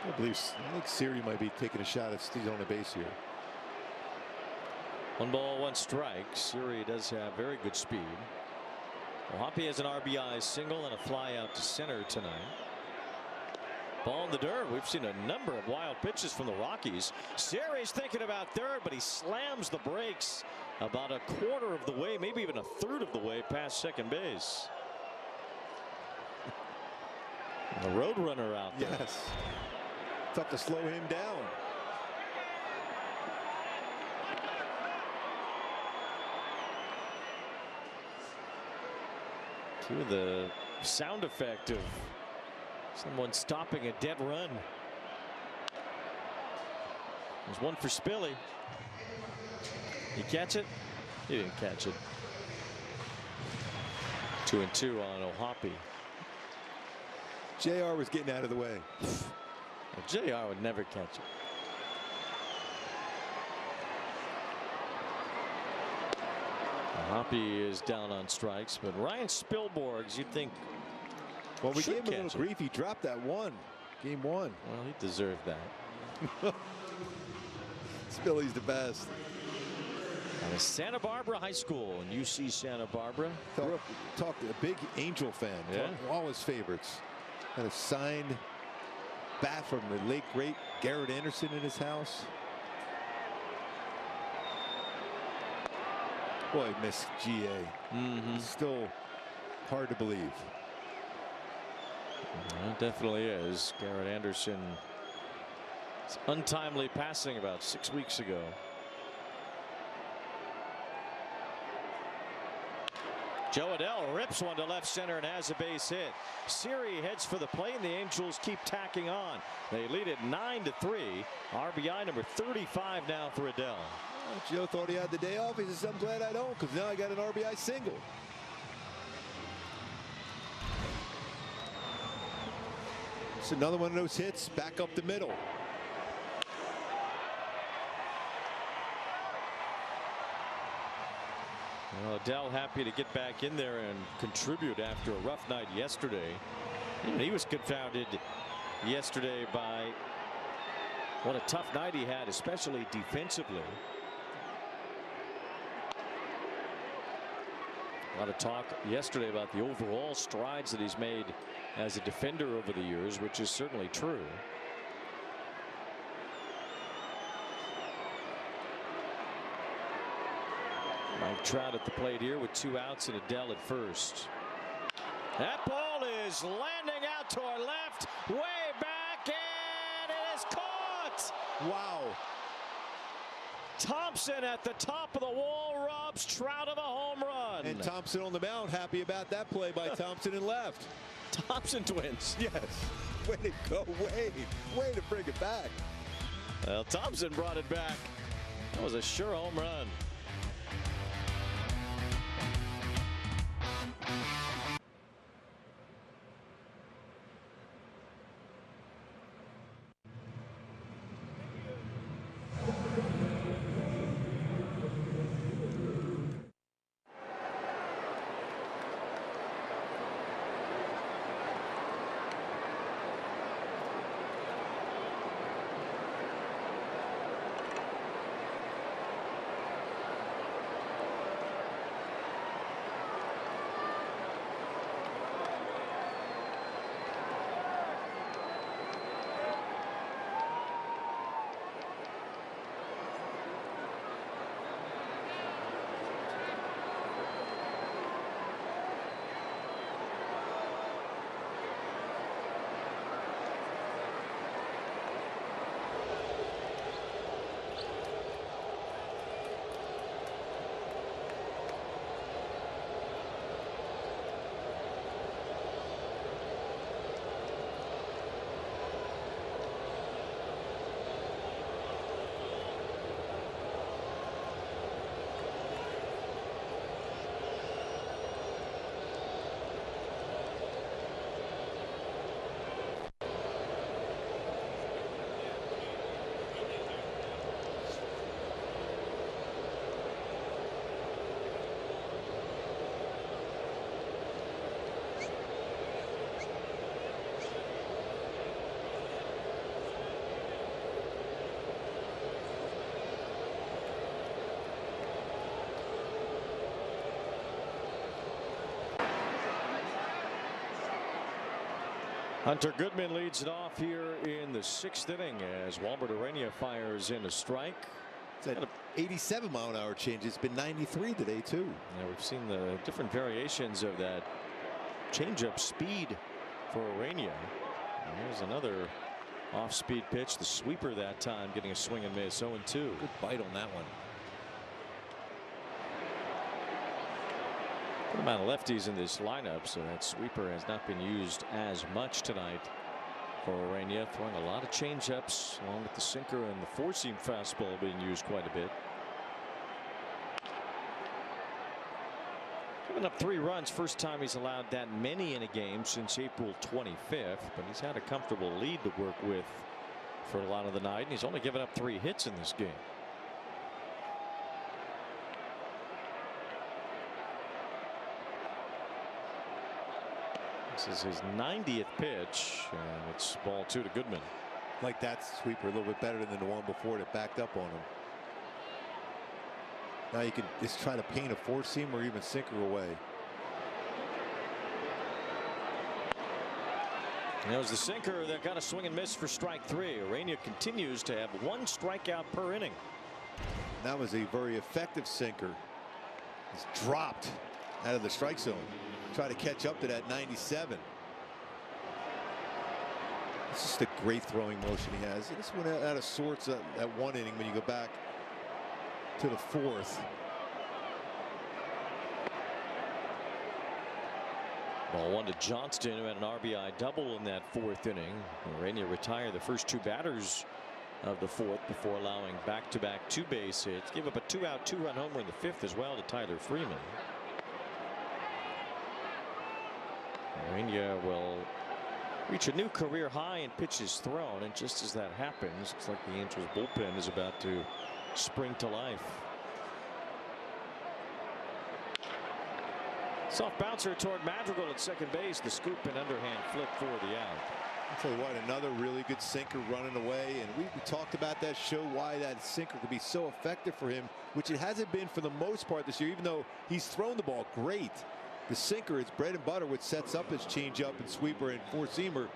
Speaker 2: I think Siri might be taking a shot at stealing on the base here.
Speaker 5: 1 ball, 1 strike. Siri does have very good speed. Ohapi has an RBI single and a fly out to center tonight. Ball in the dirt. We've seen a number of wild pitches from the Rockies. Siri's thinking about third, but he slams the brakes about a quarter of the way, maybe even a third of the way past second base. The Roadrunner out there.
Speaker 2: Yes. Tough to slow him down.
Speaker 5: To the sound effect of someone stopping a dead run. There's one for Spilly. He catch it? He didn't catch it. 2-2 on Ohapi.
Speaker 2: JR was getting out of the way.
Speaker 5: Well, JR would never catch it. Ohapi is down on strikes, but Ryan Spilborghs, you'd think,
Speaker 2: well, we gave him a
Speaker 5: catch
Speaker 2: little grief. He dropped that one. Game 1.
Speaker 5: Well, he deserved that.
Speaker 2: Spilly's the best.
Speaker 5: Out of Santa Barbara High School in UC Santa Barbara.
Speaker 2: Talked a big Angel fan.
Speaker 5: Yeah.
Speaker 2: All his favorites. Had a signed bat from the late great Garrett Anderson in his house. Boy, miss GA. Still hard to believe.
Speaker 5: It definitely is. Garrett Anderson, untimely passing about 6 weeks ago. Joe Adell rips one to left center and has a base hit. Siri heads for the plate, and the Angels keep tacking on. They lead it 9-3. RBI number 35 now for Adell.
Speaker 2: Joe thought he had the day off. He says, I'm glad I don't, because now I got an RBI single. It's another one of those hits back up the middle.
Speaker 5: Well, Adell happy to get back in there and contribute after a rough night yesterday. He was confounded yesterday by what a tough night he had, especially defensively. A lot of talk yesterday about the overall strides that he's made as a defender over the years, which is certainly true. Mike Trout at the plate here with 2 outs and Adell at first. That ball is landing out to our left, way back, and it is caught.
Speaker 2: Wow.
Speaker 5: Thompson at the top of the wall robs Trout of a home run.
Speaker 2: And Thompson on the mound, happy about that play by Thompson and left.
Speaker 5: Thompson twins.
Speaker 2: Yes. Way to go. Way to bring it back.
Speaker 5: Well, Thompson brought it back. That was a sure home run. Hunter Goodman leads it off here in the 6th inning as Walbert Ureña fires in a strike.
Speaker 2: It's at 87-mile-an-hour change. It's been 93 today, too.
Speaker 5: Yeah, we've seen the different variations of that changeup speed for Ureña. Here's another off-speed pitch. The sweeper that time getting a swing and miss. 0-2.
Speaker 2: Good bite on that one.
Speaker 5: Good amount of lefties in this lineup, so that sweeper has not been used as much tonight for Ureña, throwing a lot of changeups along with the sinker and the four-seam fastball being used quite a bit. Giving up 3 runs, first time he's allowed that many in a game since April 25th, but he's had a comfortable lead to work with for a lot of the night, and he's only given up 3 hits in this game. This is his 90th pitch, and it's ball 2 to Goodman.
Speaker 2: Like that sweeper a little bit better than the one before that backed up on him. Now you can just try to paint a four-seam or even sinker away.
Speaker 5: And it was the sinker that got a swing and miss for strike 3. Ureña continues to have 1 strikeout per inning.
Speaker 2: That was a very effective sinker. It's dropped out of the strike zone. Try to catch up to that 97. It's just a great throwing motion he has. This went out of sorts at 1 inning when you go back to the 4th.
Speaker 5: Ball one to Johnston, who had an RBI double in that 4th inning. Ureña retired the first 2 batters of the 4th before allowing back-to-back 2 base hits. Gave up a 2-out 2-run homer in the 5th as well to Tyler Freeman. Ureña will reach a new career high in pitches thrown, and just as that happens, it's like the Angels bullpen is about to spring to life. Soft bouncer toward Madrigal at second base. The scoop and underhand flip for the out.
Speaker 2: I'll tell you what, another really good sinker running away, and we talked about that show, why that sinker could be so effective for him, which it hasn't been for the most part this year, even though he's thrown the ball great. The sinker is bread and butter, which sets up his changeup and sweeper and four-seamer,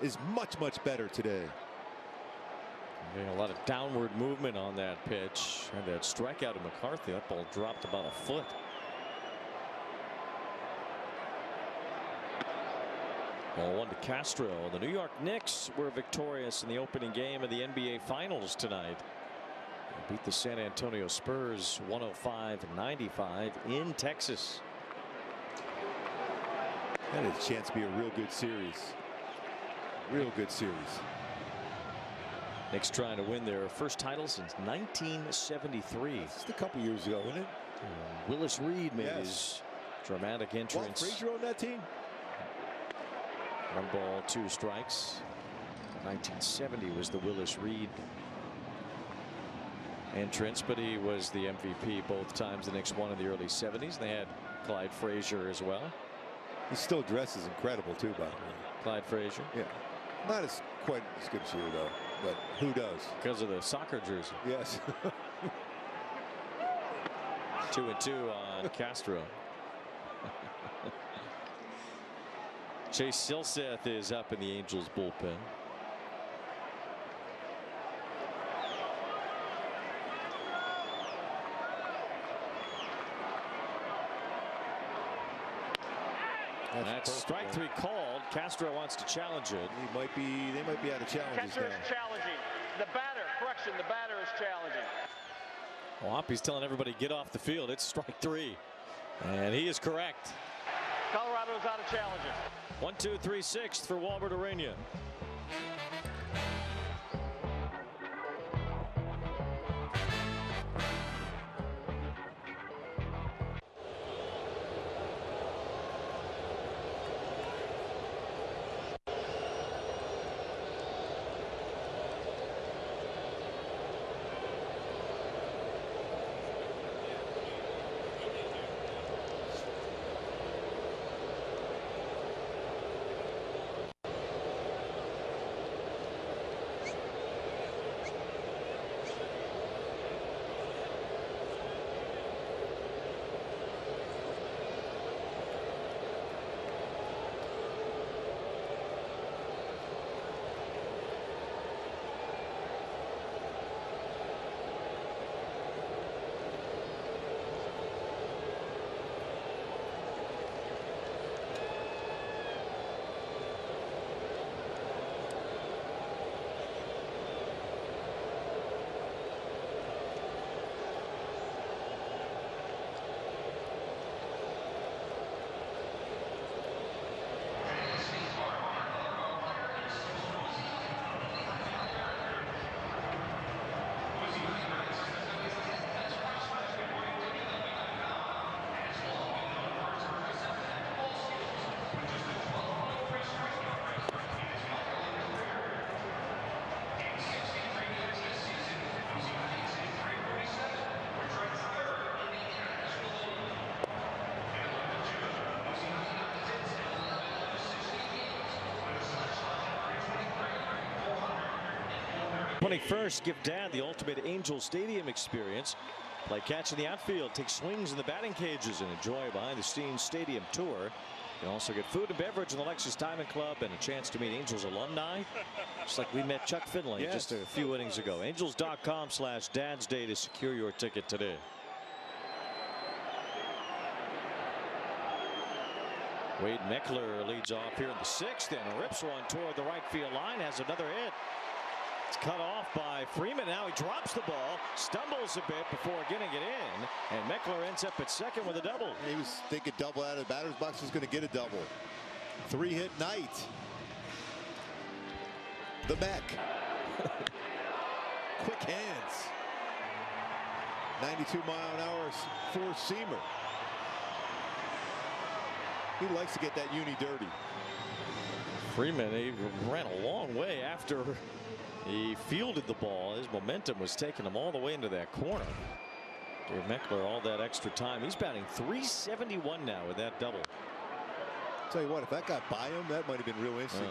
Speaker 2: is much better today.
Speaker 5: A lot of downward movement on that pitch, and that strikeout of McCarthy. That ball dropped about a foot. Ball one to Castro. The New York Knicks were victorious in the opening game of the NBA Finals tonight. They beat the San Antonio Spurs 105-95 in Texas.
Speaker 2: That has a chance to be a real good series. Real good series.
Speaker 5: Knicks trying to win their first title since 1973.
Speaker 2: Just a couple years ago, wasn't it?
Speaker 5: Willis Reed made his dramatic entrance.
Speaker 2: Walt Frazier on that team?
Speaker 5: 1 ball, 2 strikes. 1970 was the Willis Reed entrance, but he was the MVP both times the Knicks won in the early 70s. They had Clyde Frazier as well.
Speaker 2: He still dresses incredible too, by the way.
Speaker 5: Clyde Frazier.
Speaker 2: Yeah. Not as quite as good as you though, but who does?
Speaker 5: Because of the soccer jersey.
Speaker 2: Yes.
Speaker 5: 2-2 on Castro. Chase Silseth is up in the Angels bullpen. That's strike 3 called. Castro wants to challenge it.
Speaker 2: They might be out of challenges
Speaker 13: Catcher
Speaker 2: now.
Speaker 13: is challenging. The batter, correction, the batter is challenging.
Speaker 5: Hoppy's telling everybody get off the field. It's strike 3. And he is correct.
Speaker 13: Colorado's out of challenging.
Speaker 5: 1-2-3 6th for Walbert Ureña. First, give Dad the ultimate Angel Stadium experience. Play catch in the outfield, take swings in the batting cages, and enjoy a behind-the-scenes stadium tour. You can also get food and beverage in the Lexus Diamond Club and a chance to meet Angels alumni, just like we met Chuck Finley just a few innings ago. Angels.com/Dad's Day to secure your ticket today. Wade Meckler leads off here in the 6th and rips one toward the right field line, has another hit. It's cut off by Freeman. Now he drops the ball, stumbles a bit before getting it in, and Meckler ends up at second with a double.
Speaker 2: He was thinking double out of the batter's box, was going to get a double. 3-hit night. The Mech. Quick hands. 92-mile-an-hour four-seamer. He likes to get that uni dirty.
Speaker 5: Freeman, he ran a long way after he fielded the ball. His momentum was taking him all the way into that corner. Gave Meckler all that extra time. He's batting .371 now with that double.
Speaker 2: Tell you what, if that got by him, that might have been real interesting.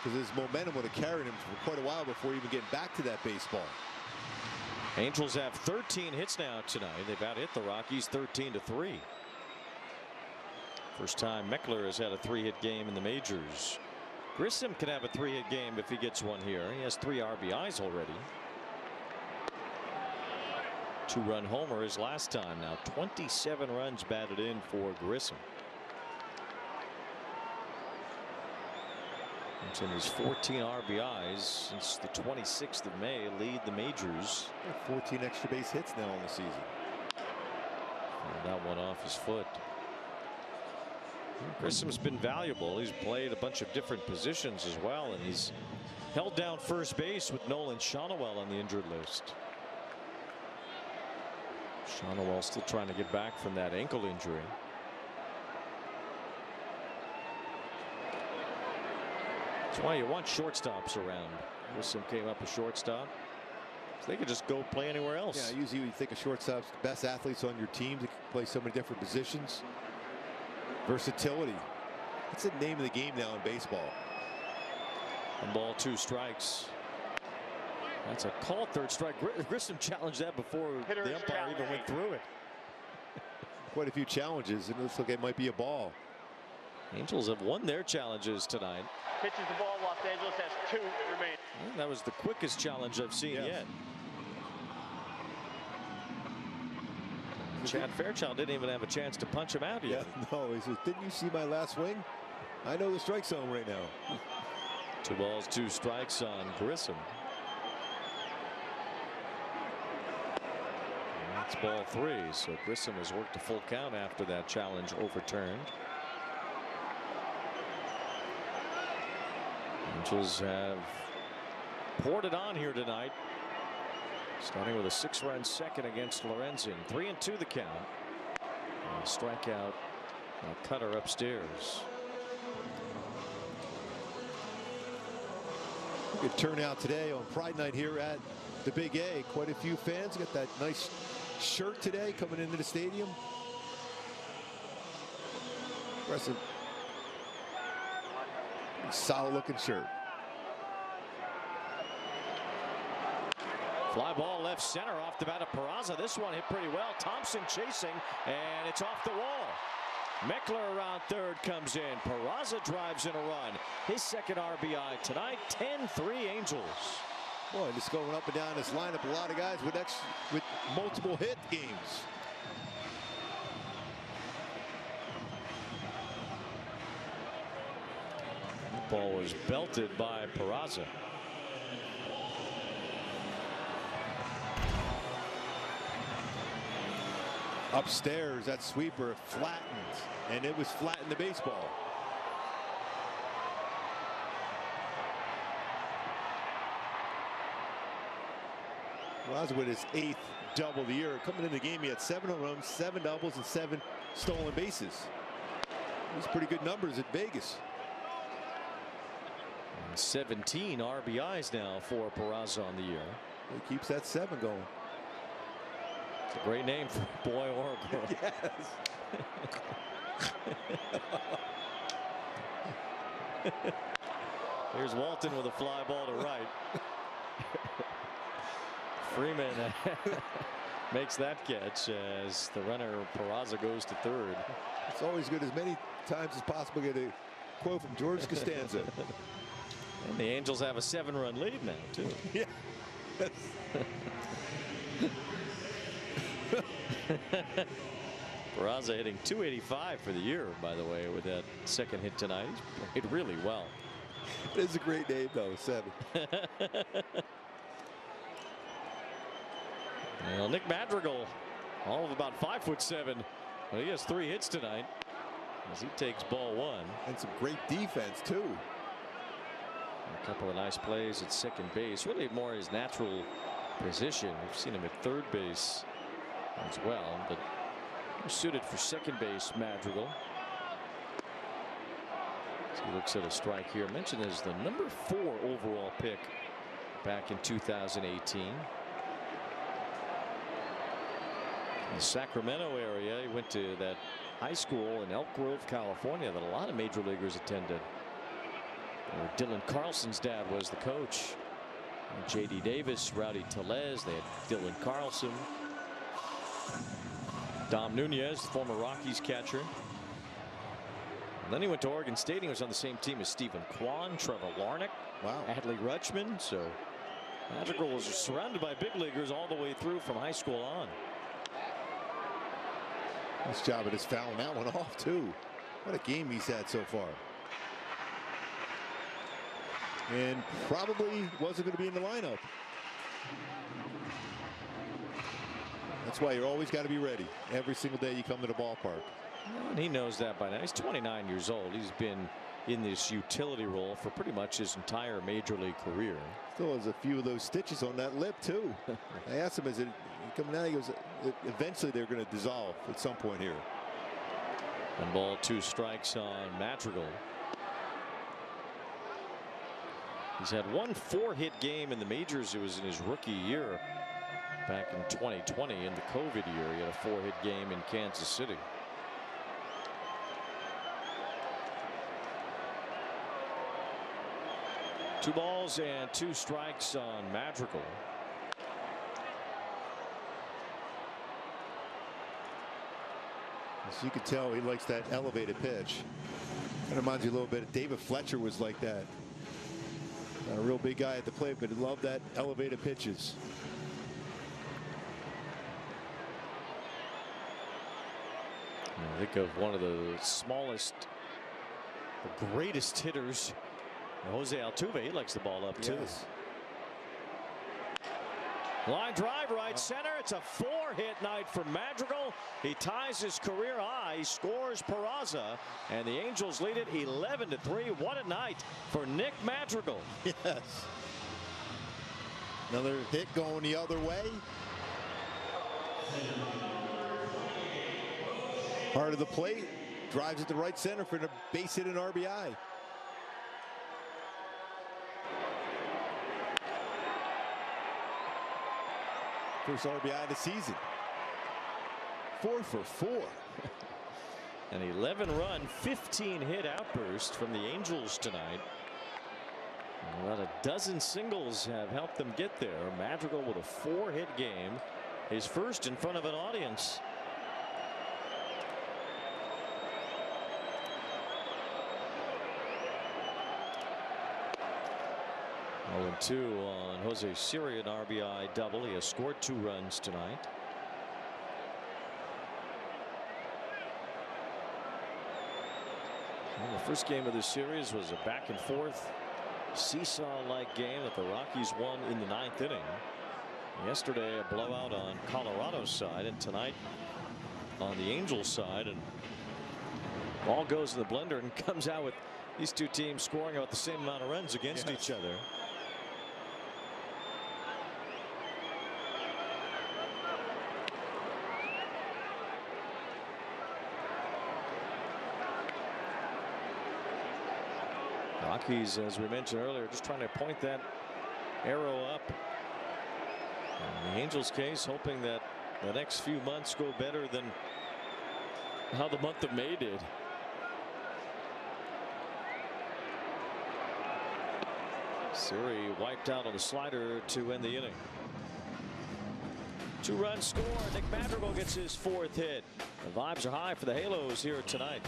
Speaker 2: Because his momentum would have carried him for quite a while before even getting back to that baseball.
Speaker 5: Angels have 13 hits now tonight. They've out-hit the Rockies 13-3. First time Meckler has had a 3-hit game in the majors. Grissom can have a 3-hit game if he gets one here. He has 3 RBIs already. 2-run homer his last time. Now 27 runs batted in for Grissom. It's in his 14 RBIs since the 26th of May, lead the majors.
Speaker 2: 14 extra base hits now in the season.
Speaker 5: And that one off his foot. Grissom's been valuable. He's played a bunch of different positions as well, and he's held down first base with Nolan Shonowell on the injured list. Shonowell still trying to get back from that ankle injury. That's why you want shortstops around. Grissom came up a shortstop, so they could just go play anywhere else.
Speaker 2: Yeah, usually you think of shortstops, the best athletes on your team that can play so many different positions. Versatility. That's the name of the game now in baseball.
Speaker 5: 1 ball, 2 strikes. That's a called third strike. Grissom challenged that before the umpire even went through it.
Speaker 2: Quite a few challenges. It looks like it might be a ball.
Speaker 5: Angels have won their challenges tonight.
Speaker 13: Pitches the ball. Los Angeles has 2 remaining.
Speaker 5: Well, that was the quickest challenge I've seen yet. Chad Fairchild didn't even have a chance to punch him out yet.
Speaker 2: Yeah, no, he says, didn't you see my last swing? I know the strike zone right now.
Speaker 5: 2 balls, 2 strikes on Grissom. That's ball 3. So Grissom has worked a full count after that challenge overturned. Angels have poured it on here tonight. Starting with a 6-run second against Lorenzen. 3-2 the count. And a strikeout. A cutter upstairs.
Speaker 2: Good turnout today on Pride Night here at the Big A. Quite a few fans. Got that nice shirt today coming into the stadium. Impressive. Solid looking shirt.
Speaker 5: Fly ball left center off the bat of Peraza. This one hit pretty well. Thompson chasing, and it's off the wall. Meckler around third comes in. Peraza drives in a run. His second RBI tonight. 10-3 Angels.
Speaker 2: Boy, just going up and down this lineup. A lot of guys with multiple hit games.
Speaker 5: The ball was belted by Peraza.
Speaker 2: Upstairs, that sweeper flattened, and it was flattened the baseball. Peraza with his 8th double of the year. Coming in the game, he had 7 home runs, 7 doubles, and 7 stolen bases. These pretty good numbers at Vegas.
Speaker 5: 17 RBIs now for Peraza on the year.
Speaker 2: He keeps that 7 going.
Speaker 5: It's a great name for a boy or a girl.
Speaker 2: Yes.
Speaker 5: Here's Walton with a fly ball to right. Freeman makes that catch as the runner Peraza goes to third.
Speaker 2: It's always good as many times as possible. Get a quote from George Costanza.
Speaker 5: And the Angels have a 7-run lead now, too.
Speaker 2: Yeah.
Speaker 5: Peraza hitting .285 for the year, by the way, with that second hit tonight. He's played really well.
Speaker 2: It is a great name, though, 7.
Speaker 5: Well, Nick Madrigal, all of about 5'7", but he has 3 hits tonight as he takes ball 1.
Speaker 2: And some great defense, too.
Speaker 5: A couple of nice plays at second base, really more his natural position. We've seen him at third base as well, but suited for second base, Madrigal. So he looks at a strike here. Mentioned as the number 4 overall pick back in 2018. In the Sacramento area, he went to that high school in Elk Grove, California, that a lot of major leaguers attended. Where Dylan Carlson's dad was the coach. And J.D. Davis, Rowdy Tellez, they had Dylan Carlson. Dom Nunez, the former Rockies catcher. And then he went to Oregon State. He was on the same team as Stephen Kwan, Trevor Larnach, Adley Rutschman. So Madrigal was surrounded by big leaguers all the way through from high school on.
Speaker 2: Nice job of just fouling that one off, too. What a game he's had so far. And probably wasn't going to be in the lineup. That's why you're always got to be ready every single day you come to the ballpark.
Speaker 5: And he knows that by now. He's 29 years old. He's been in this utility role for pretty much his entire major league career.
Speaker 2: Still has a few of those stitches on that lip, too. I asked him, is it coming out? He goes, eventually they're going to dissolve at some point here.
Speaker 5: 1 ball, 2 strikes on Madrigal. He's had 1 4-hit game in the majors. It was in his rookie year back in 2020 in the COVID year. He had a 4-hit game in Kansas City. Two balls and 2 strikes on Madrigal.
Speaker 2: As you can tell, he likes that elevated pitch. That reminds you a little bit. David Fletcher was like that. A real big guy at the plate, but he loved that elevated pitches.
Speaker 5: I think of one of the smallest, the greatest hitters, Jose Altuve. He likes the ball up too.
Speaker 2: Yes.
Speaker 5: Line drive right center. It's a 4-hit night for Madrigal. He ties his career high. He scores Peraza, and the Angels lead it 11-3. What a night for Nick Madrigal.
Speaker 2: Yes. Another hit going the other way. Heart of the plate. Drives it to right center for the base hit and RBI. First RBI of the season. 4 for 4.
Speaker 5: An 11-run, 15-hit outburst from the Angels tonight. About a dozen singles have helped them get there. Madrigal with a 4-hit game, his first in front of an audience. Oh, 2 on Jose Siri, an RBI double. He has scored 2 runs tonight. Well, the first game of the series was a back and forth seesaw-like game that the Rockies won in the 9th inning. Yesterday a blowout on Colorado's side, and tonight on the Angels side, and ball goes in the blender and comes out with these two teams scoring about the same amount of runs against each other. Rockies, as we mentioned earlier, just trying to point that arrow up. In the Angels case, hoping that the next few months go better than how the month of May did. Siri wiped out on the slider to end the inning. 2-run score. Nick Madrigal gets his 4th hit. The vibes are high for the Halos here tonight.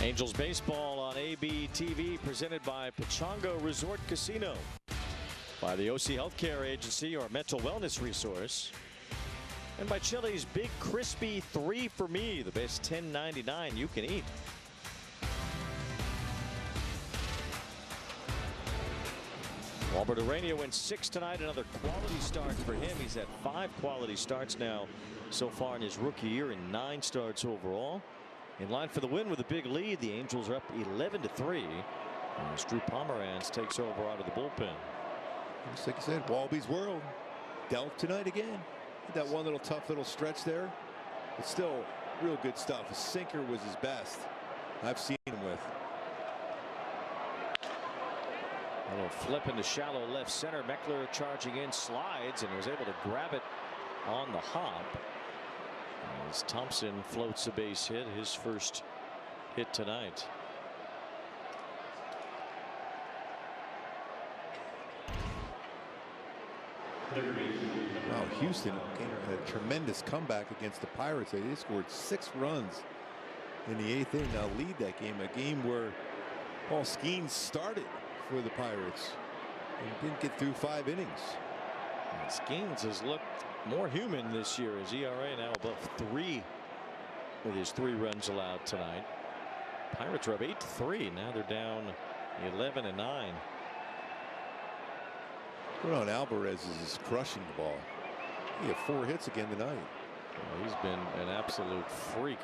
Speaker 5: Angels baseball on AB TV, presented by Pechanga Resort Casino, by the OC Healthcare Agency, your mental wellness resource, and by Chili's Big Crispy 3 for Me, the best $10.99 you can eat. Walbert Ureña went 6 tonight, another quality start for him. He's had 5 quality starts now so far in his rookie year and 9 starts overall. In line for the win with a big lead, the Angels are up 11-3 as Drew Pomeranz takes over out of the bullpen.
Speaker 2: Just like I said, Walby's world dealt tonight again. That one little tough little stretch there. It's still real good stuff. His sinker was his best I've seen him with.
Speaker 5: A little flip into shallow left center. Meckler charging in, slides, and was able to grab it on the hop. As Thompson floats a base hit, his first hit tonight.
Speaker 2: Wow, Houston had a tremendous comeback against the Pirates. They scored 6 runs in the 8th inning. Now lead that game, a game where Paul Skeens started for the Pirates and didn't get through 5 innings.
Speaker 5: And Skeens has looked more human this year. His ERA now above 3 with his 3 runs allowed tonight. Pirates are up 8-3. Now they're down 11-9.
Speaker 2: Ron Alvarez is crushing the ball. He had 4 hits again tonight.
Speaker 5: Well, he's been an absolute freak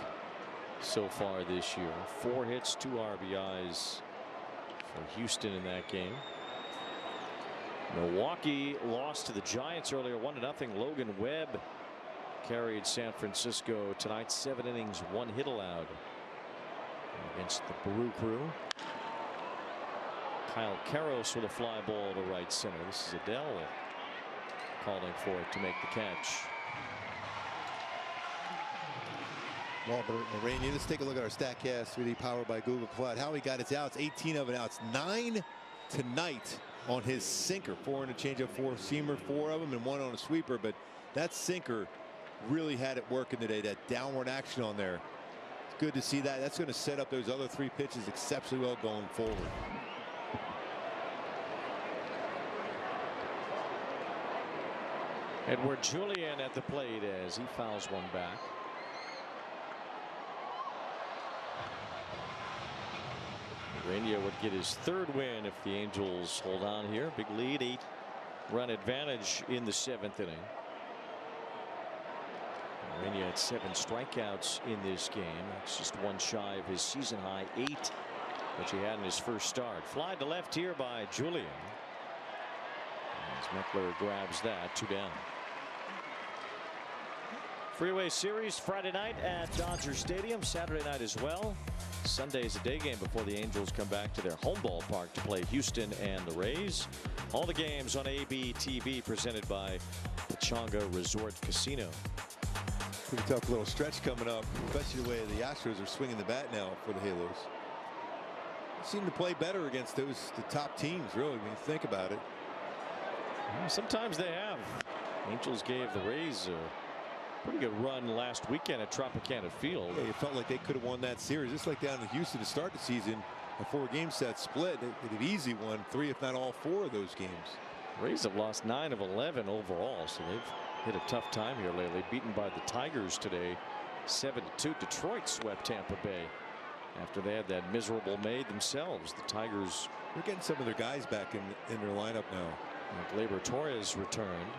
Speaker 5: so far this year. 4 hits, 2 RBIs for Houston in that game. Milwaukee lost to the Giants earlier 1-0. Logan Webb carried San Francisco tonight. 7 innings, 1 hit allowed against the Brew Crew. Kyle Karros with a fly ball to right center. This is Adele calling for it to make the catch.
Speaker 2: Walbert Ureña. Let's take a look at our StatCast 3D powered by Google Cloud. How he got his outs, 18 of it outs, 9 tonight on his sinker. 4 in a changeup, 4-seamer, 4 of them, and 1 on a sweeper. But that sinker really had it working today. That downward action on there. It's good to see that. That's going to set up those other 3 pitches exceptionally well going forward.
Speaker 5: Edward Julian at the plate as he fouls one back. Ureña would get his 3rd win if the Angels hold on here. Big lead, 8-run advantage in the 7th inning. Ureña had 7 strikeouts in this game. That's just 1 shy of his season high 8, which he had in his first start. Fly to left here by Julian. As Meckler grabs that, 2 down. Freeway Series Friday night at Dodger Stadium, Saturday night as well. Sunday's a day game before the Angels come back to their home ballpark to play Houston and the Rays. All the games on AB TV, presented by Pechanga Resort Casino.
Speaker 2: Pretty tough little stretch coming up, especially the way the Astros are swinging the bat now for the Halos. They seem to play better against the top teams, really, when you think about it.
Speaker 5: Sometimes they have. Angels gave the Rays a pretty good run last weekend at Tropicana Field.
Speaker 2: Yeah, it felt like they could have won that series, just like down in Houston to start the season. A 4-game set split. They'd have easily won 3, if not all 4 of those games.
Speaker 5: Rays have lost 9 of 11 overall, so they've hit a tough time here lately. Beaten by the Tigers today, 7-2. Detroit swept Tampa Bay after they had that miserable May themselves. The Tigers.
Speaker 2: They're getting some of their guys back in their lineup now.
Speaker 5: Gleyber Torres returned.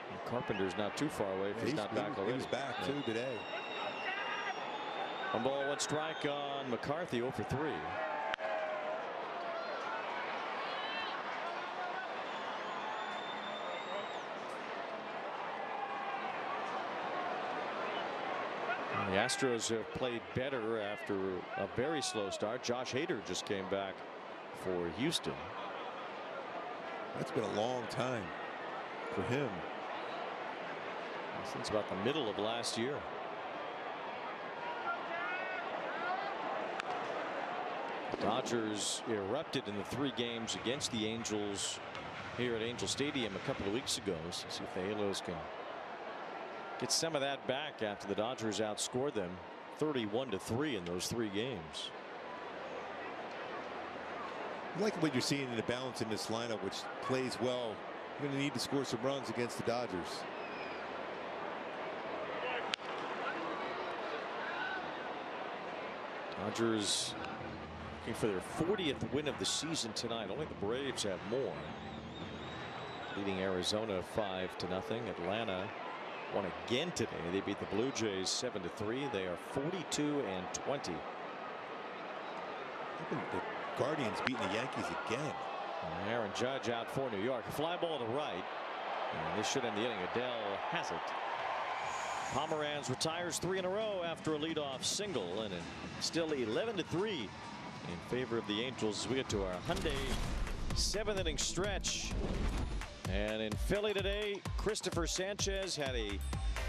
Speaker 5: And Carpenter's not too far away if he's not back already.
Speaker 2: He was back too today.
Speaker 5: 1 ball, 1 strike on McCarthy, 0 for 3. The Astros have played better after a very slow start. Josh Hader just came back for Houston.
Speaker 2: That's been a long time for him.
Speaker 5: Since about the middle of last year. The Dodgers erupted in the 3 games against the Angels here at Angel Stadium a couple of weeks ago. So see if the Halos can get some of that back after the Dodgers outscored them 31-3 in those 3 games.
Speaker 2: I like what you're seeing in the balance in this lineup, which plays well. You're going to need to score some runs against the Dodgers.
Speaker 5: Dodgers looking for their 40th win of the season tonight. Only the Braves have more. Leading Arizona 5-0. Atlanta won again today. They beat the Blue Jays 7-3. They are 42-20.
Speaker 2: The Guardians beating the Yankees again.
Speaker 5: Aaron Judge out for New York. A fly ball to right. And this should end the inning. Adele has it. Pomeranz retires 3 in a row after a leadoff single, and still 11-3 in favor of the Angels as we get to our Hyundai 7th inning stretch. And in Philly today, Christopher Sanchez had a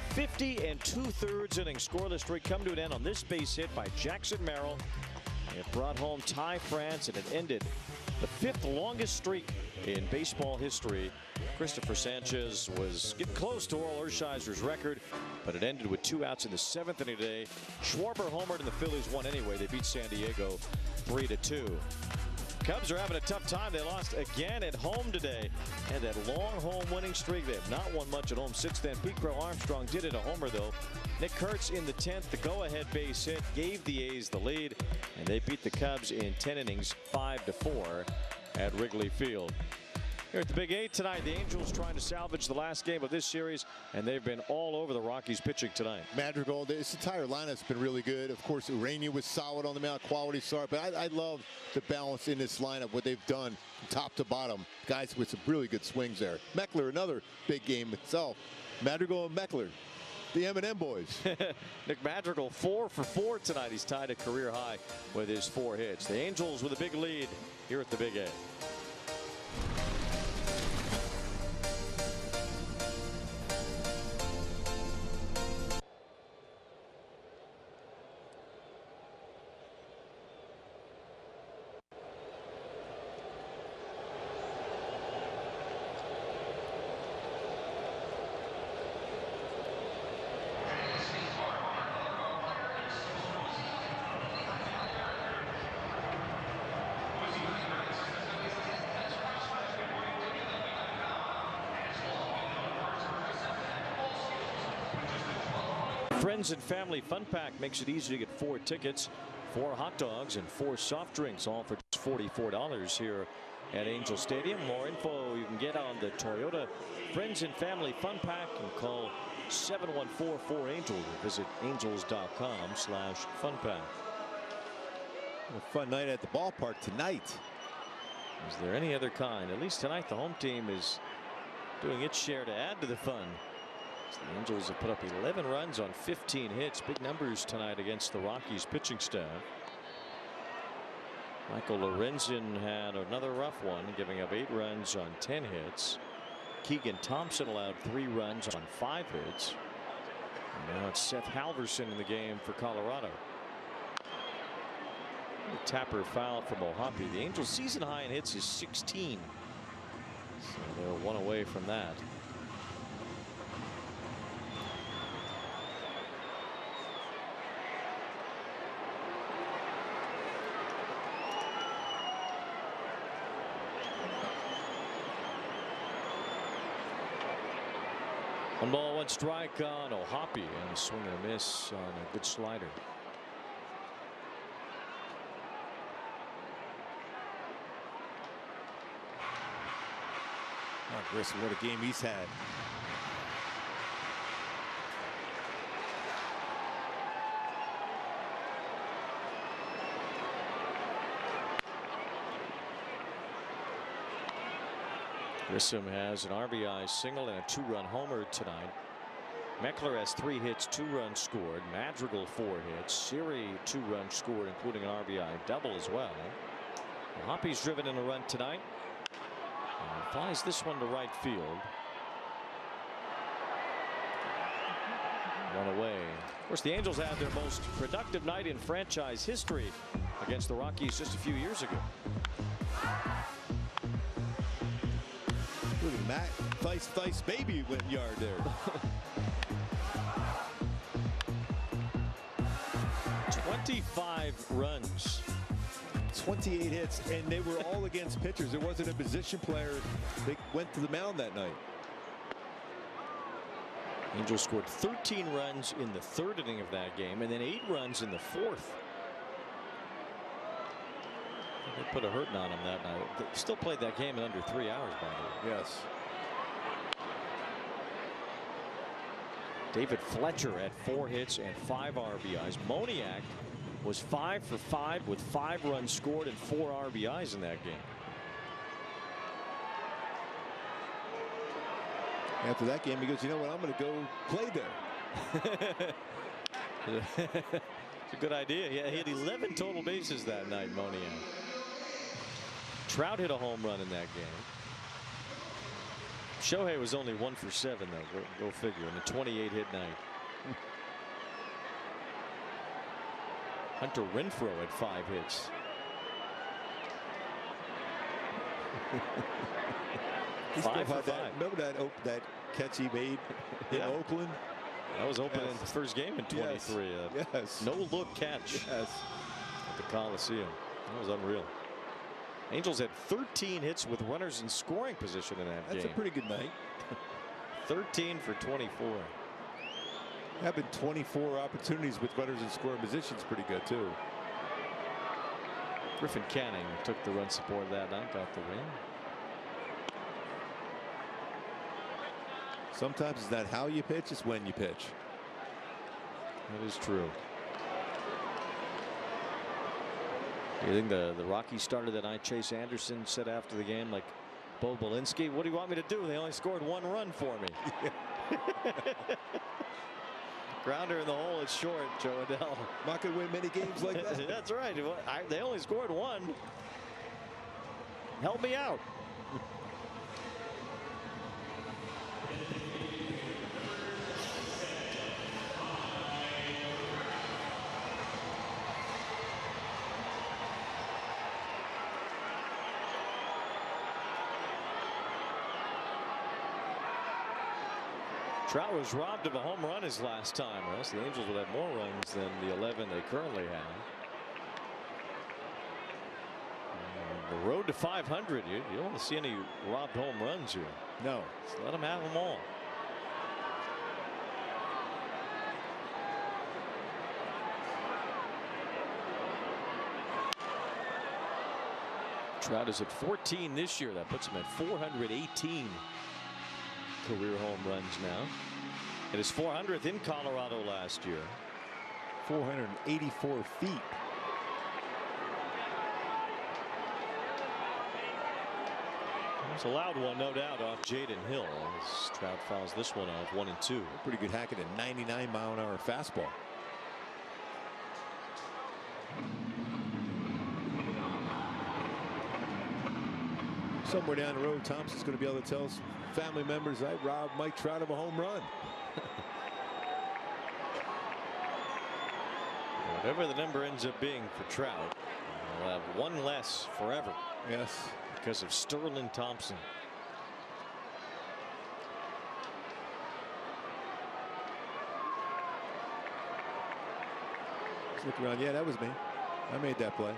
Speaker 5: 50 2/3 inning scoreless streak come to an end on this base hit by Jackson Merrill. It brought home Ty France, and it ended the 5th longest streak in baseball history. Christopher Sanchez was getting close to Oral Hershiser's record, but it ended with 2 outs in the 7th inning today. Schwarber homered and the Phillies won anyway. They beat San Diego 3-2. Cubs are having a tough time. They lost again at home today. And that long home winning streak, they have not won much at home since then. Pete Crow Armstrong did hit a homer, though. Nick Kurtz in the 10th, the go-ahead base hit, gave the A's the lead, and they beat the Cubs in 10 innings 5-4 at Wrigley Field. Here at the Big 8 tonight, the Angels trying to salvage the last game of this series, and they've been all over the Rockies pitching tonight.
Speaker 2: Madrigal, this entire lineup's been really good. Of course, Ureña was solid on the mound, quality start, but I love the balance in this lineup, what they've done from top to bottom. Guys with some really good swings there. Meckler, another big game itself. Madrigal and Meckler, the M&M boys.
Speaker 5: Nick Madrigal 4 for 4 tonight. He's tied a career high with his 4 hits. The Angels with a big lead here at the Big 8. Friends and Family Fun Pack makes it easy to get 4 tickets, 4 hot dogs, and 4 soft drinks, all for just $44 here at Angel Stadium. More info you can get on the Toyota Friends and Family Fun Pack and call 714-4ANGEL or visit angels.com/funpack.
Speaker 2: A fun night at the ballpark tonight.
Speaker 5: Is there any other kind? At least tonight the home team is doing its share to add to the fun. The Angels have put up 11 runs on 15 hits. Big numbers tonight against the Rockies pitching staff. Michael Lorenzen had another rough one, giving up 8 runs on 10 hits. Keegan Thompson allowed 3 runs on 5 hits. And now it's Seth Halverson in the game for Colorado. The Tapper foul from Ohapi. The Angels' season high in hits is 16. So they're 1 away from that. One ball, 1 strike on Ohapi, and a swing and a miss on a good slider.
Speaker 2: Oh, Grissom, what a game he's had.
Speaker 5: Grissom has an RBI single and a 2-run homer tonight. Meckler has 3 hits, 2 runs scored. Madrigal 4 hits. Siri 2 runs scored, including an RBI double as well. Hoppy's driven in a run tonight. And flies this one to right field. 1 away. Of course, the Angels had their most productive night in franchise history against the Rockies just a few years ago.
Speaker 2: Look at Matt Thice baby went yard there.
Speaker 5: 25 runs
Speaker 2: 28 hits, and they were all against pitchers. There wasn't a position player that went to the mound that night.
Speaker 5: Angels scored 13 runs in the 3rd inning of that game, and then 8 runs in the 4th. They put a hurting on them that night. They still played that game in under 3 hours, by the way.
Speaker 2: Yes.
Speaker 5: David Fletcher had 4 hits and 5 RBIs. Moniak was 5 for 5 with 5 runs scored and 4 RBIs in that game.
Speaker 2: After that game, he goes, you know what, I'm going to go play there.
Speaker 5: It's a good idea. Yeah, he had 11 total bases that night, Moniak. Trout hit a home run in that game. Shohei was only 1 for 7, though. Go figure. In a 28 hit night. Hunter Renfroe had 5 hits.
Speaker 2: He
Speaker 5: 5 for 5.
Speaker 2: Remember that catch he made in Oakland?
Speaker 5: That was open in the first game in 23.
Speaker 2: Yes.
Speaker 5: No look catch.
Speaker 2: Yes.
Speaker 5: At the Coliseum. That was unreal. Angels had 13 hits with runners in scoring position in that game.
Speaker 2: That's a pretty good night.
Speaker 5: 13 for 24.
Speaker 2: Having 24 opportunities with runners in scoring positions pretty good too.
Speaker 5: Griffin Canning took the run support that night, got the win.
Speaker 2: Sometimes it's not how you pitch, it's when you pitch.
Speaker 5: That is true. You think the Rockies started that night? Chase Anderson said after the game, like, Bo Belinsky, what do you want me to do? They only scored 1 run for me. Grounder in the hole is short, Joe Adell.
Speaker 2: Not going to win many games like that.
Speaker 5: That's right. They only scored 1. Help me out. Trout was robbed of a home run his last time, or else the Angels would have more runs than the 11 they currently have. The road to 500, you don't want to see any robbed home runs here.
Speaker 2: No.
Speaker 5: Just let them have them all. Trout is at 14 this year. That puts him at 418 career home runs now. It is 400th in Colorado last year.
Speaker 2: 484 feet.
Speaker 5: It's a loud one, no doubt, off Jaden Hill. As Trout fouls this one off, 1-2.
Speaker 2: Pretty good hack at a 99-mile-an-hour fastball. Somewhere down the road, Thompson's going to be able to tell his family members, I robbed Mike Trout of a home run.
Speaker 5: Whatever the number ends up being for Trout, we'll have 1 less forever.
Speaker 2: Yes.
Speaker 5: Because of Sterling Thompson.
Speaker 2: Let's look around. Yeah, that was me. I made that play.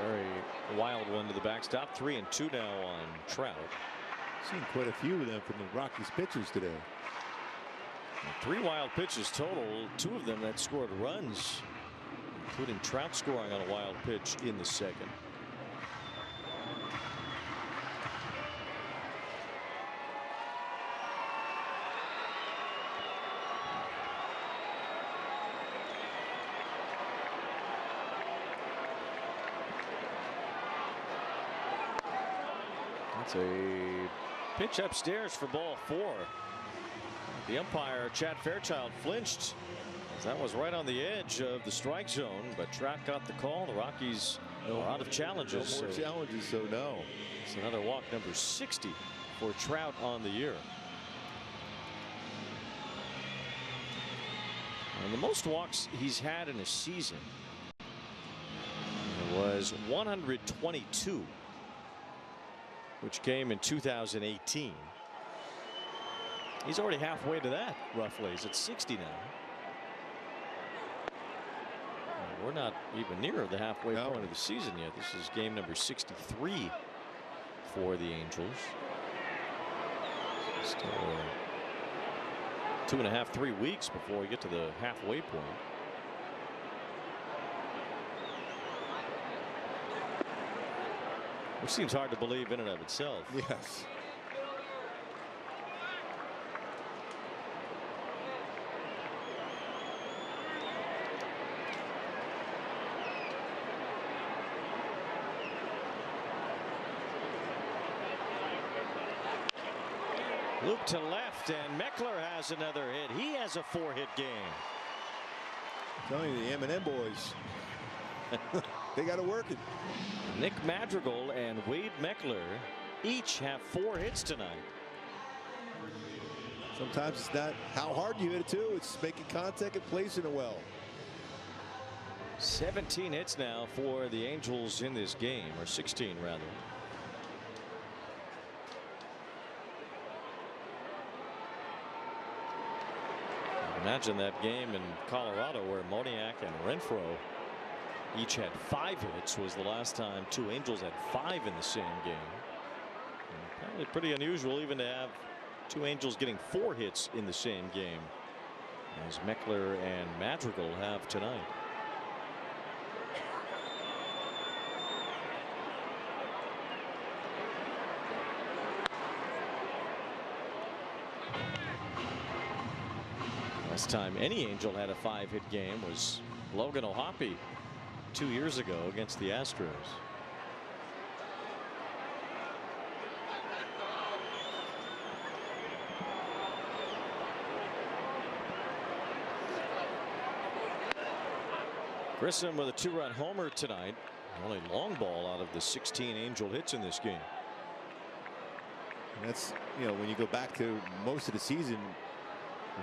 Speaker 5: Very wild one to the backstop. 3-2 now on Trout.
Speaker 2: Seen quite a few of them from the Rockies pitchers today.
Speaker 5: 3 wild pitches total. 2 of them that scored runs, including Trout scoring on a wild pitch in the 2nd. That's a pitch upstairs for ball 4. The umpire, Chad Fairchild, flinched. That was right on the edge of the strike zone, but Trout got the call. The Rockies A lot of challenges.
Speaker 2: No more challenges, so no.
Speaker 5: It's another walk, number 60 for Trout on the year. And the most walks he's had in a season was 122, which came in 2018. He's already halfway to that, roughly. He's at 60 now. And we're not even near the halfway point of the season yet. This is game number 63 for the Angels. Still 2.5, 3 weeks before we get to the halfway point. Which seems hard to believe in and of itself.
Speaker 2: Yes.
Speaker 5: Loop to left, and Meckler has another hit. He has a 4-hit game.
Speaker 2: I'm telling you, the M&M boys, they got to work it.
Speaker 5: Nick Madrigal and Wade Meckler each have 4 hits tonight.
Speaker 2: Sometimes it's not how hard you hit it too. It's making contact and placing it well.
Speaker 5: 17 hits now for the Angels in this game, or 16 rather. Imagine that game in Colorado where Moniak and Renfroe each had 5 hits. Was the last time 2 Angels had 5 in the same game. And probably pretty unusual even to have 2 Angels getting 4 hits in the same game, as Meckler and Madrigal have tonight. Last time any Angel had a 5-hit game was Logan O'Hoppe 2 years ago against the Astros. Grissom with a 2-run homer tonight. Only long ball out of the 16 Angel hits in this game.
Speaker 2: And that's, you know, when you go back to most of the season,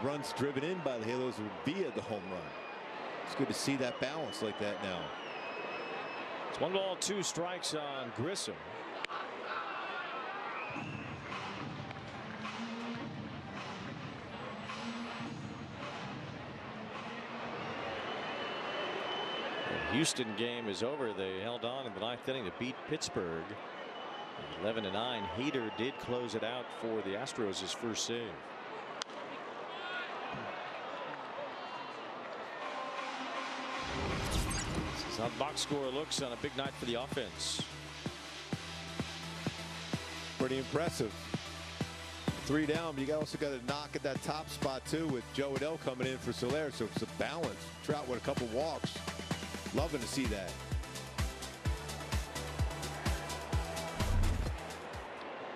Speaker 2: runs driven in by the Halos via the home run. It's good to see that balance like that now.
Speaker 5: It's 1 ball, 2 strikes on Grissom. The Houston game is over. They held on in the 9th inning to beat Pittsburgh 11-9. Hader did close it out for the Astros, his first save. This is how the box score looks on a big night for the offense.
Speaker 2: Pretty impressive. 3 down, but you also got to knock at that top spot too, with Joe Adell coming in for Soler, so it's a balance. Trout with a couple walks. Loving to see that.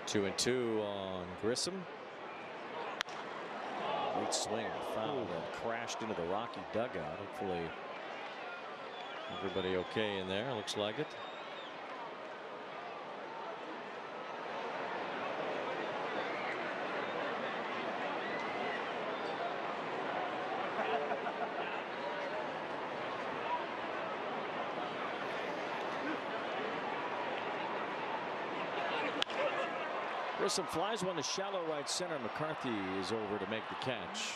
Speaker 5: Two and two on Grissom. Great swing, foul that crashed into the Rocky dugout. Hopefully everybody okay in there. Looks like it. Grissom flies one to shallow right center. McCarthy is over to make the catch.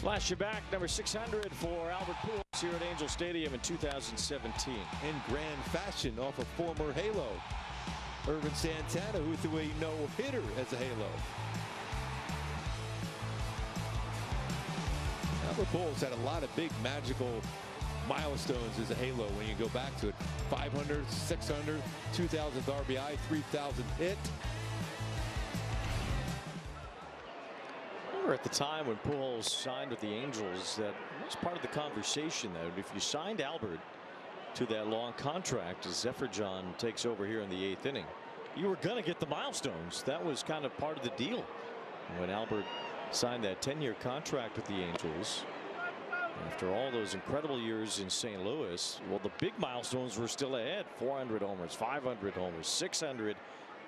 Speaker 5: Flash you back, number 600 for Albert Pujols here at Angel Stadium in 2017.
Speaker 2: In grand fashion off a former Halo, Irvin Santana, who threw a no-hitter as a Halo. Albert Pujols had a lot of big magical milestones as a Halo when you go back to it. 500, 600, 2,000th RBI, 3,000th hit.
Speaker 5: At the time when Pujols signed with the Angels, that was part of the conversation that if you signed Albert to that long contract as Zephyr-John takes over here in the 8th inning, you were going to get the milestones. That was kind of part of the deal when Albert signed that 10-year contract with the Angels. After all those incredible years in St. Louis, well, the big milestones were still ahead. 400 homers, 500 homers, 600,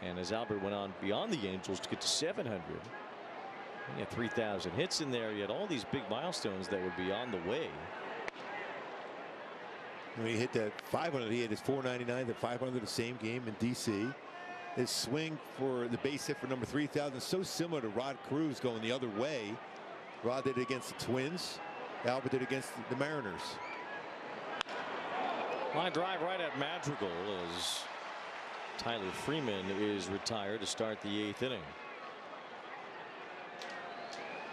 Speaker 5: and as Albert went on beyond the Angels to get to 700. He had 3,000 hits in there. He had all these big milestones that would be on the way.
Speaker 2: When he hit that 500, he had his 499 at 500 the same game in D.C. His swing for the base hit for number 3,000 so similar to Rod Cruz going the other way. Rod did it against the Twins. Albert did it against the Mariners.
Speaker 5: Line drive right at Madrigal as Tyler Freeman is retired to start the 8th inning.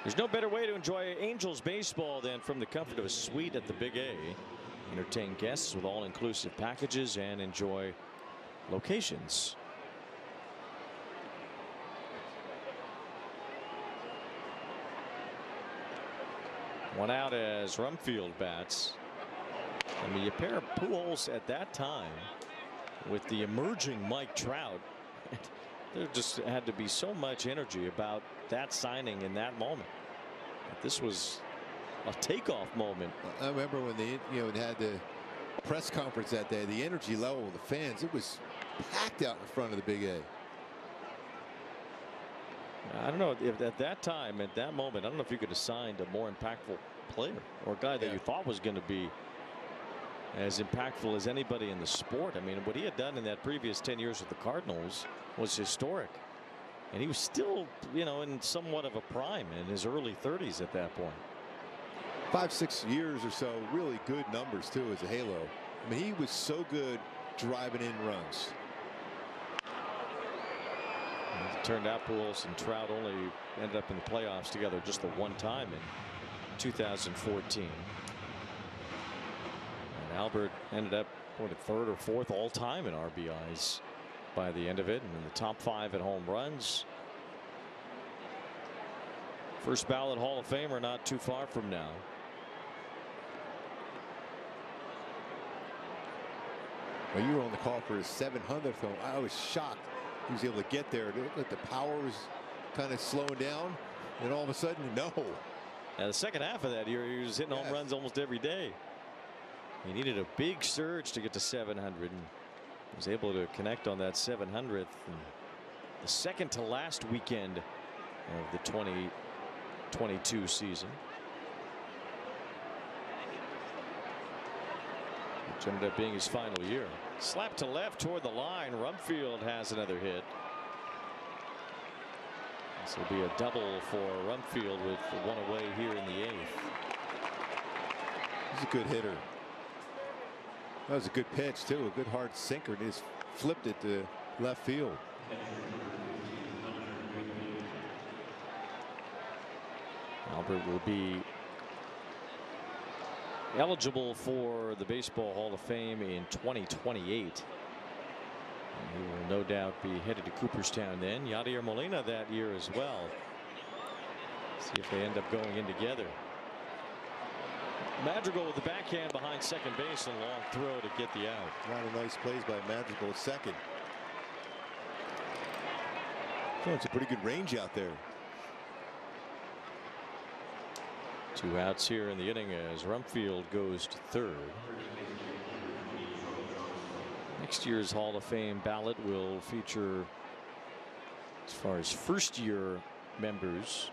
Speaker 5: There's no better way to enjoy Angels baseball than from the comfort of a suite at the Big A. Entertain guests with all-inclusive packages and enjoy locations. One out as Rumfield bats. I mean, you pair Pujols at that time with the emerging Mike Trout. There just had to be so much energy about that signing in that moment. This was a takeoff moment.
Speaker 2: I remember when they had the press conference that day, the energy level of the fans, it was packed out in front of the Big A.
Speaker 5: I don't know if at that time, at that moment, I don't know if you could have signed a more impactful player or a guy that you thought was going to be as impactful as anybody in the sport. I mean, what he had done in that previous 10 years with the Cardinals was historic. And he was still, in somewhat of a prime in his early 30s at that point.
Speaker 2: 5-6 years or so, really good numbers too as a Halo. I mean, he was so good driving in runs.
Speaker 5: It turned out Pujols and Trout only ended up in the playoffs together just the one time in 2014. And Albert ended up at 3rd or 4th all time in RBIs by the end of it, and in the top 5 at home runs. First ballot Hall of Famer not too far from now.
Speaker 2: Well, you were on the call for his 700th home. I was shocked he was able to get there. It looked like the power was kind of slowing down, and all of a sudden, no.
Speaker 5: Now, the second half of that year, he was hitting home runs almost every day. He needed a big surge to get to 700, and was able to connect on that 700th, and the second to last weekend of the 2022 season, which ended up being his final year. Slap to left toward the line. Rumfield has another hit. This will be a double for Rumfield with one away here in the 8th.
Speaker 2: He's a good hitter. That was a good pitch too, a good hard sinker, and he just flipped it to left field.
Speaker 5: Albert will be eligible for the Baseball Hall of Fame in 2028. And he will no doubt be headed to Cooperstown then. Yadier Molina that year as well. See if they end up going in together. Madrigal with the backhand behind second base and long throw to get the out.
Speaker 2: A lot of nice plays by Madrigal at second. So it's a pretty good range out there.
Speaker 5: 2 outs here in the inning as Rumfield goes to 3rd. Next year's Hall of Fame ballot will feature, as far as first-year members,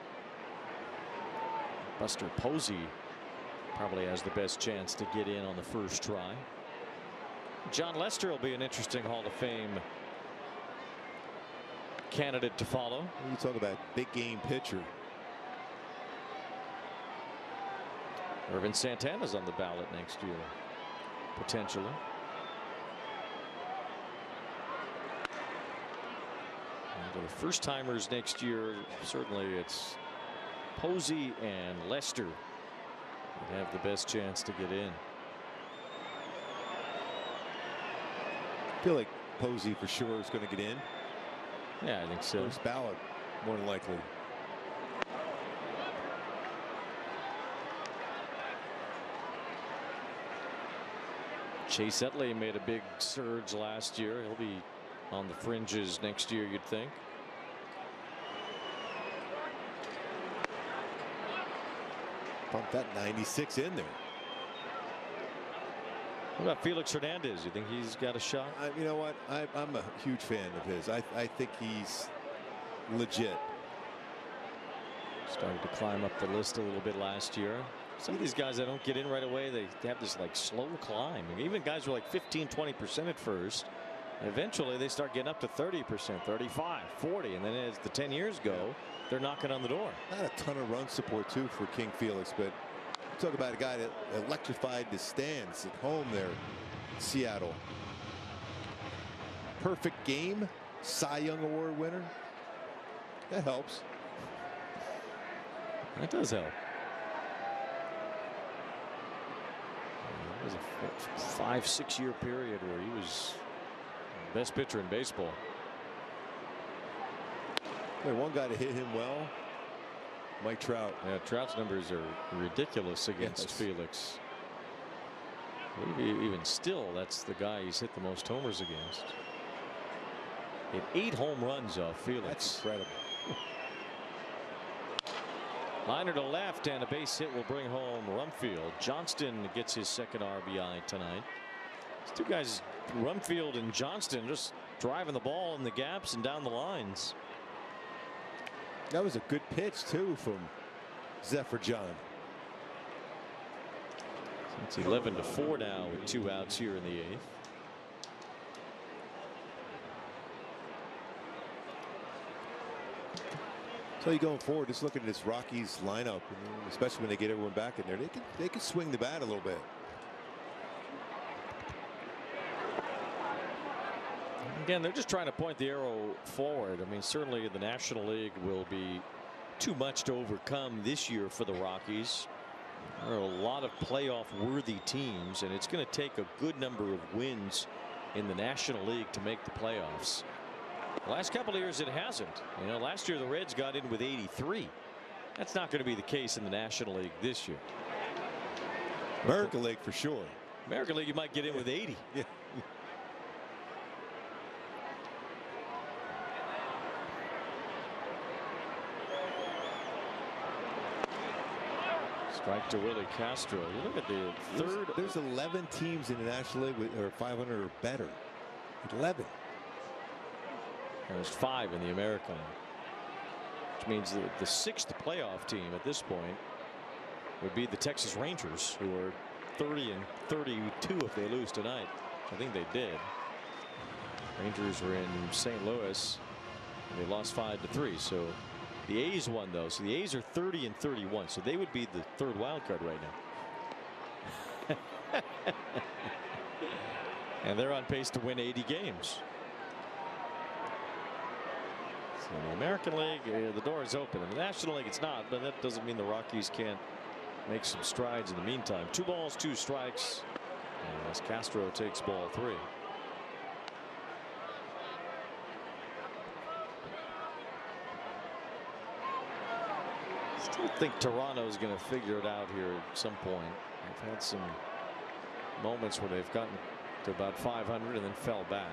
Speaker 5: Buster Posey probably has the best chance to get in on the first try. John Lester will be an interesting Hall of Fame candidate to follow.
Speaker 2: You talk about big game pitcher.
Speaker 5: Irvin Santana's on the ballot next year, potentially. And for the first timers next year, certainly it's Posey and Lester that have the best chance to get in.
Speaker 2: I feel like Posey for sure is going to get in.
Speaker 5: Yeah, I think so.
Speaker 2: First ballot, more than likely.
Speaker 5: Chase Utley made a big surge last year. He'll be on the fringes next year, you'd think.
Speaker 2: Pump that 96 in there.
Speaker 5: What about Felix Hernandez? You think he's got a shot?
Speaker 2: You know what? I'm a huge fan of his. I think he's legit.
Speaker 5: Started to climb up the list a little bit last year. Some of these guys that don't get in right away, they have this like slow climb. I mean, even guys who are like 15-20% at first. Eventually they start getting up to 30%, 35, 40, and then as the 10 years go, they're knocking on the door.
Speaker 2: Not a ton of run support too for King Felix, but talk about a guy that electrified the stands at home there in Seattle. Perfect game, Cy Young Award winner. That helps.
Speaker 5: That does help. It was a 5-6 year period where he was the best pitcher in baseball.
Speaker 2: One guy to hit him well, Mike Trout.
Speaker 5: Yeah, Trout's numbers are ridiculous against Felix. Even still, that's the guy he's hit the most homers against. Hit 8 home runs off Felix.
Speaker 2: That's incredible.
Speaker 5: Liner to left, and a base hit will bring home Rumfield. Johnston gets his second RBI tonight. These two guys, Rumfield and Johnston, just driving the ball in the gaps and down the lines.
Speaker 2: That was a good pitch too from Zephyr John.
Speaker 5: It's 11-4 now with 2 outs here in the 8th.
Speaker 2: So you going forward, just looking at this Rockies lineup, especially when they get everyone back in there, they can swing the bat a little bit.
Speaker 5: Again, they're just trying to point the arrow forward. I mean, certainly the National League will be too much to overcome this year for the Rockies. There are a lot of playoff worthy teams, and it's going to take a good number of wins in the National League to make the playoffs. The last couple of years it hasn't. You know, last year the Reds got in with 83. That's not going to be the case in the National League this year.
Speaker 2: American League for sure.
Speaker 5: American League you might get in with 80.
Speaker 2: Yeah.
Speaker 5: Strike to Willie Castro. You look at the third.
Speaker 2: There's 11 teams in the National League with, or 500 or better. 11.
Speaker 5: There's 5 in the American League, which means that the 6th playoff team at this point would be the Texas Rangers, who are 30-32 if they lose tonight. I think they did. Rangers were in St. Louis and they lost 5-3. So the A's won though. So the A's are 30-31. So they would be the 3rd wild card right now. And they're on pace to win 80 games. So in the American League, the door is open. In the National League, it's not, but that doesn't mean the Rockies can't make some strides in the meantime. 2 balls, 2 strikes. And as Castro takes ball 3. Still think Toronto's going to figure it out here at some point. They've had some moments where they've gotten to about 500 and then fell back.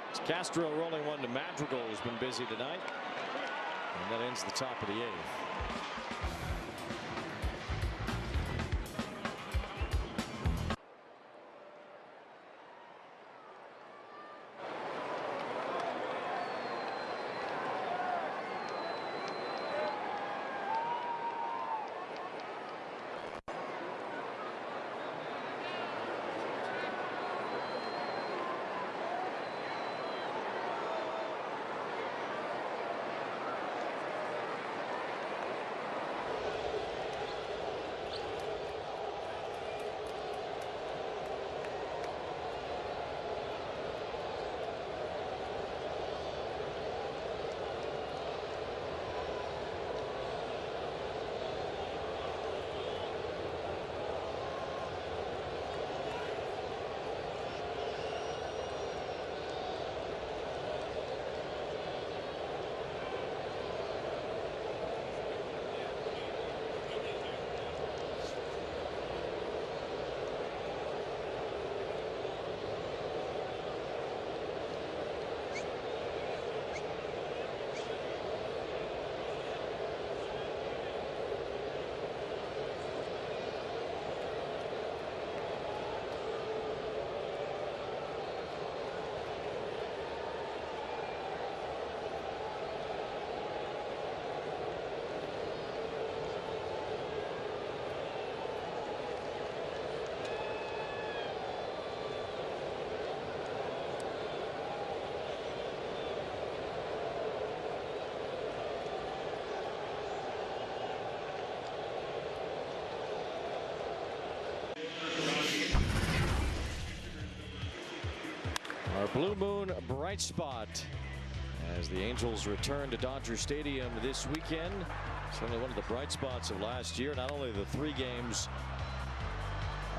Speaker 5: It's Castro rolling one to Madrigal, who's been busy tonight. And that ends the top of the 8th. bright spot as the Angels return to Dodger Stadium this weekend. Certainly one of the bright spots of last year. Not only the 3 games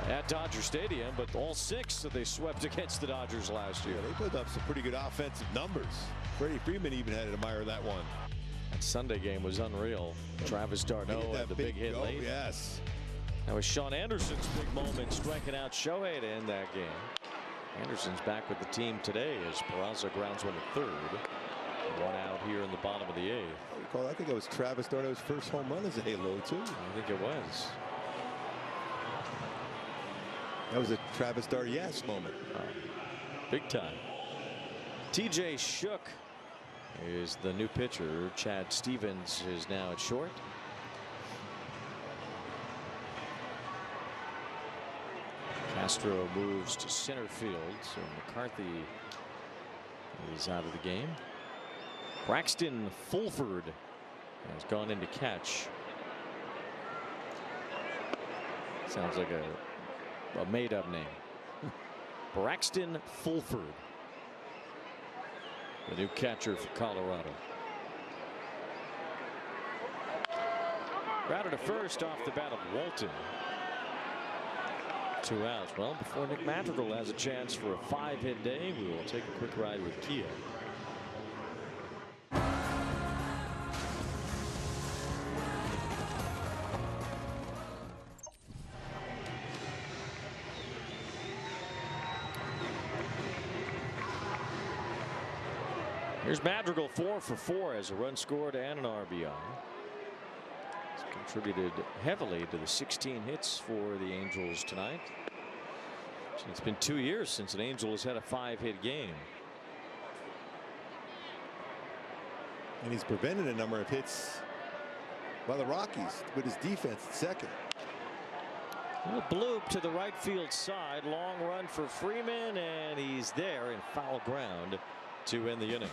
Speaker 5: at Dodger Stadium, but all 6 that they swept against the Dodgers last year.
Speaker 2: Yeah, they put up some pretty good offensive numbers. Freddie Freeman even had to admire that one.
Speaker 5: That Sunday game was unreal. Travis d'Arnaud had the big hit late.
Speaker 2: Yes.
Speaker 5: That was Sean Anderson's big moment, striking out Shohei to end that game. Anderson's back with the team today as Peraza grounds one to 3rd. 1 out here in the bottom of the 8th.
Speaker 2: I think it was Travis d'Arnaud's first home run as a Halo, too.
Speaker 5: I think it was.
Speaker 2: That was a Travis d'Arnaud yes moment.
Speaker 5: Big time. TJ Shook is the new pitcher. Chad Stevens is now at short. Castro moves to center field, so McCarthy is out of the game. Braxton Fulford has gone in to catch. Sounds like a made-up name. Braxton Fulford, the new catcher for Colorado. Grounded to first off the bat of Walton. 2 outs. Well, before Nick Madrigal has a chance for a 5-hit day, we will take a quick ride with Kia. Here's Madrigal 4 for 4 as a run scored and an RBI. He's contributed heavily to the 16 hits for the Angels tonight. It's been 2 years since an Angel has had a 5-hit game.
Speaker 2: And he's prevented a number of hits by the Rockies with his defense at second.
Speaker 5: A bloop to the right field side. Long run for Freeman, and he's there in foul ground to end the inning.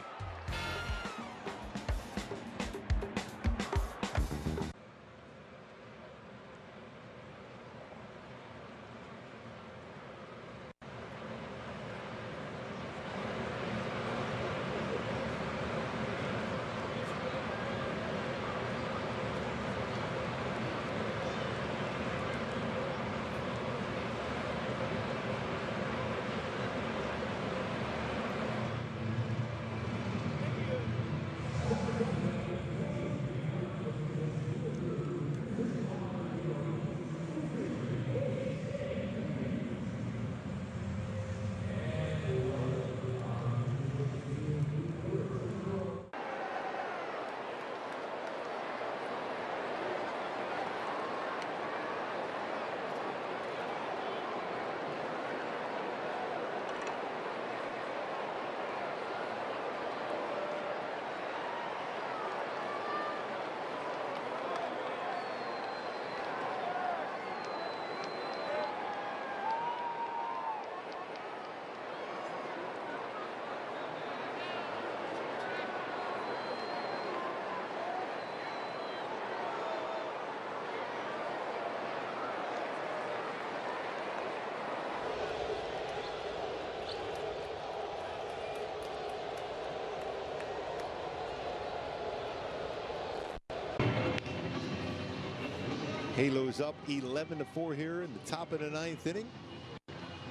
Speaker 2: Halos up 11-4 here in the top of the 9th inning.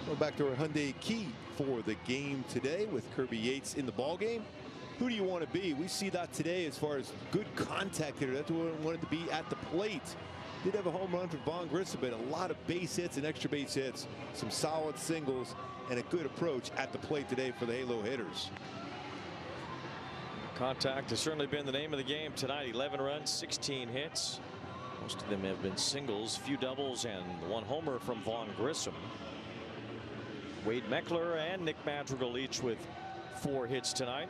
Speaker 2: Going back to our Hyundai key for the game today with Kirby Yates in the ball game. Who do you want to be? We see that today as far as good contact hitter. That's what we wanted to be at the plate. Did have a home run for Vaughn Grissom, but a lot of base hits and extra base hits, some solid singles, and a good approach at the plate today for the Halo hitters.
Speaker 5: Contact has certainly been the name of the game tonight. 11 runs, 16 hits. Most of them have been singles, few doubles, and 1 homer from Vaughn Grissom. Wade Meckler and Nick Madrigal each with 4 hits tonight.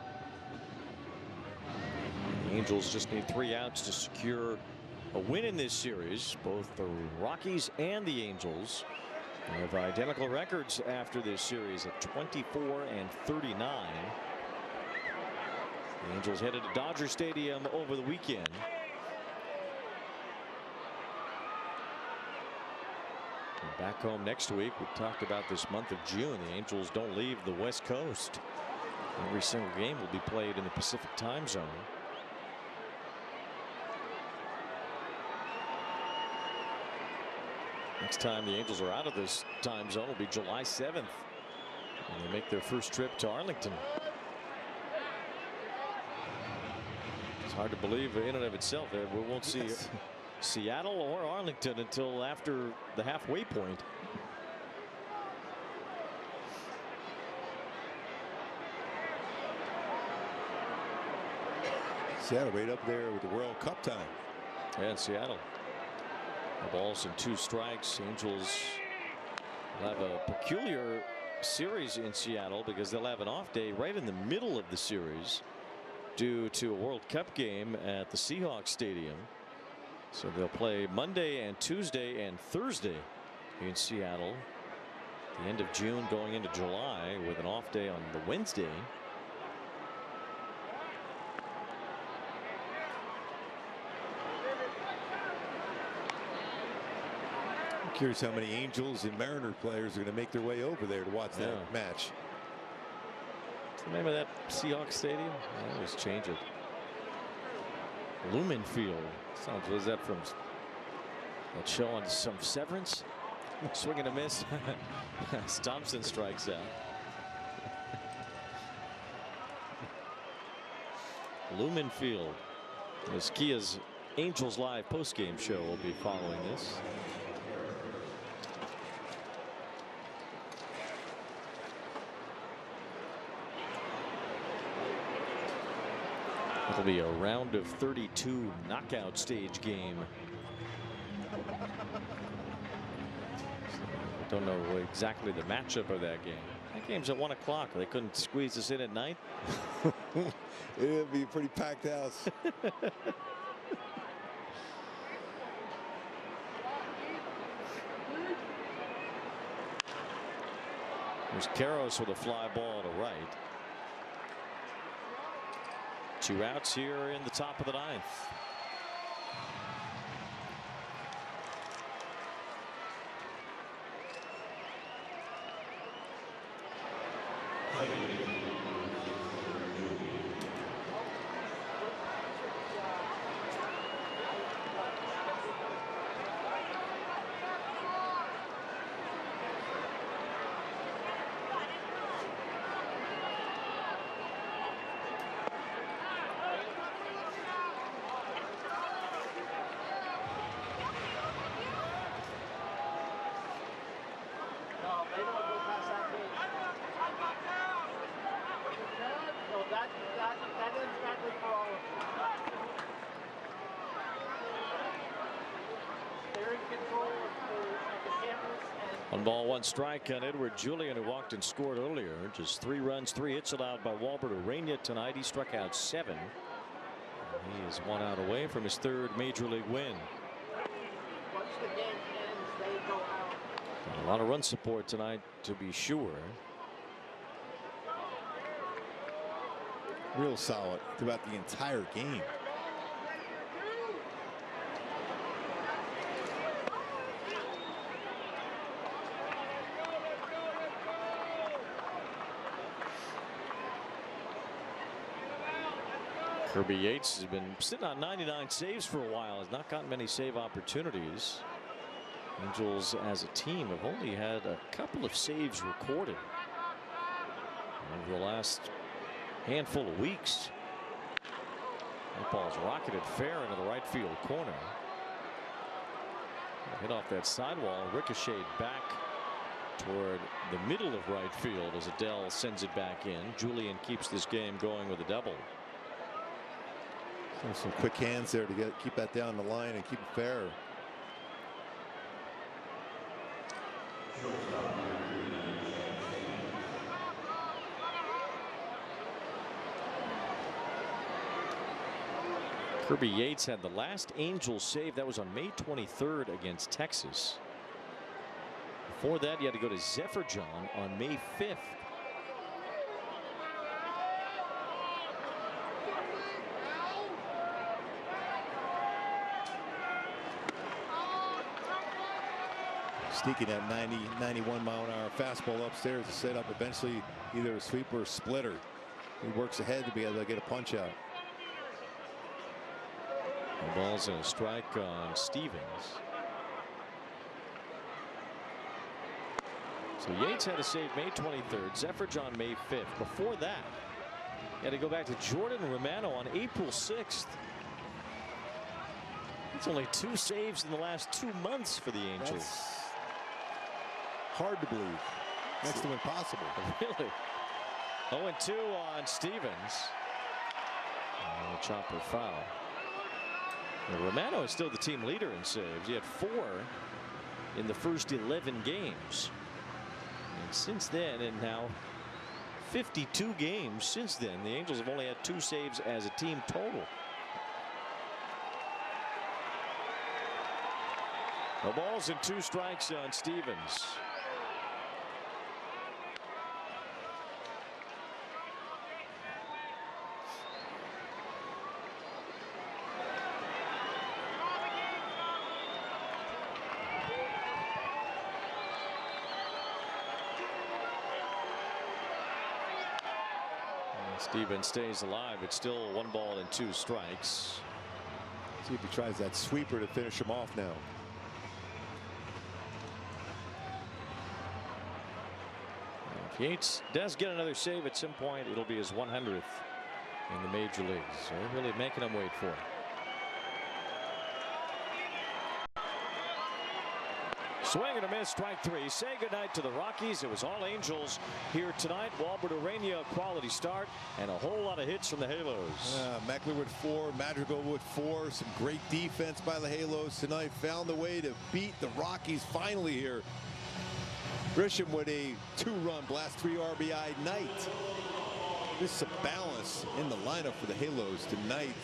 Speaker 5: The Angels just need 3 outs to secure a win in this series. Both the Rockies and the Angels have identical records after this series at 24 and 39. The Angels headed to Dodger Stadium over the weekend. And back home next week. We talked about this month of June. The Angels don't leave the West Coast. Every single game will be played in the Pacific time zone. Next time the Angels are out of this time zone will be July 7th. And they make their first trip to Arlington. It's hard to believe in and of itself. We won't see Seattle or Arlington until after the halfway point.
Speaker 2: Seattle right up there with the World Cup time.
Speaker 5: Yeah, Seattle. The balls and 2 strikes. Angels will have a peculiar series in Seattle because they'll have an off day right in the middle of the series due to a World Cup game at the Seahawks Stadium. So they'll play Monday and Tuesday and Thursday in Seattle. The end of June going into July with an off day on the Wednesday.
Speaker 2: Curious how many Angels and Mariner players are going to make their way over there to watch that match.
Speaker 5: What's the name of that Seahawks stadium? I always change it. Lumen Field. Sounds, was that from that show on some Severance? Swing and a miss. Thompson strikes out. Lumen Field. As Kia's Angels Live postgame show will be following this. It'll be a round of 32 knockout stage game. Don't know exactly the matchup of that game. That game's at 1 o'clock. They couldn't squeeze us in at night.
Speaker 2: It'll be a pretty packed house.
Speaker 5: There's Karros with a fly ball to right. 2 outs here in the top of the 9th. One ball, 1 strike on Edward Julian, who walked and scored earlier. Just 3 runs, 3 hits allowed by Walbert. Ureña tonight. He struck out 7. He is 1 out away from his 3rd major league win. A lot of run support tonight, to be sure.
Speaker 2: Real solid throughout the entire game.
Speaker 5: Kirby Yates has been sitting on 99 saves for a while. Has not gotten many save opportunities. Angels as a team have only had a couple of saves recorded over the last handful of weeks. That ball's rocketed fair into the right field corner. Hit off that sidewall, ricocheted back toward the middle of right field as Adele sends it back in. Julian keeps this game going with a double.
Speaker 2: Some quick hands there to keep that down the line and keep it fair.
Speaker 5: Kirby Yates had the last Angels save. That was on May 23rd against Texas. Before that, you had to go to Zephyr John on May 5th.
Speaker 2: Sneaking that 91 mile an hour fastball upstairs to set up eventually either a sweep or a splitter. He works ahead to be able to get a punch out.
Speaker 5: The ball's in a strike on Stevens. So Yates had a save May 23rd, Zeffridge on May 5th. Before that, he had to go back to Jordan Romano on April 6th. It's only 2 saves in the last 2 months for the Angels.
Speaker 2: That's hard to believe. Next to impossible.
Speaker 5: Really? 0-2 on Stevens. And a chopper foul. Now, Romano is still the team leader in saves. He had 4 in the first 11 games. And since then, and now 52 games since then, the Angels have only had 2 saves as a team total. The ball's in 2 strikes on Stevens. Stevens stays alive. It's still 1 ball and 2 strikes.
Speaker 2: See if he tries that sweeper to finish him off now.
Speaker 5: If Yates does get another save at some point, it'll be his 100th in the major leagues. So they're really making him wait for it. Swing and a miss, strike 3. Say goodnight to the Rockies. It was all Angels here tonight. Walbert, Ureña, a quality start, and a whole lot of hits from the Halos.
Speaker 2: Meckler with 4, Madrigal with 4. Some great defense by the Halos tonight. Found a way to beat the Rockies finally here. Grisham with a 2-run blast, 3 RBI night. Just some balance in the lineup for the Halos tonight.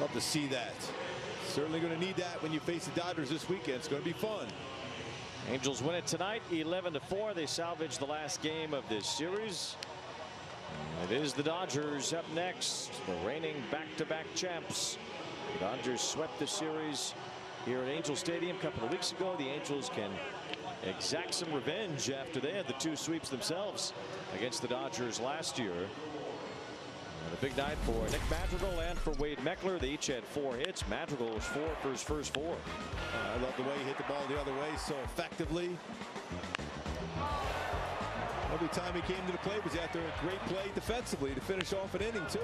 Speaker 2: Love to see that. Certainly going to need that when you face the Dodgers this weekend. It's going to be fun.
Speaker 5: Angels win it tonight, 11-4. They salvaged the last game of this series. And it is the Dodgers up next, the reigning back-to-back champs. The Dodgers swept the series here at Angel Stadium a couple of weeks ago. The Angels can exact some revenge after they had the 2 sweeps themselves against the Dodgers last year. And a big night for Nick Madrigal and for Wade Meckler. They each had 4 hits. Madrigal was 4 for his first 4.
Speaker 2: I love the way he hit the ball the other way so effectively. Every time he came to the plate was after a great play defensively to finish off an inning too.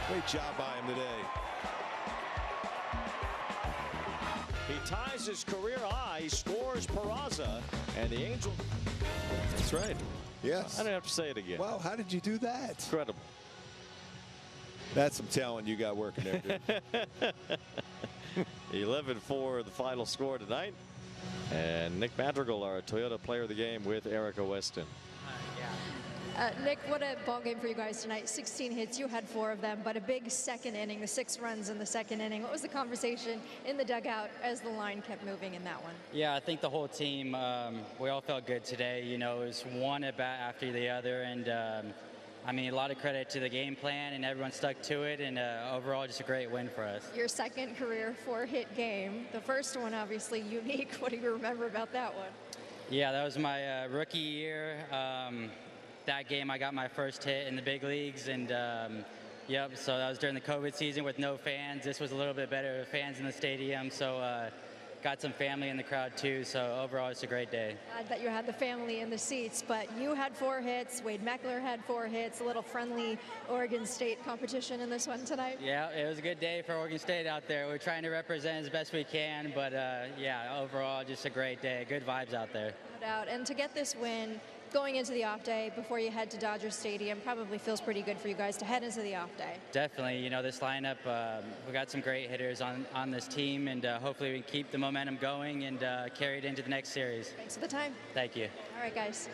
Speaker 2: Great job by him today.
Speaker 5: He ties his career high, scores Peraza, and the Angels. That's right.
Speaker 2: Yes.
Speaker 5: I don't have to say it again.
Speaker 2: Wow, how did you do that?
Speaker 5: Incredible.
Speaker 2: That's some talent you got working there, dude.
Speaker 5: 11-4 the final score tonight. And Nick Madrigal, our Toyota player of the game, with Erica Weston.
Speaker 6: Nick, what a ball game for you guys tonight. 16 hits, you had 4 of them, but a big second inning, the 6 runs in the second inning. What was the conversation in the dugout as the line kept moving in that one?
Speaker 17: Yeah, I think the whole team, we all felt good today. You know, it was one at bat after the other, and I mean, a lot of credit to the game plan, and everyone stuck to it, and overall, just a great win for us.
Speaker 6: Your second career 4-hit game. The first one, obviously, unique. What do you remember about that one?
Speaker 17: Yeah, that was my rookie year. That game, I got my first hit in the big leagues, and yep, so that was during the COVID season with no fans. This was a little bit better with fans in the stadium, so got some family in the crowd too, so overall it's a great day.
Speaker 6: Glad that you had the family in the seats, but you had 4 hits, Wade Meckler had 4 hits, a little friendly Oregon State competition in this one tonight.
Speaker 17: Yeah, it was a good day for Oregon State out there. We're trying to represent as best we can, but yeah, overall just a great day, good vibes out there.
Speaker 6: No doubt, and to get this win, going into the off day before you head to Dodger Stadium probably feels pretty good for you guys to head into the off day.
Speaker 17: Definitely, you know, this lineup, we got some great hitters on this team, and hopefully we can keep the momentum going and carry it into the next series.
Speaker 6: Thanks for the time.
Speaker 17: Thank you.
Speaker 6: All right, guys.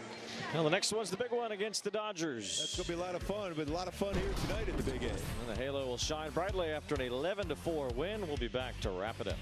Speaker 5: Well, the next one's the big one against the Dodgers.
Speaker 2: That's going to be a lot of fun, but a lot of fun here tonight at the Big A.
Speaker 5: And the Halo will shine brightly after an 11-4 win. We'll be back to wrap it up.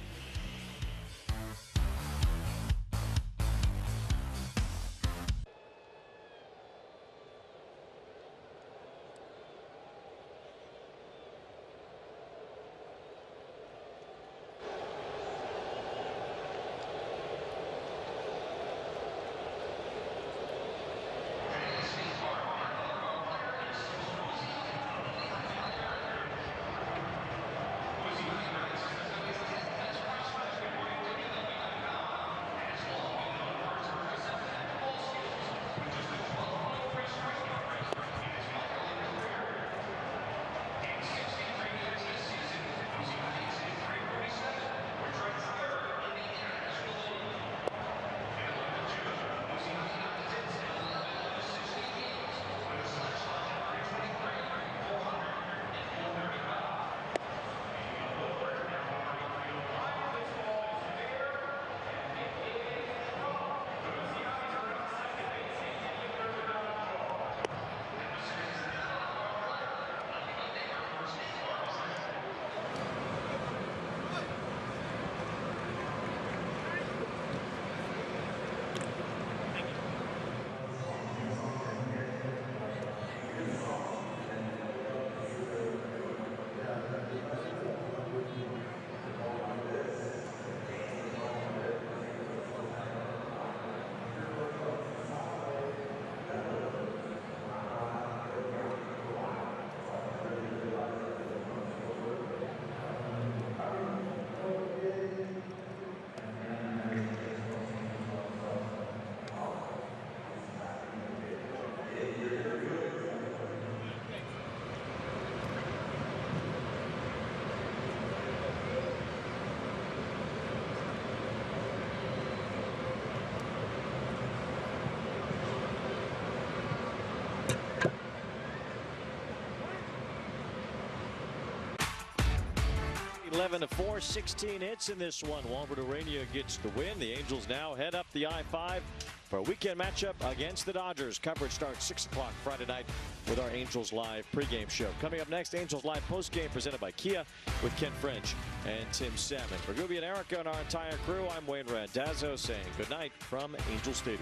Speaker 5: 11-4, 16 hits in this one. Walbert Ureña gets the win. The Angels now head up the I-5 for a weekend matchup against the Dodgers. Coverage starts 6 o'clock Friday night with our Angels Live pregame show. Coming up next, Angels Live postgame presented by Kia with Ken French and Tim Salmon. For Gooby and Erica and our entire crew, I'm Wayne Randazzo saying good night from Angel Stadium.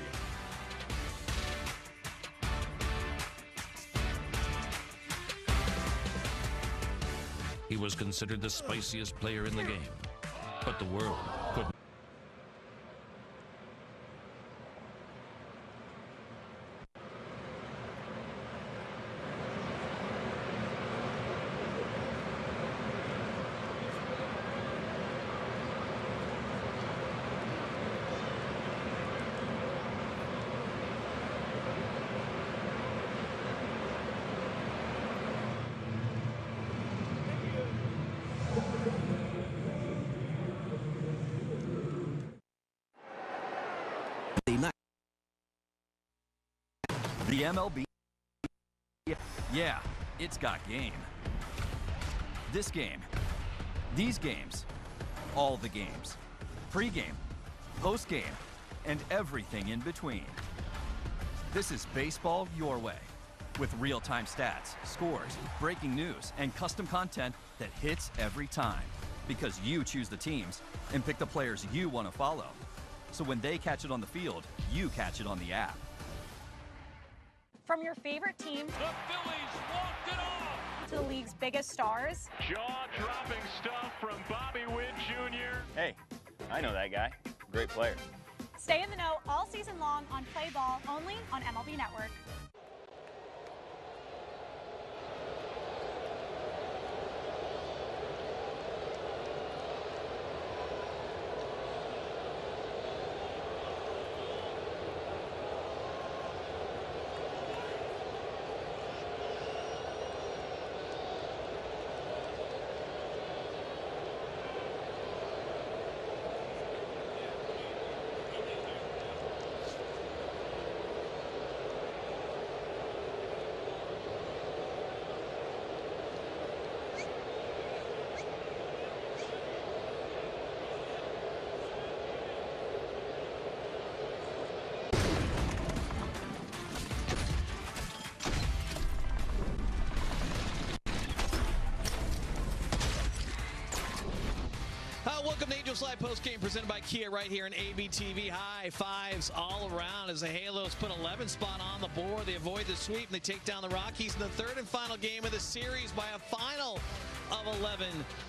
Speaker 18: He was considered the spiciest player in the game, but the world couldn't.
Speaker 19: The MLB, yeah, it's got game. This game, these games, all the games, pre-game, post-game, and everything in between. This is baseball your way, with real-time stats, scores, breaking news, and custom content that hits every time, because you choose the teams and pick the players you want to follow. So when they catch it on the field, you catch it on the app.
Speaker 20: From your favorite teams,
Speaker 13: the Phillies walked it off,
Speaker 20: to the league's biggest stars.
Speaker 13: Jaw-dropping stuff from Bobby Witt Jr.
Speaker 21: Hey, I know that guy. Great player.
Speaker 20: Stay in the know all season long on Play Ball, only on MLB Network.
Speaker 1: Welcome to Angels Live postgame presented by Kia right here in ABTV. High fives all around as the Halos put 11 spot on the board. They avoid the sweep and they take down the Rockies in the third and final game of the series by a final of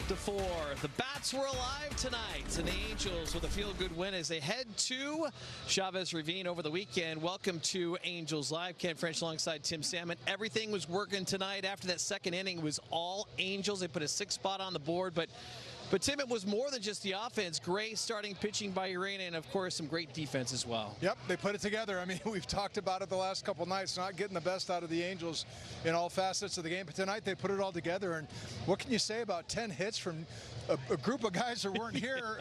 Speaker 1: 11-4. The Bats were alive tonight, and the Angels with a feel-good win as they head to Chavez Ravine over the weekend. Welcome to Angels Live. Ken French alongside Tim Salmon. Everything was working tonight. After that second inning, it was all Angels. They put a 6 spot on the board, but Tim, it was more than just the offense. Great starting pitching by Ureña, and of course some great defense as well.
Speaker 3: Yep, they put it together. I mean, we've talked about it the last couple nights, not getting the best out of the Angels in all facets of the game. But tonight they put it all together. And what can you say about 10 hits from a group of guys that weren't here,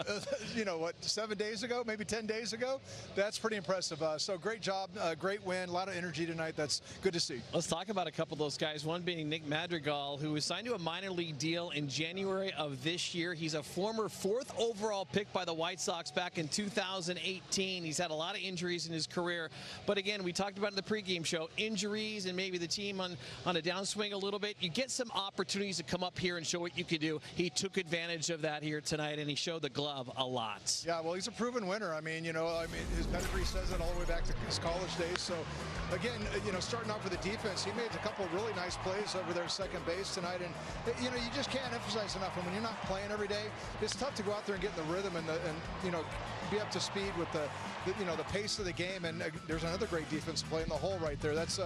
Speaker 3: 7 days ago, maybe 10 days ago? That's pretty impressive. So great job, great win, a lot of energy tonight. That's good to see.
Speaker 1: Let's talk about a couple of those guys. One being Nick Madrigal, who was signed to a minor league deal in January of this year. He's a former 4th overall pick by the White Sox back in 2018. He's had a lot of injuries in his career. But again, we talked about in the pregame show, injuries and maybe the team on a downswing a little bit. You get some opportunities to come up here and show what you can do. He took advantage of that here tonight, and he showed the glove a lot.
Speaker 3: Yeah, well, he's a proven winner. I mean, his pedigree says it all the way back to his college days. So, again, starting off with the defense, he made a couple of really nice plays over there second base tonight. And, you just can't emphasize enough. And when you're not playing every day, it's tough to go out there and get in the rhythm and be up to speed with the pace of the game. And there's another great defense play in the hole right there. That's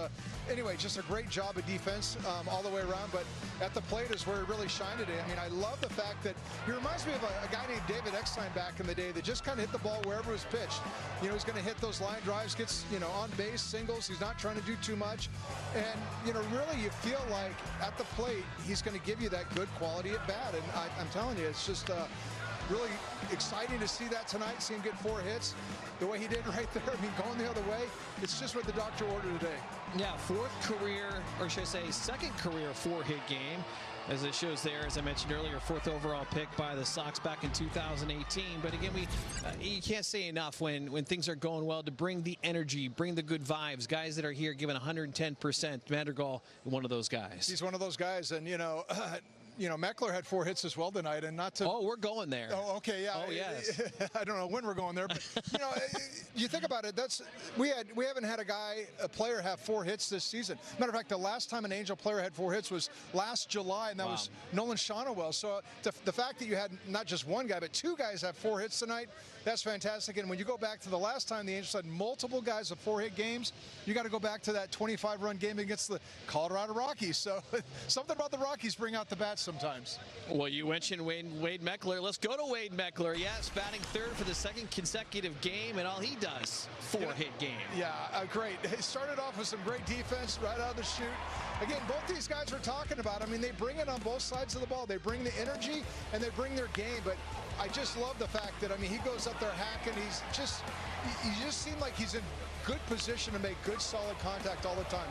Speaker 3: anyway, just a great job of defense all the way around. But at the plate is where he really shined today. I mean, I love the fact that he reminds me of a guy named David Eckstein back in the day that just kind of hit the ball wherever it was pitched. He's going to hit those line drives, gets on base singles. He's not trying to do too much, and really you feel like at the plate he's going to give you that good quality at bat. And I'm telling you, it's just really exciting to see that tonight, see him get 4 hits the way he did right there. I mean, going the other way, it's just what the doctor ordered today.
Speaker 1: Yeah, 4th career, or should I say 2nd career 4-hit game. As it shows there, as I mentioned earlier, 4th overall pick by the Sox back in 2018. But again, you can't say enough when things are going well to bring the energy, bring the good vibes. Guys that are here giving 110%. Madrigal, one of those guys.
Speaker 3: He's one of those guys, and you know, Meckler had 4 hits as well tonight, and not to.
Speaker 1: Oh, we're going there.
Speaker 3: Oh, okay, yeah.
Speaker 1: Oh, yes.
Speaker 3: I don't know when we're going there, but you know, you think about it. We haven't had a player have 4 hits this season. Matter of fact, the last time an Angel player had 4 hits was last July, and that was Nolan Shonowell. So the fact that you had not just one guy, but 2 guys have 4 hits tonight, that's fantastic. And when you go back to the last time the Angels had multiple guys with 4-hit games, you got to go back to that 25-run game against the Colorado Rockies. So something about the Rockies bring out the bats sometimes.
Speaker 1: Well, you mentioned Wade Meckler. Let's go to Wade Meckler. Yes, batting 3rd for the 2nd consecutive game, and all he does, 4-hit game.
Speaker 3: Yeah, great. He started off with some great defense right out of the chute. Again, both these guys we're talking about, I mean, they bring it on both sides of the ball. They bring the energy and they bring their game, but I just love the fact that, I mean, he goes up there hacking. He just seemed like he's in good position to make good, solid contact all the time.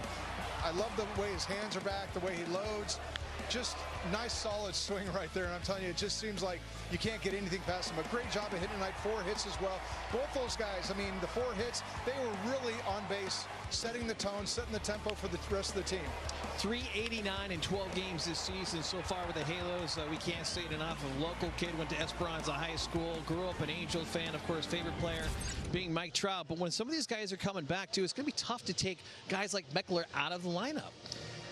Speaker 3: I love the way his hands are back, the way he loads. Just nice, solid swing right there. And I'm telling you, it just seems like you can't get anything past him. A great job of hitting tonight, 4 hits as well. Both those guys, I mean, the 4 hits, they were really on base, setting the tone, setting the tempo for the rest of the team.
Speaker 1: 389 in 12 games this season so far with the Halos. We can't say it enough. A local kid, went to Esperanza High School, grew up an Angels fan, of course, favorite player being Mike Trout. But when some of these guys are coming back, too, it's going to be tough to take guys like Meckler out of the lineup.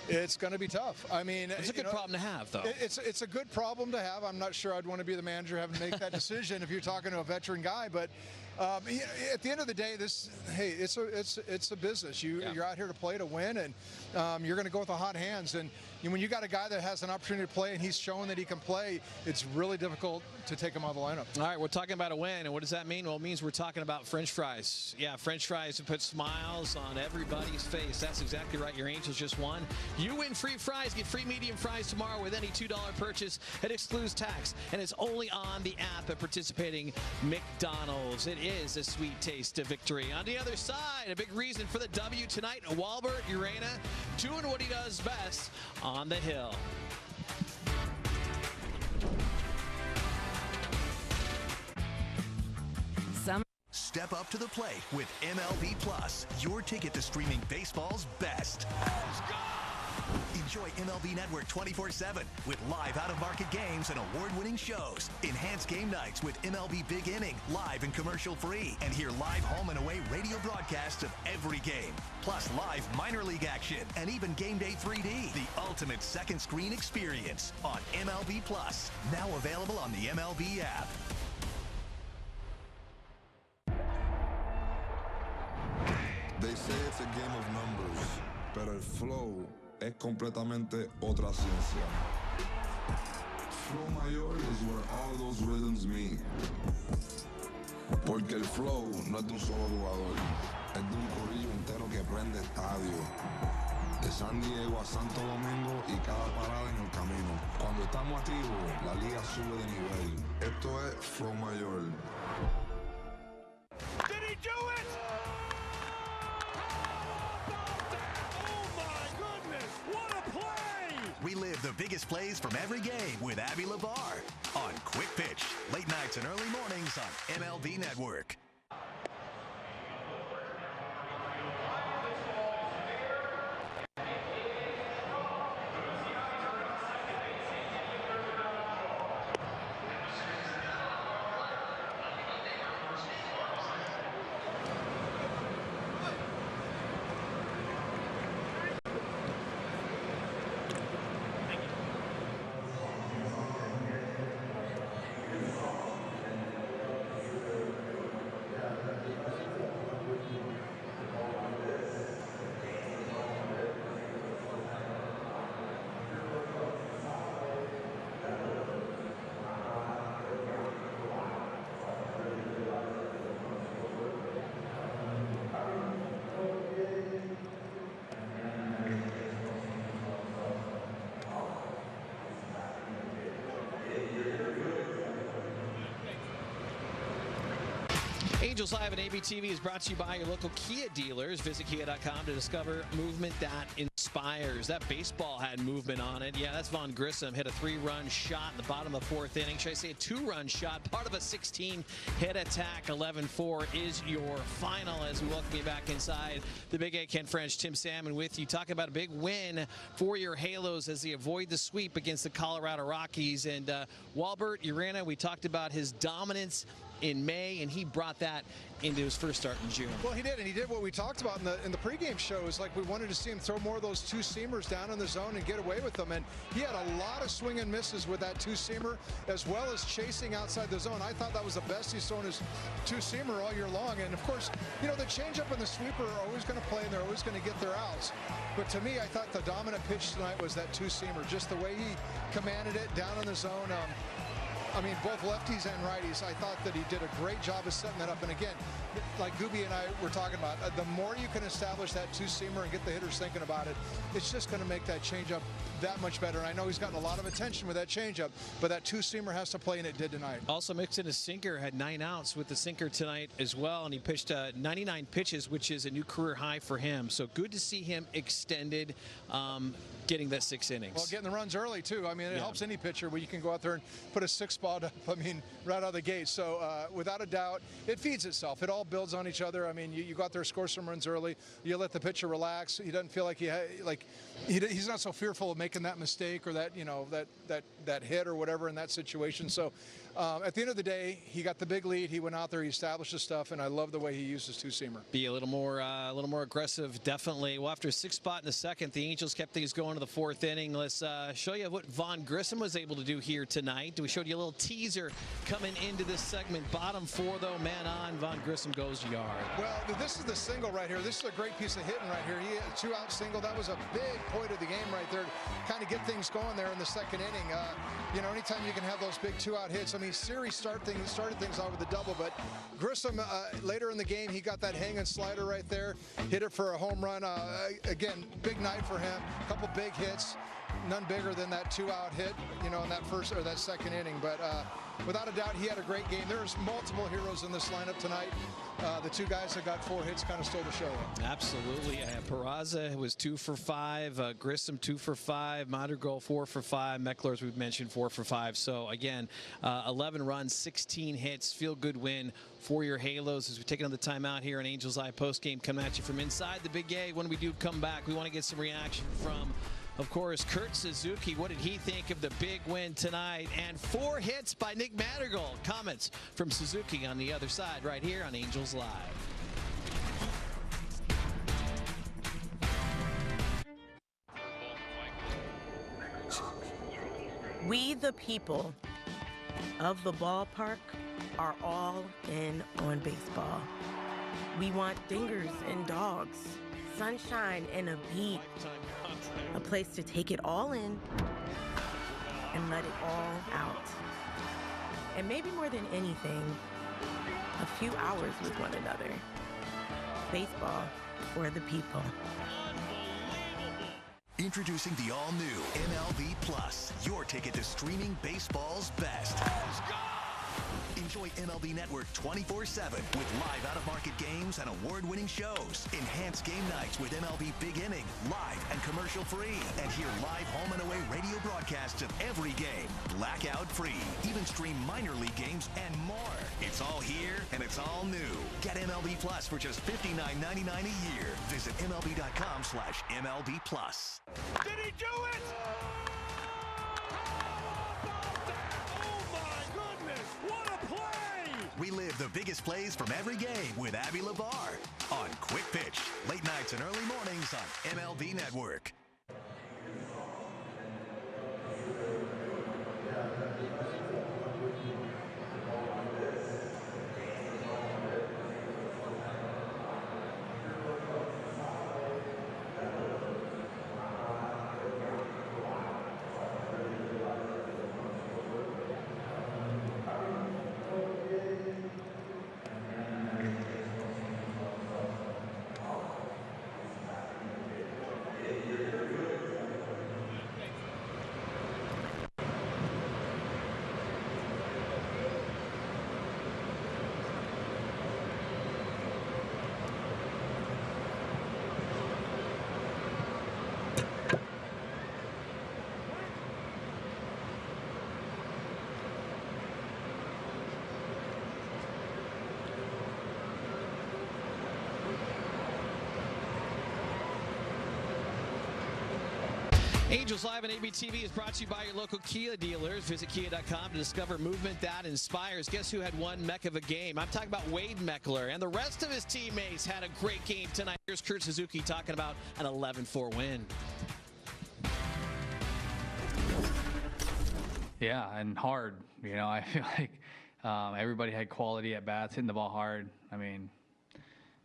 Speaker 3: It's going to be tough. I mean,
Speaker 1: it's a good problem to have, though.
Speaker 3: It's a good problem to have. I'm not sure I'd want to be the manager having to make that decision if you're talking to a veteran guy. But at the end of the day, it's a business. You're out here to play to win, and you're going to go with the hot hands. And when you got a guy that has an opportunity to play and he's showing that he can play, it's really difficult to take him out of the lineup.
Speaker 1: All right, we're talking about a win, and what does that mean? Well, it means we're talking about French fries. Yeah, French fries to put smiles on everybody's face. That's exactly right. Your Angels just won. You win free fries. Get free medium fries tomorrow with any $2 purchase. It excludes tax, and it's only on the app at participating McDonald's. It is a sweet taste of victory. On the other side, a big reason for the W tonight, Walbert, Ureña, doing what he does best on the hill.
Speaker 4: Step up to the plate with MLB Plus, your ticket to streaming baseball's best. Enjoy MLB Network 24/7 with live out-of-market games and award-winning shows. Enhance game nights with MLB Big Inning, live and commercial-free. And hear live home and away radio broadcasts of every game. Plus live minor league action and even Game Day 3D. The ultimate second screen experience on MLB Plus. Now available on the MLB app.
Speaker 22: They say it's a game of numbers, pero el flow es completamente otra ciencia. Flow mayor is where all those rhythms meet. Porque el flow no es de un solo jugador, es de un corillo entero que prende estadio. De San Diego a Santo Domingo y cada parada en el camino. Cuando estamos activos, la liga sube de nivel. Esto es Flow Mayor.
Speaker 13: Did he do it?
Speaker 4: We live the biggest plays from every game with Abby LeVar on Quick Pitch, late nights and early mornings on MLB Network.
Speaker 1: Angels Live and ABTV is brought to you by your local Kia dealers. Visit kia.com to discover movement that inspires. That baseball had movement on it. Yeah, that's Vaughn Grissom. Hit a 3-run shot in the bottom of the 4th inning. Should I say a 2-run shot? Part of a 16-hit attack. 11-4 is your final as we welcome you back inside the Big A. Ken French, Tim Salmon with you. Talking about a big win for your Halos as they avoid the sweep against the Colorado Rockies. And Walbert, Ureña, we talked about his dominance in May, and he brought that into his first start in June.
Speaker 3: Well, he did, and he did what we talked about in the pregame shows. Like, we wanted to see him throw more of those 2-seamers down in the zone and get away with them. And he had a lot of swing and misses with that 2-seamer, as well as chasing outside the zone. I thought that was the best he's thrown his 2-seamer all year long. And of course, you know, the changeup and the sweeper are always going to play, and they're always going to get their outs. But to me, I thought the dominant pitch tonight was that 2-seamer, just the way he commanded it down in the zone. I mean, both lefties and righties, I thought that he did a great job of setting that up. And again, like Gooby and I were talking about, the more you can establish that 2-seamer and get the hitters thinking about it, it's just going to make that changeup that much better. And I know he's gotten a lot of attention with that changeup, but that 2-seamer has to play, and it did tonight.
Speaker 1: Also mixed in a sinker, had 9 outs with the sinker tonight as well, and he pitched 99 pitches, which is a new career high for him. So good to see him extended, getting that 6 innings.
Speaker 3: Well, getting the runs early, too. I mean, it helps any pitcher where you can go out there and put a 6-spot up, I mean, right out of the gate. So without a doubt, it feeds itself. It all builds on each other. I mean, you go out there, score some runs early. You let the pitcher relax. He doesn't feel like he's not so fearful of making that mistake or that, you know, that hit or whatever in that situation. So at the end of the day, he got the big lead. He went out there, he established his stuff, and I love the way he used his 2-seamer.
Speaker 1: Be a little more aggressive, definitely. Well, after a 6-spot in the second, the Angels kept things going to the 4th inning. Let's show you what Vaughn Grissom was able to do here tonight. We showed you a little teaser coming into this segment. Bottom 4, though, man on. Vaughn Grissom goes yard.
Speaker 3: Well, this is the single right here. This is a great piece of hitting right here. He had a 2-out single. That was a big point of the game right there. Kind of get things going there in the second inning. You know, anytime you can have those big 2-out hits. I mean, Siri started things out with a double, but Grissom, later in the game, he got that hanging slider right there, hit it for a home run. Again, big night for him. A couple big hits. None bigger than that 2-out hit, you know, in that first or that second inning. But without a doubt, he had a great game. There's multiple heroes in this lineup tonight. The 2 guys that got 4 hits kind of stole the show.
Speaker 1: Absolutely. Peraza was 2 for 5. Grissom 2 for 5. Madrigal 4 for 5. Meckler, as we've mentioned, 4 for 5. So again, 11 runs, 16 hits. Feel good win for your Halos as we take another timeout here on Angels Live postgame, coming at you from inside the Big A. When we do come back, we want to get some reaction from, of course, Kurt Suzuki. What did he think of the big win tonight? And 4 hits by Nick Madrigal. Comments from Suzuki on the other side right here on Angels Live.
Speaker 7: We, the people of the ballpark, are all in on baseball. We want dingers and dogs, sunshine and a beat, a place to take it all in and let it all out. And maybe more than anything, a few hours with one another. Baseball for the people.
Speaker 4: Introducing the all-new MLB Plus, your ticket to streaming baseball's best. Enjoy MLB Network 24/7 with live out-of-market games and award-winning shows. Enhance game nights with MLB Big Inning, live and commercial-free. And hear live home and away radio broadcasts of every game, blackout-free. Even stream minor league games and more. It's all here and it's all new. Get MLB Plus for just $59.99 a year. Visit MLB.com/MLB Plus.
Speaker 13: Did he do it?
Speaker 4: Relive the biggest plays from every game with Abby LeVar on Quick Pitch. Late nights and early mornings on MLB Network.
Speaker 1: Angels Live on ABTV is brought to you by your local Kia dealers. Visit kia.com to discover movement that inspires. Guess who had one mech of a game? I'm talking about Wade Meckler, and the rest of his teammates had a great game tonight. Here's Kurt Suzuki talking about an 11-4 win.
Speaker 8: Yeah, and hard. You know, I feel like everybody had quality at bats, hitting the ball hard. I mean,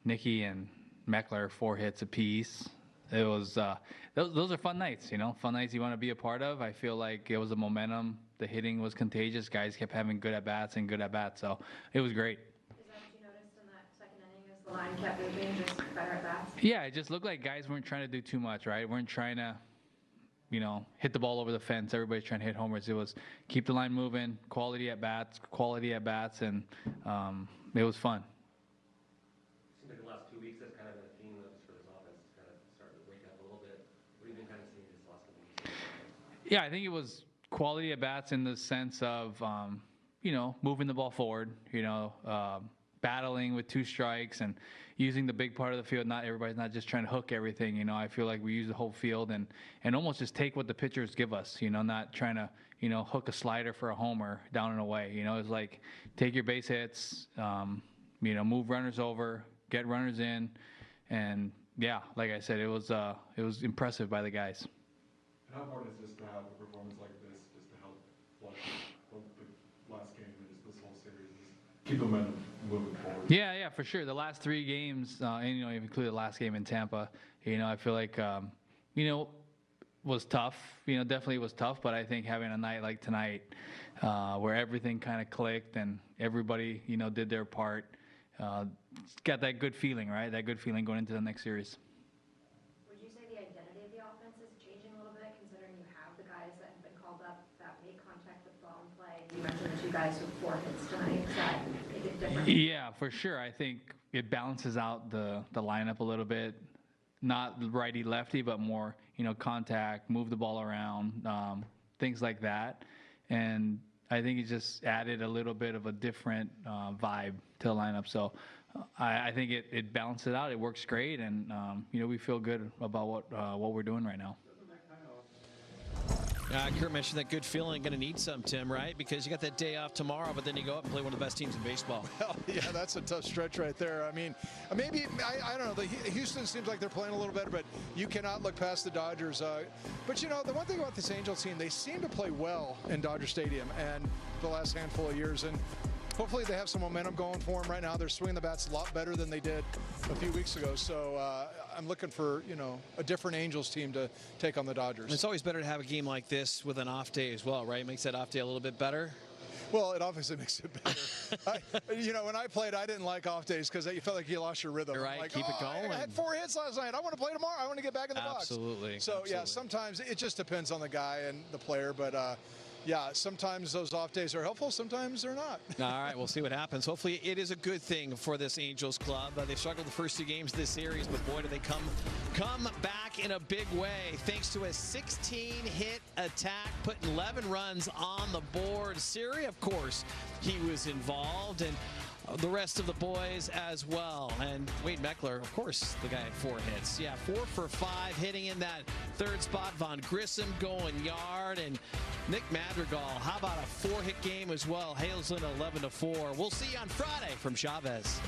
Speaker 8: Nicky and Meckler, 4 hits apiece. It was those are fun nights, you know, fun nights you want to be a part of. I feel like it was a momentum. The hitting was contagious. Guys kept having good at bats, so it was great.
Speaker 9: Is that what you noticed in that second inning as the line kept moving, just better at bats?
Speaker 8: Yeah, it just looked like guys weren't trying to do too much, right? Weren't trying to, you know, hit the ball over the fence. Everybody's trying to hit homers. It was keep the line moving, quality at bats, and it was fun.
Speaker 23: It seems like the last 2 weeks that's kind of been a theme for this offense. It's kind of starting to wake up a little bit. What have you been kind of seeing these last couple weeks?
Speaker 8: Yeah, I think it was quality at bats in the sense of, you know, moving the ball forward, you know, battling with 2 strikes and using the big part of the field. Everybody's not just trying to hook everything. You know, I feel like we use the whole field and almost just take what the pitchers give us, you know, not trying to, you know, hook a slider for a homer down and away. You know, it's like take your base hits, you know, move runners over, get runners in. And yeah, like I said, it was impressive by the guys.
Speaker 24: And how important is this to have a performance like this just to help the last game and just this whole series, keep the momentum moving forward?
Speaker 8: Yeah, for sure. The last 3 games, and you know, include the last game in Tampa, you know, I feel like, you know, was tough. You know, definitely was tough. But I think having a night like tonight, where everything kind of clicked and everybody, you know, did their part, got that good feeling, right? That good feeling going into the next series.
Speaker 9: Would you say the identity of the offense is changing a little bit, considering you have the guys that have been called up that make contact with the ball and play? You mentioned the 2 guys with 4 hits tonight. Does that make it different?
Speaker 8: Yeah, for sure. I think it balances out the lineup a little bit. Not righty-lefty, but more, you know, contact, move the ball around, things like that. And I think it just added a little bit of a different vibe to the lineup. So I think it balanced it out. It works great, and you know, we feel good about what we're doing right now.
Speaker 1: Kurt mentioned that good feeling. Going to need some, Tim, right? Because you got that day off tomorrow, but then you go up and play one of the best teams in baseball.
Speaker 3: Well, yeah, that's a tough stretch right there. I mean, maybe, I don't know. Houston seems like they're playing a little better, but you cannot look past the Dodgers. But, you know, the one thing about this Angels team, they seem to play well in Dodger Stadium and the last handful of years. And hopefully they have some momentum going for them right now. They're swinging the bats a lot better than they did a few weeks ago. So I'm looking for, you know, a different Angels team to take on the Dodgers.
Speaker 1: It's always better to have a game like this with an off day as well, right? It makes that off day a little bit better.
Speaker 3: Well, it obviously makes it better. You know, when I played, I didn't like off days because you felt like you lost your rhythm.
Speaker 1: You're right,
Speaker 3: like,
Speaker 1: keep it going.
Speaker 3: I had 4 hits last night. I want to play tomorrow. I want to get back in the box.
Speaker 1: Absolutely.
Speaker 3: So, yeah, sometimes it just depends on the guy and the player. But, yeah, sometimes those off days are helpful. Sometimes they're not.
Speaker 1: All right, we'll see what happens. Hopefully it is a good thing for this Angels club. They've struggled the first 2 games of this series, but boy, do they come back in a big way. Thanks to a 16-hit attack, putting 11 runs on the board. Siri, of course, he was involved, and the rest of the boys as well. And Wade Meckler, of course, the guy had 4 hits. Yeah, 4 for 5, hitting in that 3rd spot. Von Grissom going yard, and Nick Madrigal, how about a 4-hit game as well? Hazelton 11-4. We'll see you on Friday from Chavez.